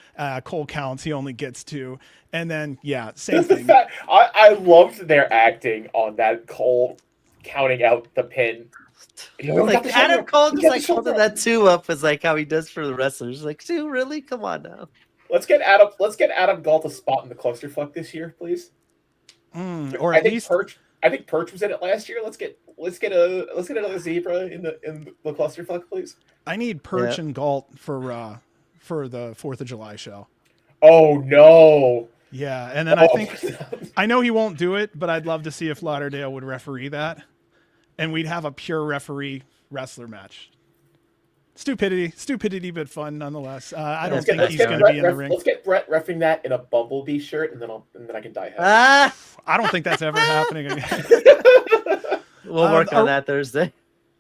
Cole counts. He only gets 2. And then, yeah, same thing. I loved their acting on that Cole counting out the pin. Like Adam Cole just like holding that 2 up is like how he does for the wrestlers. Like 2, really? Come on now. Let's get Adam Galt a spot in the clusterfuck this year, please. Or at least I think Perch was in it last year. Let's get another zebra in the clusterfuck, please. I need Perch and Galt for the 4th of July show. Oh no. Yeah, and then I know he won't do it, but I'd love to see if Lauderdale would referee that, and we'd have a pure referee wrestler match. Stupidity, but fun nonetheless. I don't think he's going to be in the ring. Let's get Brett reffing that in a Bumblebee shirt, and then I can die happy. I don't think that's ever happening again. We'll work on that Thursday.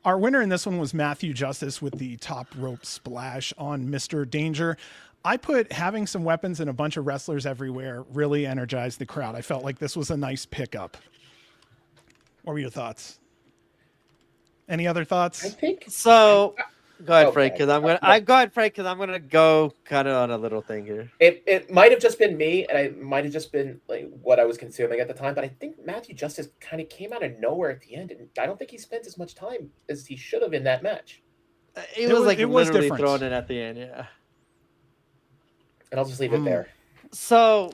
Our winner in this one was Matthew Justice with the top rope splash on Mr. Danger. I put having some weapons and a bunch of wrestlers everywhere really energized the crowd. I felt like this was a nice pickup. What were your thoughts? Any other thoughts? I think so. Go ahead, Frank, because I'm gonna go kind of on a little thing here. It might have just been me, and it might have just been like what I was consuming at the time. But I think Matthew Justice kind of came out of nowhere at the end, and I don't think he spent as much time as he should have in that match. It was literally thrown in at the end, yeah. And I'll just leave it there. So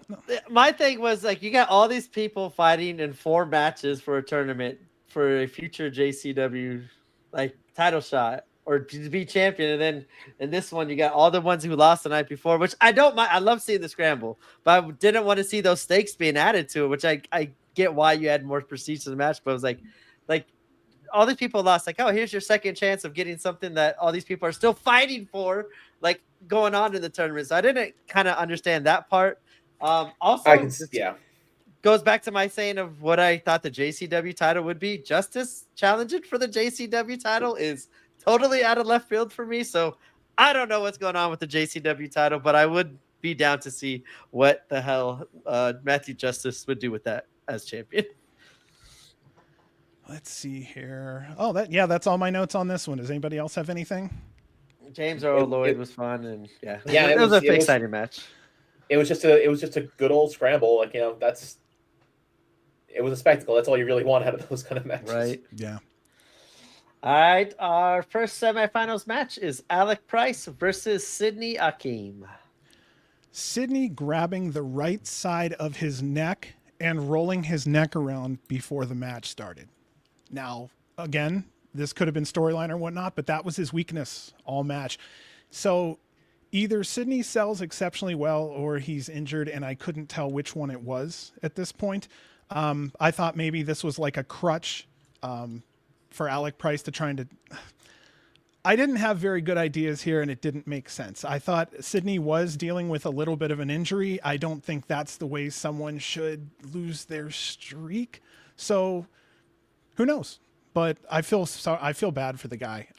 my thing was like, you got all these people fighting in 4 matches for a tournament for a future JCW like title shot. Or to be champion, and then in this one you got all the ones who lost the night before, which I don't mind. I love seeing the scramble, but I didn't want to see those stakes being added to it. Which I get why you add more prestige to the match, but it was like all these people lost. Like, oh, here's your second chance of getting something that all these people are still fighting for, like going on in the tournament. So I didn't kind of understand that part. Also, goes back to my saying of what I thought the JCW title would be. Justice challenging for the JCW title is totally out of left field for me. So I don't know what's going on with the JCW title, but I would be down to see what the hell Matthew Justice would do with that as champion. Let's see here. Oh, that's all my notes on this one. Does anybody else have anything? James Earl Lloyd was fun, and it was an exciting match. It was just a good old scramble. Like, it was a spectacle. That's all you really want out of those kind of matches. Right. Yeah. All right, our first semifinals match is Alec Price versus Sidney Akeem. Sidney grabbing the right side of his neck and rolling his neck around before the match started. Now, again, this could have been storyline or whatnot, but that was his weakness all match. So either Sidney sells exceptionally well or he's injured, and I couldn't tell which one it was at this point. I thought maybe this was like a crutch for Alec Price to trying to... I didn't have very good ideas here, and it didn't make sense. I thought Sydney was dealing with a little bit of an injury. I don't think that's the way someone should lose their streak. So who knows? But I feel bad for the guy.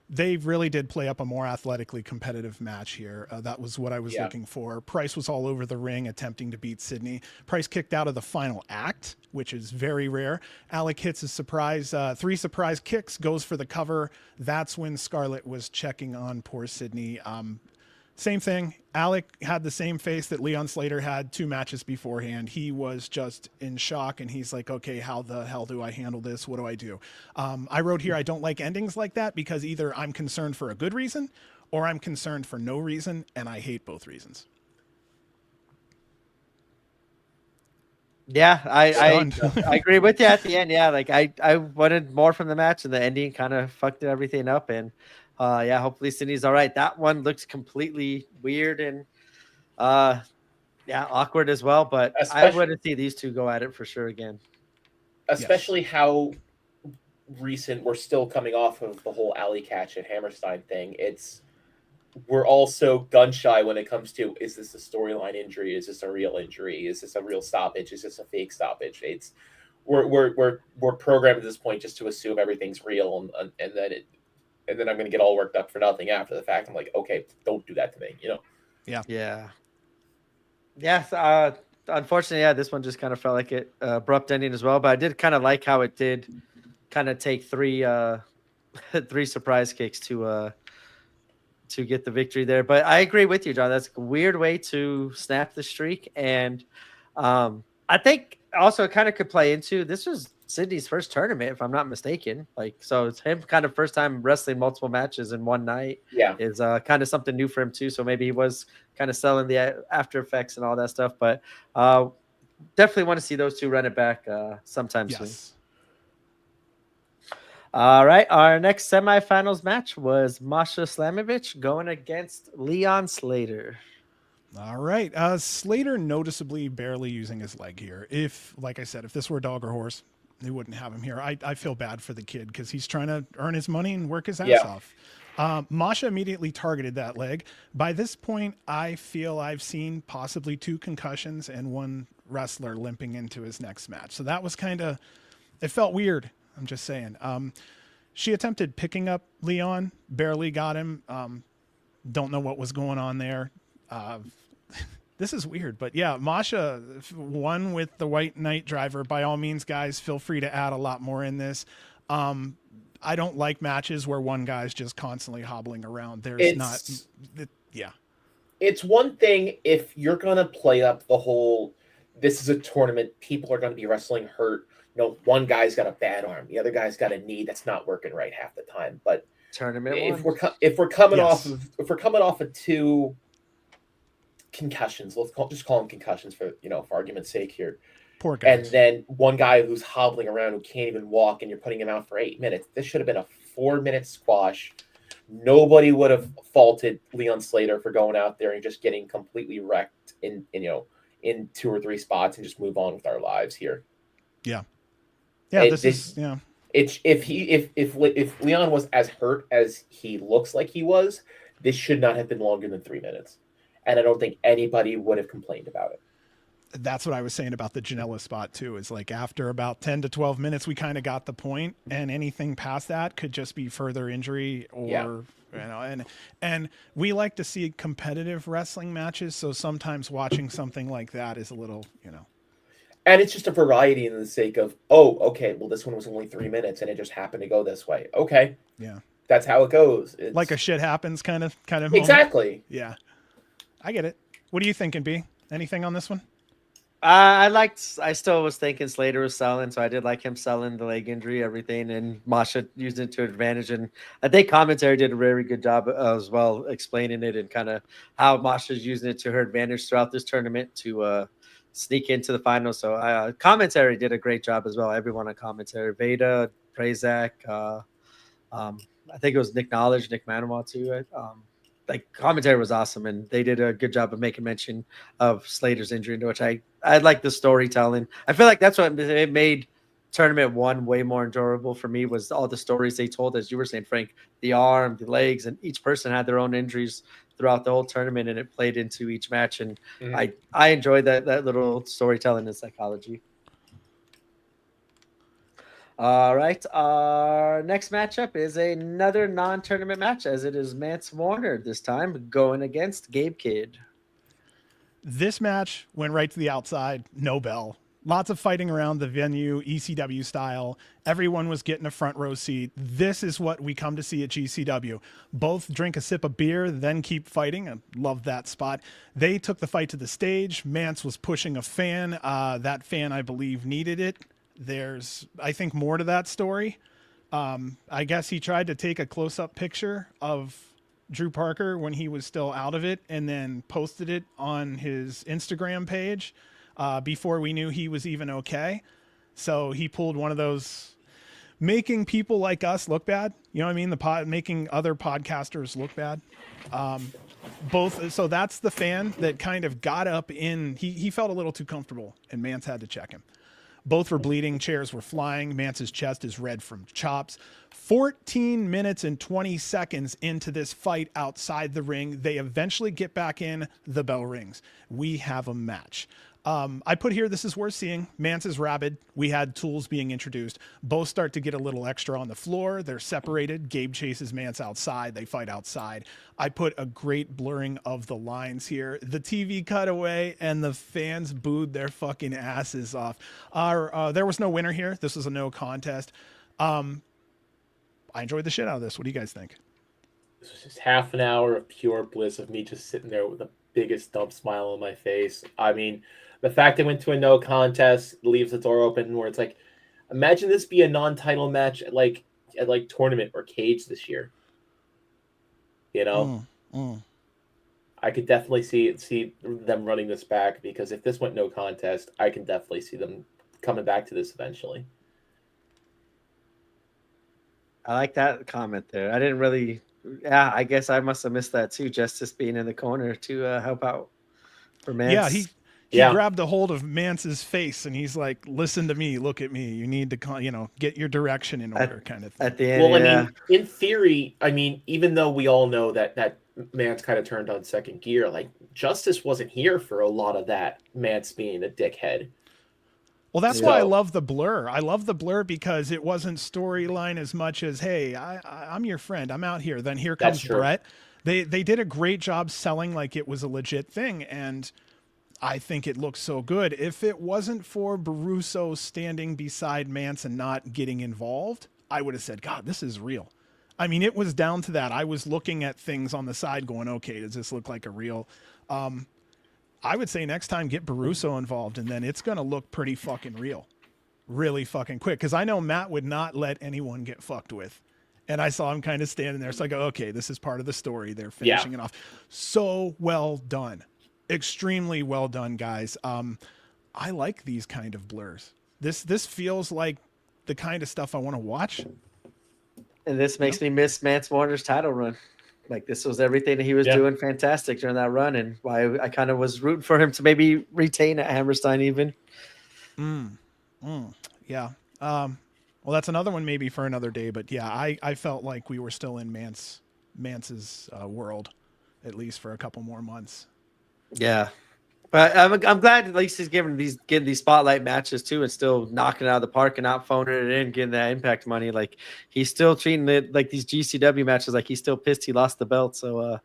They really did play up a more athletically competitive match here. That was what I was looking for. Price was all over the ring attempting to beat Sydney. Price kicked out of the final act, which is very rare. Alec hits a surprise, 3 surprise kicks, goes for the cover. That's when Scarlett was checking on poor Sydney. Same thing. Alec had the same face that Leon Slater had 2 matches beforehand. He was just in shock, and he's like, okay, how the hell do I handle this? What do I do? I wrote here, I don't like endings like that because either I'm concerned for a good reason or I'm concerned for no reason, and I hate both reasons. Yeah, I agree with you at the end. Yeah, like I wanted more from the match, and the ending kind of fucked everything up. And yeah, hopefully Sydney's all right. That one looks completely weird and yeah, awkward as well. But I want to see these two go at it for sure again. Especially how recent we're still coming off of the whole alley catch and Hammerstein thing. We're all so gun shy when it comes to, is this a storyline injury? Is this a real injury? Is this a real stoppage? Is this a fake stoppage? We're programmed at this point just to assume everything's real, and then I'm going to get all worked up for nothing after the fact. I'm like, okay, don't do that to me, you know? Yeah. Unfortunately, yeah, this one just kind of felt like it abrupt ending as well. But I did kind of like how it did kind of take 3 surprise kicks to get the victory there. But I agree with you, John. That's a weird way to snap the streak. And I think also it kind of could play into, this was Sydney's first tournament, if I'm not mistaken. Like, so it's him kind of first time wrestling multiple matches in one night. Yeah. Is kind of something new for him too. So maybe he was kind of selling the after effects and all that stuff. But definitely want to see those two run it back sometime soon. All right, our next semifinals match was Masha Slamovich going against Leon Slater. All right, Slater noticeably barely using his leg here. Like I said, if this were a dog or horse, they wouldn't have him here. I feel bad for the kid because he's trying to earn his money and work his ass off. Masha immediately targeted that leg. By this point, I feel I've seen possibly 2 concussions and 1 wrestler limping into his next match. So that was it felt weird. I'm just saying. She attempted picking up Leon, barely got him. Don't know what was going on there. This is weird, but yeah, Masha won with the White Knight driver. By all means, guys, feel free to add a lot more in this. I don't like matches where one guy's just constantly hobbling around. It's one thing if you're going to play up the whole, this is a tournament, people are going to be wrestling hurt. You know, one guy's got a bad arm, the other guy's got a knee that's not working right half the time. But tournament if we're coming off of 2 concussions, just call them concussions for argument's sake here. Poor guys. And then one guy who's hobbling around who can't even walk, and you're putting him out for 8 minutes. This should have been a 4-minute squash. Nobody would have faulted Leon Slater for going out there and just getting completely wrecked in 2 or 3 spots and just move on with our lives here. Yeah. If Leon was as hurt as he looks like he was, this should not have been longer than 3 minutes. And I don't think anybody would have complained about it. That's what I was saying about the Janela spot too, is like after about 10 to 12 minutes, we kind of got the point, and anything past that could just be further injury or, and we like to see competitive wrestling matches. So sometimes watching something like that is a little, And it's just a variety in the sake of, okay, well, this one was only 3 minutes and it just happened to go this way. Okay. Yeah. That's how it goes. It's like a shit happens kind of moment. Exactly. Yeah. I get it. What are you thinking, B? Anything on this one? I still was thinking Slater was selling, so I did like him selling the leg injury, everything, and Masha used it to advantage. And I think commentary did a very good job as well explaining it and kind of how Masha's using it to her advantage throughout this tournament to sneak into the finals. So commentary did a great job as well. Everyone on commentary, Veda, Prazak, I think it was Nick Knowledge, Nick Manawa too. Like commentary was awesome, and they did a good job of making mention of Slater's injury, which I like the storytelling. I feel like that's what it made tournament one way more enjoyable for me was all the stories they told, as you were saying, Frank, the arm, the legs, and each person had their own injuries throughout the whole tournament, and it played into each match. And I enjoyed that little storytelling and psychology. All right. Our next matchup is another non-tournament match, as it is Mance Warner this time going against Gabe Kidd. This match went right to the outside, no bell. Lots of fighting around the venue, ECW style. Everyone was getting a front row seat. This is what we come to see at GCW. Both drink a sip of beer, then keep fighting. I love that spot. They took the fight to the stage. Mance was pushing a fan. That fan, I believe, needed it. There's, I think, more to that story. I guess he tried to take a close-up picture of Drew Parker when he was still out of it and then posted it on his Instagram page before we knew he was even okay. So he pulled one of those making people like us look bad. You know what I mean? Making other podcasters look bad. So that's the fan that kind of got up in, he felt a little too comfortable and Mance had to check him. Both were bleeding. Chairs were flying. Mance's chest is red from chops. 14 minutes and 20 seconds into this fight outside the ring, they eventually get back in. The bell rings. We have a match. I put here, this is worth seeing. Mance is rabid. We had tools being introduced. Both start to get a little extra on the floor. They're separated. Gabe chases Mance outside. They fight outside. I put a great blurring of the lines here. The TV cut away and the fans booed their fucking asses off. There was no winner here. This was a no contest. I enjoyed the shit out of this. What do you guys think? This was just half an hour of pure bliss of me just sitting there with the biggest dumb smile on my face. I mean, the fact they went to a no contest leaves the door open where it's like, imagine this be a non-title match at like tournament or cage this year. You know, I could definitely see them running this back, because if this went no contest, I can definitely see them coming back to this eventually. I like that comment there. I didn't really. Yeah, I guess I must have missed that too. Justice being in the corner to help out for Mance. Yeah, he grabbed a hold of Mance's face and he's like, "Listen to me, look at me. You need to, get your direction in order," kind of thing. At the end, well, I mean, in theory, even though we all know that Mance kind of turned on second gear, like Justice wasn't here for a lot of that. Mance being a dickhead. Well, that's why I love the blur. I love the blur because it wasn't storyline as much as, hey, I'm your friend. I'm out here. Then here comes Brett. They did a great job selling like it was a legit thing, and I think it looks so good. If it wasn't for Baruso standing beside Mance and not getting involved, I would have said, God, this is real. I mean, it was down to that. I was looking at things on the side going, okay, does this look like a real... I would say next time get Baruso involved, and then it's going to look pretty fucking real. Really fucking quick. Because I know Matt would not let anyone get fucked with. And I saw him kind of standing there. So I go, okay, this is part of the story. They're finishing it off. So well done. Extremely well done, guys. I like these kind of blurs. This feels like the kind of stuff I want to watch. And this makes me miss Mance Warner's title run. Like, this was everything that he was doing fantastic during that run, and why I kind of was rooting for him to maybe retain at Hammerstein even. Yeah. Well, that's another one maybe for another day, but yeah, I felt like we were still in Mance's world, at least for a couple more months. Yeah. But I'm glad at least he's getting these spotlight matches too, and still knocking it out of the park and not phoning it in, getting that Impact money. Like, he's still treating it like these GCW matches. Like, he's still pissed he lost the belt. So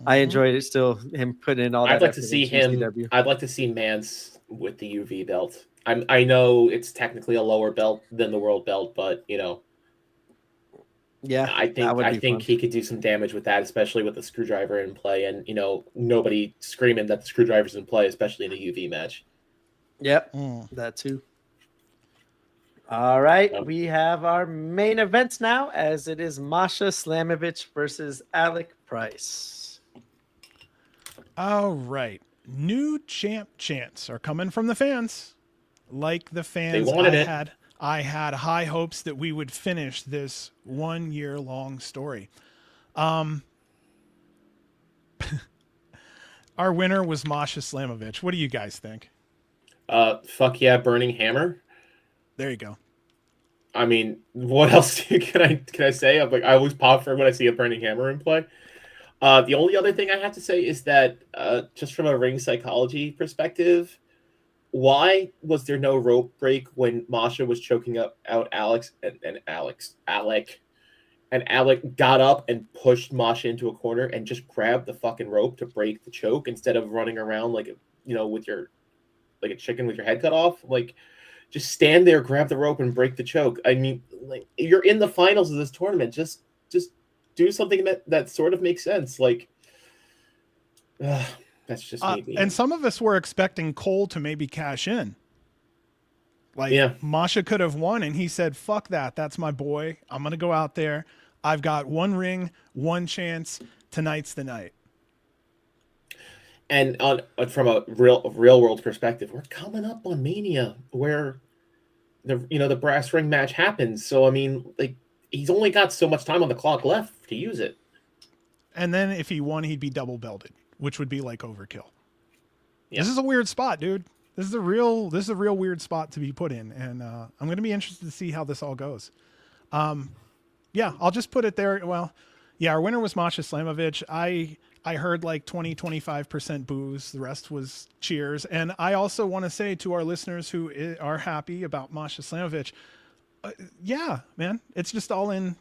I enjoyed it still, him putting in all that. I'd like to see him. I'd like to see Mance with the UV belt. I know it's technically a lower belt than the world belt, but yeah, I think he could do some damage with that, especially with the screwdriver in play, and nobody screaming that the screwdriver's in play, especially in a UV match. Yep, that too. All right, we have our main events now, as it is Masha Slamovich versus Alec Price. All right, new chants are coming from the fans. Like the fans, they wanted it. I had high hopes that we would finish this 1 year long story. Our winner was Masha Slamovich. What do you guys think? Fuck yeah, Burning Hammer. There you go. I mean, what else can I say? I'm like, I always pop for when I see a burning hammer in play. The only other thing I have to say is that just from a ring psychology perspective, why was there no rope break when Masha was choking out Alex and Alec got up and pushed Masha into a corner and just grabbed the fucking rope to break the choke instead of running around like with your like a chicken with your head cut off? Like, just stand there, grab the rope, and break the choke. I mean, like, you're in the finals of this tournament. Just do something that sort of makes sense. Like, that's just me. And some of us were expecting Cole to maybe cash in. Like, yeah. Masha could have won, and he said, fuck that. That's my boy. I'm going to go out there. I've got one ring, one chance. Tonight's the night. And from a real world perspective, we're coming up on Mania where the brass ring match happens. So, I mean, like, he's only got so much time on the clock left to use it. And then if he won, he'd be double belted, which would be like overkill. Yeah. This is a weird spot, dude. This is a real weird spot to be put in. And I'm going to be interested to see how this all goes. Yeah, I'll just put it there. Well, yeah, our winner was Masha Slamovich. I heard like 20-25% boos. The rest was cheers. And I also want to say to our listeners who are happy about Masha Slamovich, yeah, man, it's just all in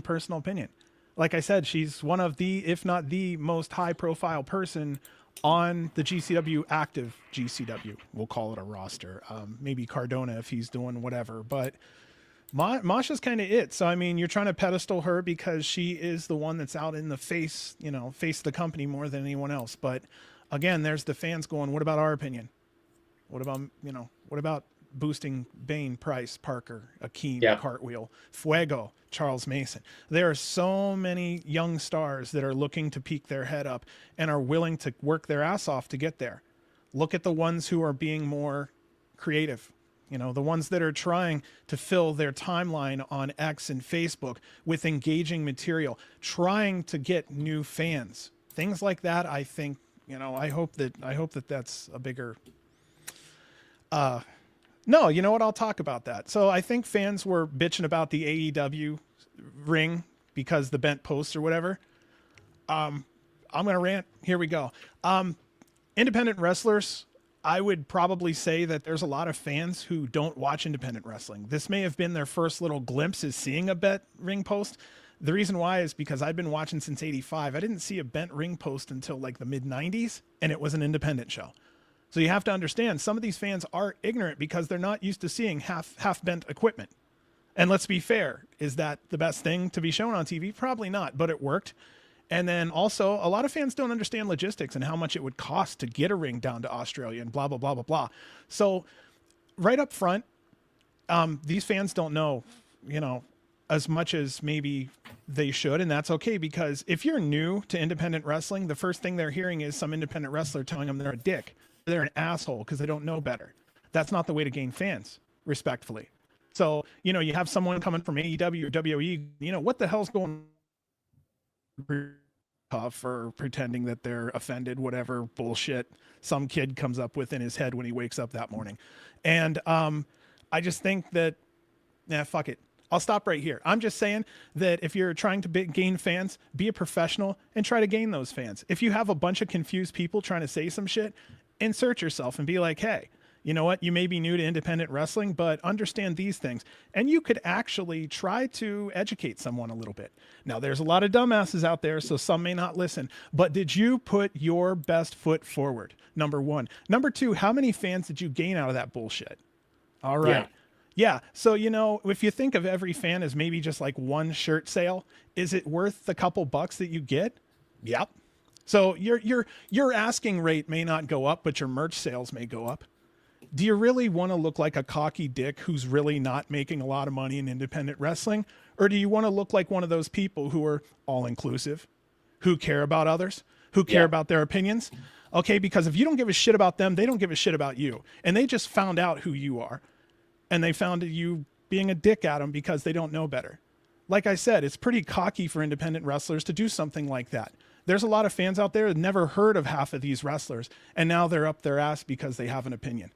personal opinion. Like I said, she's one of the, if not the most high profile person on the GCW, active GCW. We'll call it a roster. Maybe Cardona if he's doing whatever, but Masha's kind of it. So, I mean, you're trying to pedestal her because she is the one that's out in the face of the company more than anyone else. But again, there's the fans going, what about our opinion? What about boosting Bane, Price, Parker, Akeem, Cartwheel, Fuego, Charles Mason? There are so many young stars that are looking to peek their head up and are willing to work their ass off to get there. Look at the ones who are being more creative. The ones that are trying to fill their timeline on X and Facebook with engaging material, trying to get new fans, things like that. I think, I hope that that's a bigger, no, you know what? I'll talk about that. So I think fans were bitching about the AEW ring because the bent posts or whatever. I'm going to rant. Here we go. Independent wrestlers, I would probably say that there's a lot of fans who don't watch independent wrestling. This may have been their first little glimpse is seeing a bent ring post. The reason why is because I've been watching since 85. I didn't see a bent ring post until like the mid 90s, and it was an independent show. So you have to understand some of these fans are ignorant because they're not used to seeing half bent equipment. And let's be fair, is that the best thing to be shown on TV? Probably not, but it worked. And then also, a lot of fans don't understand logistics and how much it would cost to get a ring down to Australia and blah, blah, blah, blah, blah. So right up front, these fans don't know, as much as maybe they should. And that's okay, because if you're new to independent wrestling, the first thing they're hearing is some independent wrestler telling them they're a dick. They're an asshole because they don't know better. That's not the way to gain fans, respectfully. So, you have someone coming from AEW or WWE, what the hell's going on? For pretending that they're offended, whatever bullshit some kid comes up with in his head when he wakes up that morning. And I just think that, fuck it. I'll stop right here. I'm just saying that if you're trying to gain fans, be a professional and try to gain those fans. If you have a bunch of confused people trying to say some shit, insert yourself and be like, hey, you know what? You may be new to independent wrestling, but understand these things. And you could actually try to educate someone a little bit. Now, there's a lot of dumbasses out there, so some may not listen. But did you put your best foot forward? Number one. Number two, how many fans did you gain out of that bullshit? All right. Yeah. So, if you think of every fan as maybe just like one shirt sale, is it worth the couple bucks that you get? Yep. So your asking rate may not go up, but your merch sales may go up. Do you really want to look like a cocky dick who's really not making a lot of money in independent wrestling? Or do you want to look like one of those people who are all inclusive, who care about others, who care about their opinions? Okay, because if you don't give a shit about them, they don't give a shit about you. And they just found out who you are. And they found you being a dick at them because they don't know better. Like I said, it's pretty cocky for independent wrestlers to do something like that. There's a lot of fans out there that never heard of half of these wrestlers, and now they're up their ass because they have an opinion.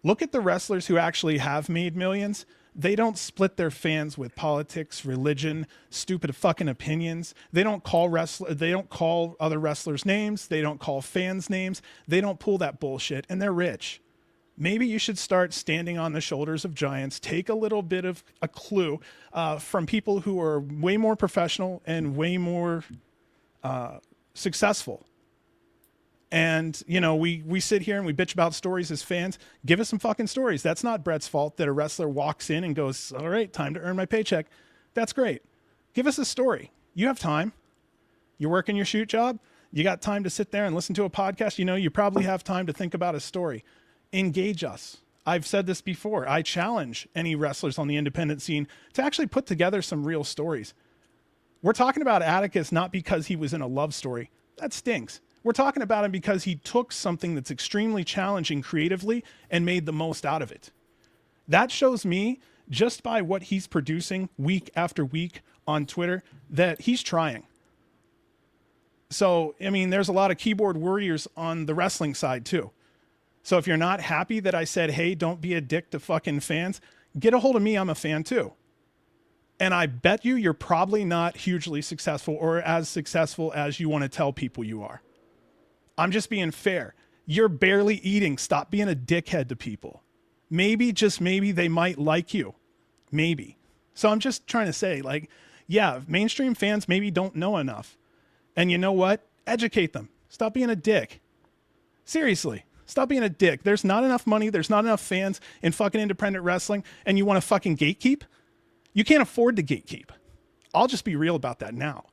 Look at the wrestlers who actually have made millions. They don't split their fans with politics, religion, stupid fucking opinions. They don't call other wrestlers names. They don't call fans names. They don't pull that bullshit, and they're rich. Maybe you should start standing on the shoulders of giants. Take a little bit of a clue from people who are way more professional and way more successful. And, you know, we sit here and we bitch about stories as fans. Give us some fucking stories. That's not Brett's fault that a wrestler walks in and goes, all right, time to earn my paycheck. That's great. Give us a story. You have time. You're working your shoot job. You got time to sit there and listen to a podcast. You know, you probably have time to think about a story. Engage us. I've said this before. I challenge any wrestlers on the independent scene to actually put together some real stories. We're talking about Atticus not because he was in a love story. That stinks. We're talking about him because he took something that's extremely challenging creatively and made the most out of it. That shows me, just by what he's producing week after week on Twitter, that he's trying. So, I mean, there's a lot of keyboard warriors on the wrestling side too. So if you're not happy that I said, hey, don't be a dick to fucking fans, get a hold of me. I'm a fan too. And I bet you're probably not hugely successful or as successful as you want to tell people you are. I'm just being fair. You're barely eating. Stop being a dickhead to people. Maybe, just maybe, they might like you. Maybe. So I'm just trying to say, like, yeah, mainstream fans maybe don't know enough. And you know what? Educate them. Stop being a dick. Seriously. Stop being a dick. There's not enough money. There's not enough fans in fucking independent wrestling. And you want to fucking gatekeep? You can't afford to gatekeep. I'll just be real about that now.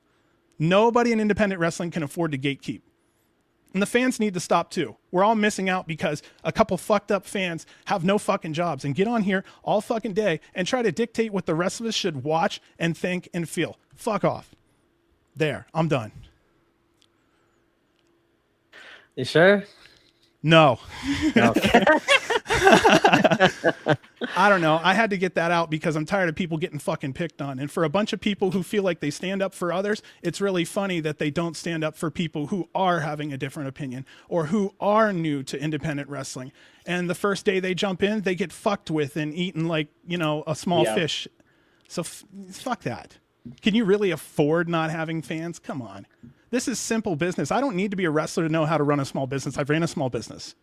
Nobody in independent wrestling can afford to gatekeep. And the fans need to stop too. We're all missing out because a couple fucked up fans have no fucking jobs and get on here all fucking day and try to dictate what the rest of us should watch and think and feel. Fuck off. There, I'm done. You sure? No. Okay. I don't know. I had to get that out because I'm tired of people getting fucking picked on. And for a bunch of people who feel like they stand up for others, it's really funny that they don't stand up for people who are having a different opinion or who are new to independent wrestling. And the first day they jump in, they get fucked with and eaten like, you know, a small fish. So fuck that. Can you really afford not having fans? Come on. This is simple business. I don't need to be a wrestler to know how to run a small business. I've ran a small business.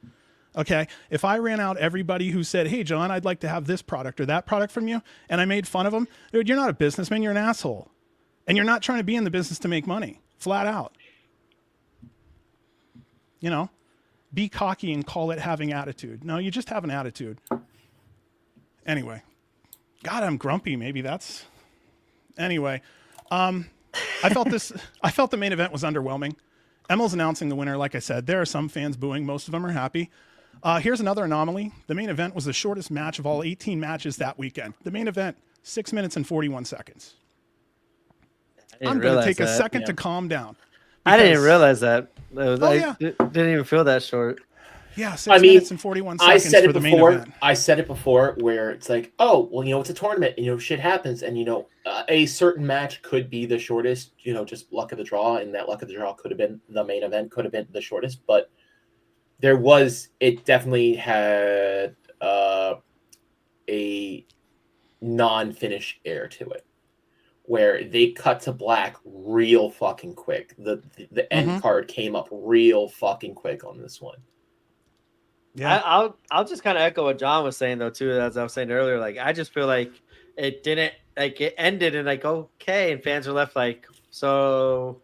Okay, if I ran out everybody who said, hey, John, I'd like to have this product or that product from you, and I made fun of them, dude, you're not a businessman, you're an asshole. And you're not trying to be in the business to make money, flat out. You know, be cocky and call it having attitude. No, you just have an attitude. Anyway, God, I'm grumpy. Maybe that's... Anyway, I felt the main event was underwhelming. Emil's announcing the winner. Like I said, there are some fans booing. Most of them are happy. Here's another anomaly. The main event was the shortest match of all 18 matches that weekend. The main event, 6 minutes and 41 seconds. I'm going to take a second to calm down. I didn't realize that. Yeah. Didn't even feel that short. Yeah, 6 minutes and 41 seconds for the main event. I said it before where it's like, oh, well, you know, it's a tournament, you know, shit happens. And, you know, a certain match could be the shortest, you know, just luck of the draw. And that luck of the draw could have been the main event, could have been the shortest. But it definitely had a non-finish air to it where they cut to black real fucking quick. The end card came up real fucking quick on this one. Yeah, I'll just kind of echo what John was saying though too, as I was saying earlier. Like I just feel like it didn't, like it ended and like okay, and fans are left like, so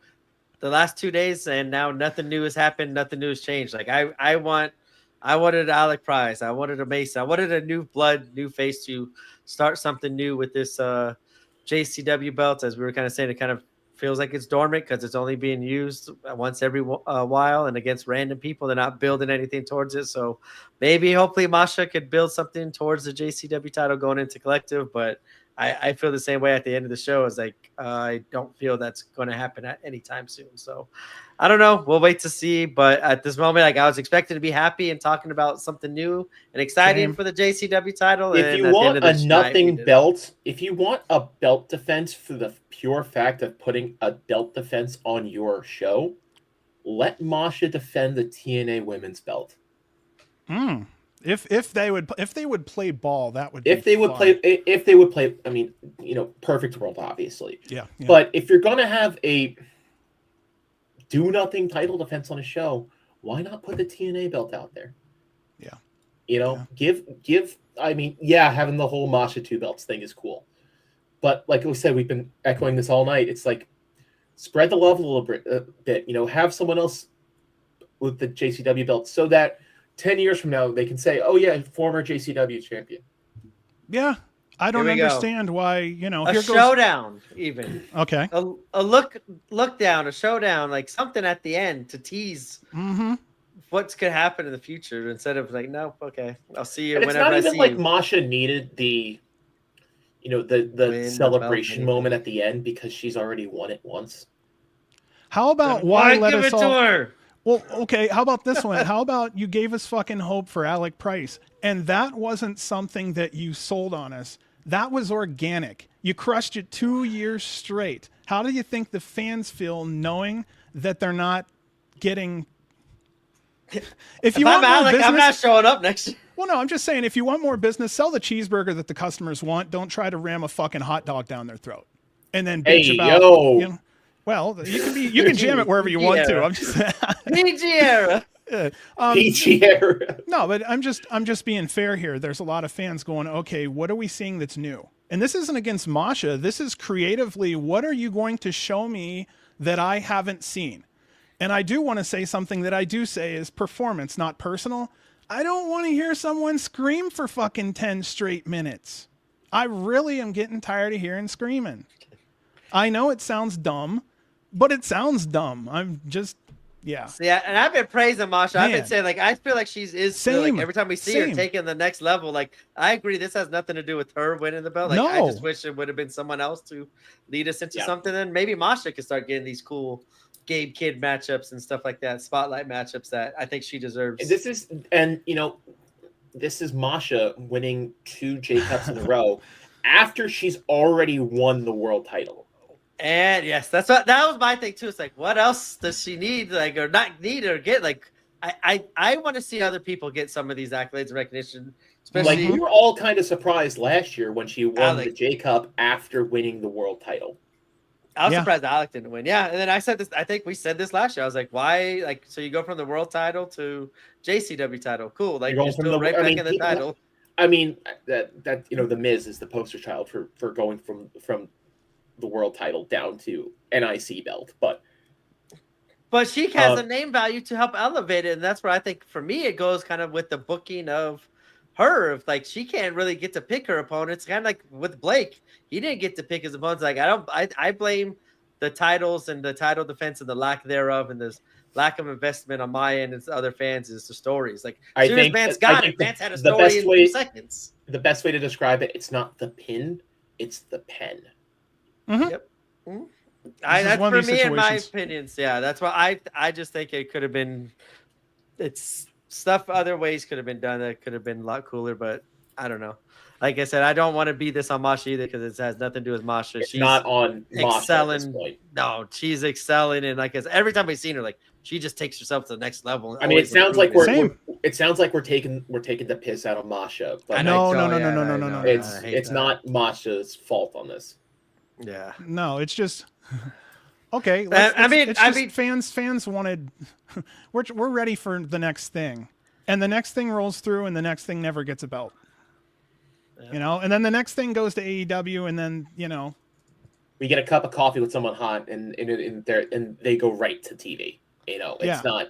the last 2 days and now nothing new has happened, nothing new has changed. Like I wanted Alec Price, I wanted a Mason, I wanted a new blood, new face to start something new with this JCW belt. As we were kind of saying, it kind of feels like it's dormant because it's only being used once every while and against random people. They're not building anything towards it. So maybe hopefully Masha could build something towards the JCW title going into collective. But I feel the same way at the end of the show. Is like I don't feel that's going to happen at any time soon. So I don't know. We'll wait to see. But at this moment, like I was expecting to be happy and talking about something new and exciting for the JCW title. If you want a nothing belt, if you want a belt defense for the pure fact of putting a belt defense on your show, let Masha defend the TNA women's belt. If they would play ball, that would If be they would fun. play, I mean, perfect world, obviously. Yeah. But if you're gonna have a do nothing title defense on a show, why not put the TNA belt out there? Yeah. Give. I mean, yeah, having the whole Masha 2 belts thing is cool, but like we said, we've been echoing this all night. It's like spread the love a little bit. Have someone else with the JCW belt so that 10 years from now they can say, "Oh yeah, former JCW champion." Yeah. I don't Here we go. understand why, A here goes. showdown, even Okay. a look down, a showdown, like something at the end to tease Mm-hmm. what's could happen in the future instead of like, nope, okay, I'll see you And it's whenever not I even see like you. Masha needed the Win the belt, celebration anything. moment at the end because she's already won it once. How about Then why why let give us it all? to her? Well, okay. How about this one? How about you gave us fucking hope for Alec Price, and that wasn't something that you sold on us. That was organic. You crushed it 2 years straight. How do you think the fans feel knowing that they're not getting? If you I'm want more Alec, business, I'm not showing up next year. well, no, I'm just saying, if you want more business, sell the cheeseburger that the customers want. Don't try to ram a fucking hot dog down their throat, and then bitch Hey, about. yo. Well, you can jam it wherever you want to. Yeah. I'm just. PG era. PG era. No, but I'm just being fair here. There's a lot of fans going, okay, what are we seeing that's new? And this isn't against Masha. This is creatively, what are you going to show me that I haven't seen? And I do want to say something that I do say is performance, not personal. I don't want to hear someone scream for fucking 10 straight minutes. I really am getting tired of hearing screaming. I know it sounds dumb, but it sounds dumb. I'm just, yeah. See, and I've been praising Masha. I've been Man. saying, like, I feel like she's still, Same. like, every time we see her Same. taking the next level, like, I agree, this has nothing to do with her winning the belt. Like, I No. just wish it would have been someone else to lead us into Yeah. something. And maybe Masha could start getting these cool Gabe Kid matchups and stuff like that, spotlight matchups that I think she deserves. This is Masha winning 2 J Cups in a row after she's already won the world title. And yes, that was my thing too. It's like, what else does she need? Like, or not need or get? Like, I want to see other people get some of these accolades and recognition. Especially, Like, we were all kind of surprised last year when she won Alec. the J Cup after winning the world title. I was Yeah. surprised Alec didn't win. Yeah, and then I said this. I think we said this last year. I was like, why? Like, so you go from the world title to JCW title? Cool. Like, You're you're going from still the- right I back mean, in the people- title. I mean, that the Miz is the poster child for going from the world title down to NIC belt, but But she has a name value to help elevate it, and that's where I think for me it goes kind of with the booking of her. If like she can't really get to pick her opponents, kind of like with Blake, he didn't get to pick his opponents. Like I blame the titles and the title defense and the lack thereof, and this lack of investment on my end and other fans is the stories. Like I as soon as think- Vance I got think it, Vance had a the story best in way- 2 seconds. the best way to describe it, it's not the pin, it's the pen. That's one for of these me in my situations. opinions. Yeah, that's why I just think it could have been. It's stuff other ways could have been done that could have been a lot cooler, but I don't know. Like I said, I don't want to be this on Masha either because it has nothing to do with Masha. It's She's not on Masha at this excelling. point. No, she's excelling, and like I said, every time we've seen her, like she just takes herself to the next level. and I mean, it always sounds like improving. we're taking the piss out of Masha, but And No, I no, know, no, yeah, no, no, I no, know, no. I hate it's that. not Masha's fault on this. Yeah. No, it's just okay. Fans wanted. We're ready for the next thing, and the next thing rolls through, and the next thing never gets a belt. Yeah. And then the next thing goes to AEW, and then We get a cup of coffee with someone hot, and they go right to TV. It's Yeah. not.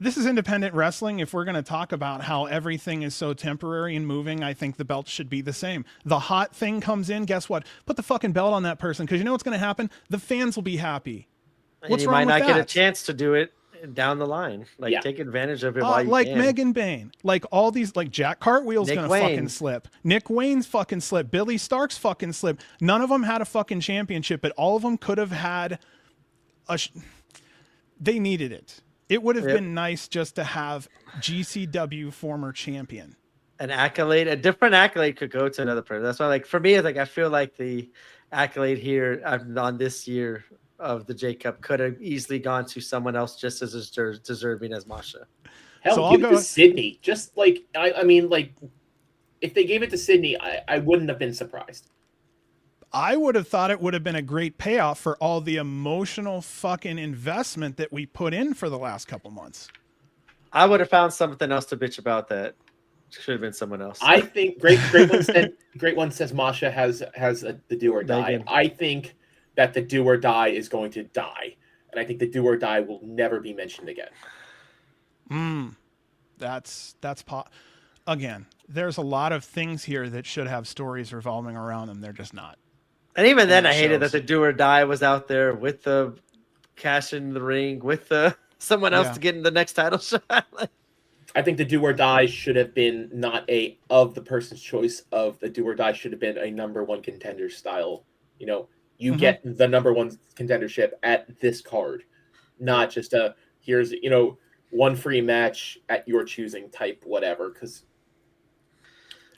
This is independent wrestling. If we're going to talk about how everything is so temporary and moving, I think the belt should be the same. The hot thing comes in, guess what? Put the fucking belt on that person, because you know what's going to happen? The fans will be happy. And What's you wrong might with not get a that? chance to do it down the line. Like Yeah. take advantage of it while you Like can. Megan Bain, like all these, like Jack Cartwheel's Nick gonna Wayne. fucking slip. Nick Wayne's fucking slip. Billy Stark's fucking slip. None of them had a fucking championship, but all of them could have had they needed it. It would have Yep. been nice just to have GCW former champion. An accolade, a different accolade could go to another person. That's why, like for me, it's like I feel like the accolade here on this year of the J Cup could have easily gone to someone else just as deserving as Masha. Hell, So I'll give it go. to Sydney. Just like I mean, like if they gave it to Sydney, I wouldn't have been surprised. I would have thought it would have been a great payoff for all the emotional fucking investment that we put in for the last couple months. I would have found something else to bitch about that should have been someone else. I think great one says Masha has the do or die. Megan. I think that the do or die is going to die, and I think the do or die will never be mentioned again. Again, there's a lot of things here that should have stories revolving around them. They're just not. And even then, it I hated that shows. the do or die was out there with the cash in the ring, with the someone else to get in the next title shot. I think the do or die should have been not a of the person's choice of the do or die should have been a number one contender style. You know, you get the number one contendership at this card, not just a here's one free match at your choosing type whatever. Because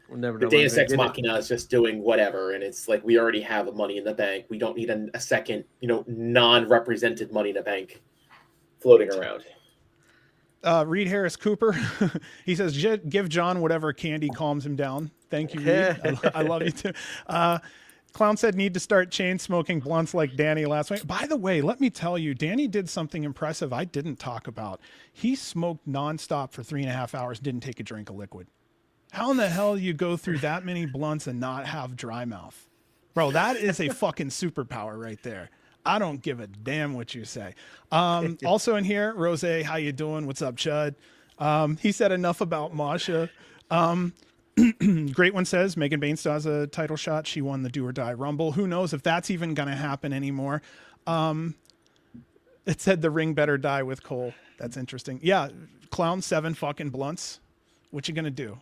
We'll never the know Deus when Ex we get it. Machina is just doing whatever, and it's like we already have a Money in the Bank. We don't need a second, non-represented Money in the Bank floating around. Reed Harris Cooper, he says, give John whatever candy calms him down. Thank you, Reed. I love you too. Clown said, need to start chain smoking blunts like Danny last week. By the way, let me tell you, Danny did something impressive I didn't talk about. He smoked nonstop for 3.5 hours, didn't take a drink of liquid. How in the hell you go through that many blunts and not have dry mouth? Bro, that is a fucking superpower right there. I don't give a damn what you say. Also in here, Rose, how you doing? What's up, Chud? He said enough about Masha. Great one says, Megan Bain still has a title shot. She won the Do or Die Rumble. Who knows if that's even going to happen anymore. It said the ring better die with Cole. That's interesting. Yeah, Clown, 7 fucking blunts. What you going to do?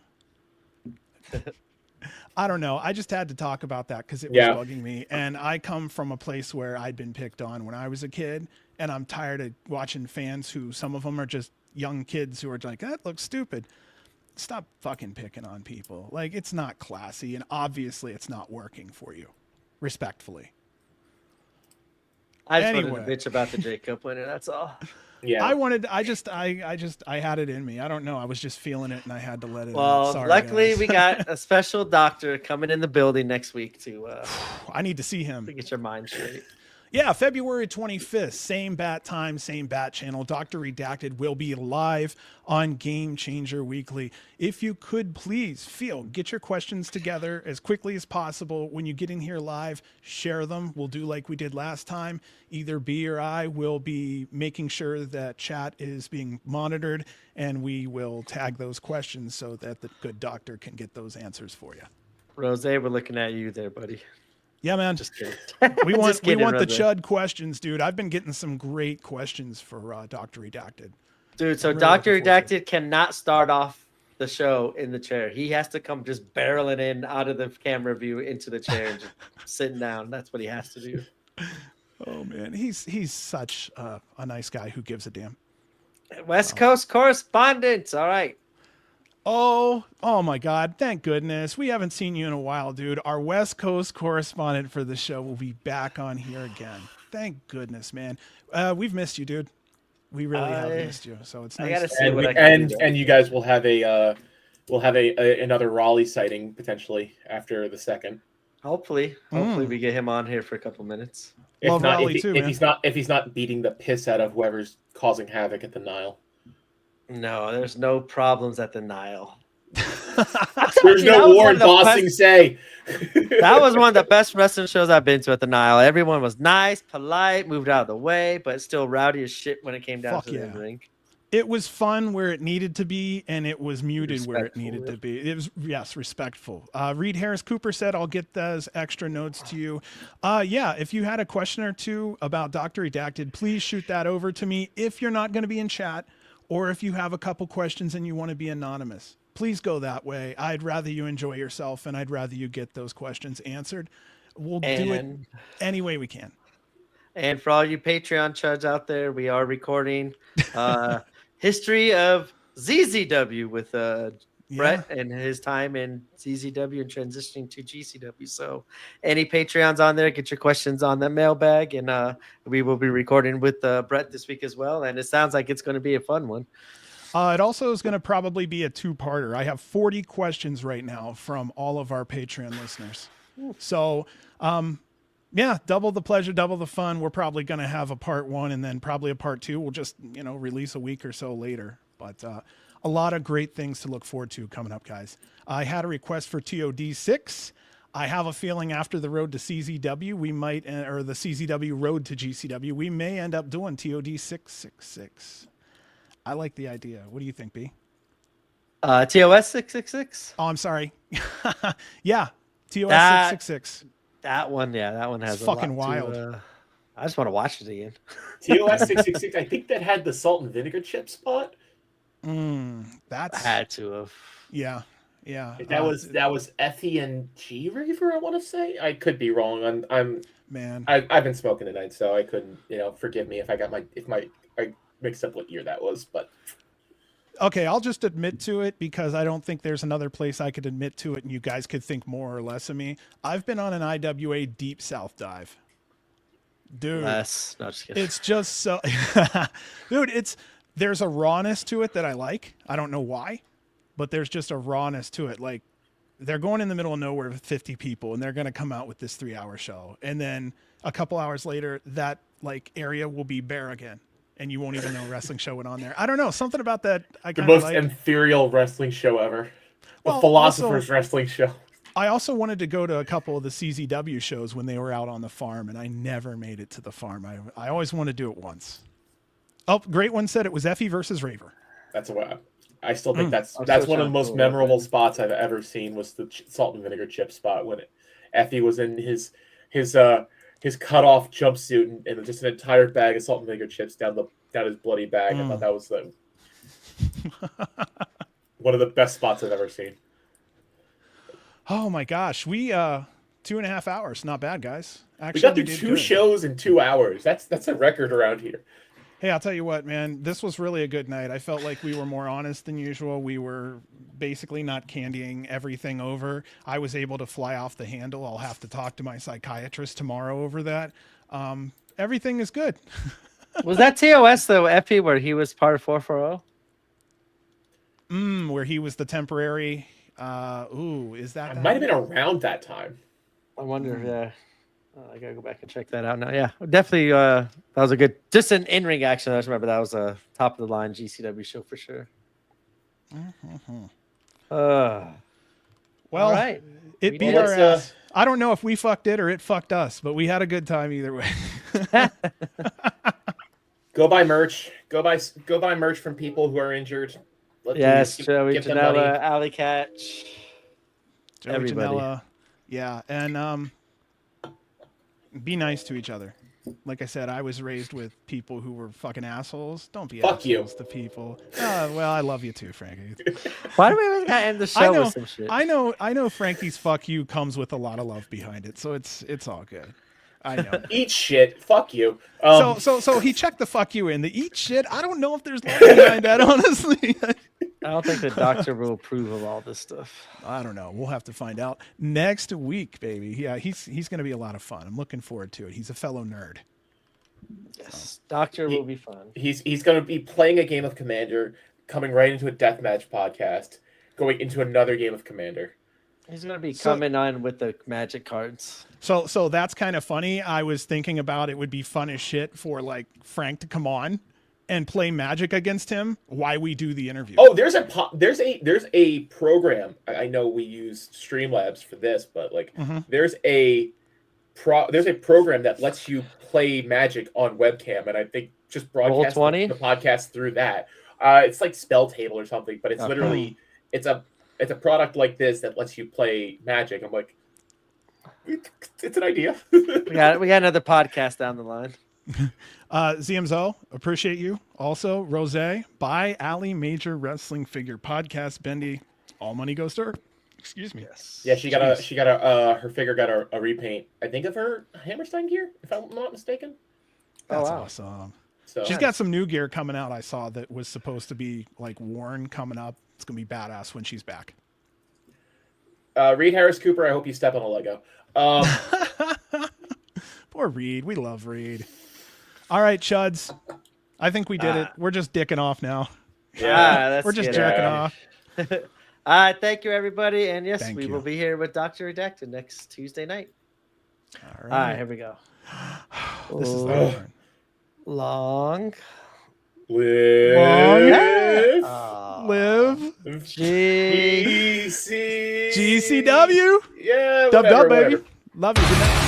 I don't know. I just had to talk about that because it was bugging me. And I come from a place where I'd been picked on when I was a kid. And I'm tired of watching fans who, some of them are just young kids who are like, that looks stupid. Stop fucking picking on people. Like, it's not classy. And obviously it's not working for you. Respectfully. I just wanted to bitch about the J Cup winner. That's all. Yeah. I had it in me. I don't know. I was just feeling it and I had to let it out. Well, Sorry, luckily guys. we got a special doctor coming in the building next week to I need to see him. to get your mind straight. Yeah, February 25th, same bat time, same bat channel. Dr. Redacted will be live on Game Changer Weekly. If you could please get your questions together as quickly as possible. When you get in here live, share them. We'll do like we did last time. Either B or I will be making sure that chat is being monitored, and we will tag those questions so that the good doctor can get those answers for you. Rose, we're looking at you there, buddy. Yeah, man. Just kidding. We want Just kidding, the Rose. Chud questions, dude. I've been getting some great questions for Dr. Redacted. Dude, so I'm really Dr. looking forward to Redacted cannot start off the show in the chair. He has to come just barreling in out of the camera view into the chair and just sitting down. That's what he has to do. Oh man, he's such a nice guy who gives a damn. West Coast correspondent. All right. Oh my God! Thank goodness we haven't seen you in a while, dude. Our West Coast correspondent for the show will be back on here again. Thank goodness, man. We've missed you, dude. We really have missed you. So it's I nice. gotta see And what I can do. and you guys will have another Raleigh sighting potentially after the second. Hopefully we get him on here for a couple minutes. If Love not, Raleigh if, too, if man. he's not beating the piss out of whoever's causing havoc at the Nile. No, there's no problems at the Nile. There's no Warren Bossing say. That was one of the best wrestling shows I've been to at the Nile. Everyone was nice, polite, moved out of the way, but still rowdy as shit when it came down Fuck to yeah. the ring. It was fun where it needed to be, and it was muted where it Respectful, needed yeah. to be. It was, yes, respectful. Reed Harris Cooper said, I'll get those extra notes to you. Yeah, if you had a question or two about Dr. Redacted, please shoot that over to me. If you're not going to be in chat, or if you have a couple questions and you want to be anonymous, please go that way. I'd rather you enjoy yourself, and I'd rather you get those questions answered. We'll do it any way we can. And for all you Patreon chuds out there, we are recording history of ZZW with Brett and his time in ZZW and transitioning to GCW. So any Patreons on there, get your questions on the mailbag, and we will be recording with Brett this week as well. And it sounds like it's going to be a fun one. It also is going to probably be a two-parter. I have 40 questions right now from all of our Patreon listeners. So, yeah, double the pleasure, double the fun. We're probably going to have a part 1 and then probably a part 2. We'll just, release a week or so later. But a lot of great things to look forward to coming up, guys. I had a request for TOD6. I have a feeling after the road to CZW, we might, or the CZW road to GCW, we may end up doing TOD 666. I like the idea. What do you think, B? TOS 666. Oh, I'm sorry. Yeah, TOS 666. That one has It's a fucking lot wild. to, I just want to watch it again. TOS 666. I think that had the salt and vinegar chip spot. That's Had to have. yeah. That was Effie and G Reaver. I want to say. I could be wrong. I've been smoking tonight, so I couldn't. Forgive me if I mixed up what year that was, but. Okay, I'll just admit to it because I don't think there's another place I could admit to it and you guys could think more or less of me. I've been on an IWA Deep South dive. Dude. No, just kidding. It's just so... Dude, there's a rawness to it that I like. I don't know why, but there's just a rawness to it. Like, they're going in the middle of nowhere with 50 people and they're going to come out with this 3-hour show. And then a couple hours later, that area will be bare again. And you won't even know a wrestling show went on there. I don't know. Something about that I kind of like. The most ethereal wrestling show ever. Well, the Philosopher's Wrestling Show. I also wanted to go to a couple of the CZW shows when they were out on the farm, and I never made it to the farm. I always want to do it once. Oh, great one said it was Effie versus Raver. That's what I still think that's one of the most memorable spots I've ever seen was the salt and vinegar chip spot when Effie was in his cut-off jumpsuit and just an entire bag of salt and vinegar chips down his bloody bag. I thought that was one of the best spots I've ever seen. Oh my gosh, we 2.5 hours, not bad, guys. Actually, we got through 2 shows in 2 hours. That's a record around here. Hey, I'll tell you what, man, this was really a good night. I felt like we were more honest than usual. We were basically not candying everything over. I was able to fly off the handle. I'll have to talk to my psychiatrist tomorrow over that. Everything is good. Was that TOS though, Effie, where he was part of 440? Where he was the temporary. Is that? It might have been around that time. I wonder. Yeah, I gotta go back and check that out now. Yeah, definitely. That was a good, just an in-ring action. I just remember that was a top of the line GCW show for sure. Well, all right. It beat our ass. I don't know if we fucked it or it fucked us, but we had a good time either way. Go buy merch. Go buy merch from people who are injured. Yes, give Joey them money. Janela, Alley Catch, Joey everybody. Janela. Yeah, and be nice to each other. Like I said, I was raised with people who were fucking assholes. Don't be Fuck assholes you. to people. Well, I love you too, Frankie. Why do we always gotta end the show with some shit? I know Frankie's fuck you comes with a lot of love behind it, so it's all good. I know. Eat shit. Fuck you. So he checked the fuck you in. The eat shit, I don't know if there's love behind that, honestly. I don't think the doctor will approve of all this stuff. I don't know. We'll have to find out next week, baby. Yeah, he's going to be a lot of fun. I'm looking forward to it. He's a fellow nerd. Yes, doctor will be fun. He's going to be playing a game of Commander, coming right into a deathmatch podcast, going into another game of Commander. He's going to be coming on with the magic cards. So that's kind of funny. I was thinking about it would be fun as shit for like Frank to come on and play Magic against him while we do the interview. Oh, there's a program. I know we use Streamlabs for this, but like there's a program that lets you play Magic on webcam, and I think just broadcast the podcast through that. It's like Spell Table or something, but it's literally it's a product like this that lets you play Magic. I'm like, it's an idea. we got another podcast down the line. ZMZO, appreciate you. Also, Rose, buy Alley Major Wrestling Figure Podcast. Bendy, all money goes to her. Excuse me. Yes. Yeah, her figure got a repaint. I think of her Hammerstein gear, if I'm not mistaken. That's awesome. So she's got some new gear coming out. I saw that was supposed to be like worn coming up. It's gonna be badass when she's back. Reed Harris Cooper, I hope you step on a Lego. Poor Reed. We love Reed. All right, Chuds. I think we did it. We're just dicking off now. Yeah. We're just get jerking out. off. All right, thank you everybody, and yes, Thank we you. will be here with Dr. Redacted next Tuesday night. All All right, right. here we go. This is the Oh. hard part. Long Live. Live. G. GC. GCW. Yeah, Dub whatever, dub, baby. whatever. Love you. Good night.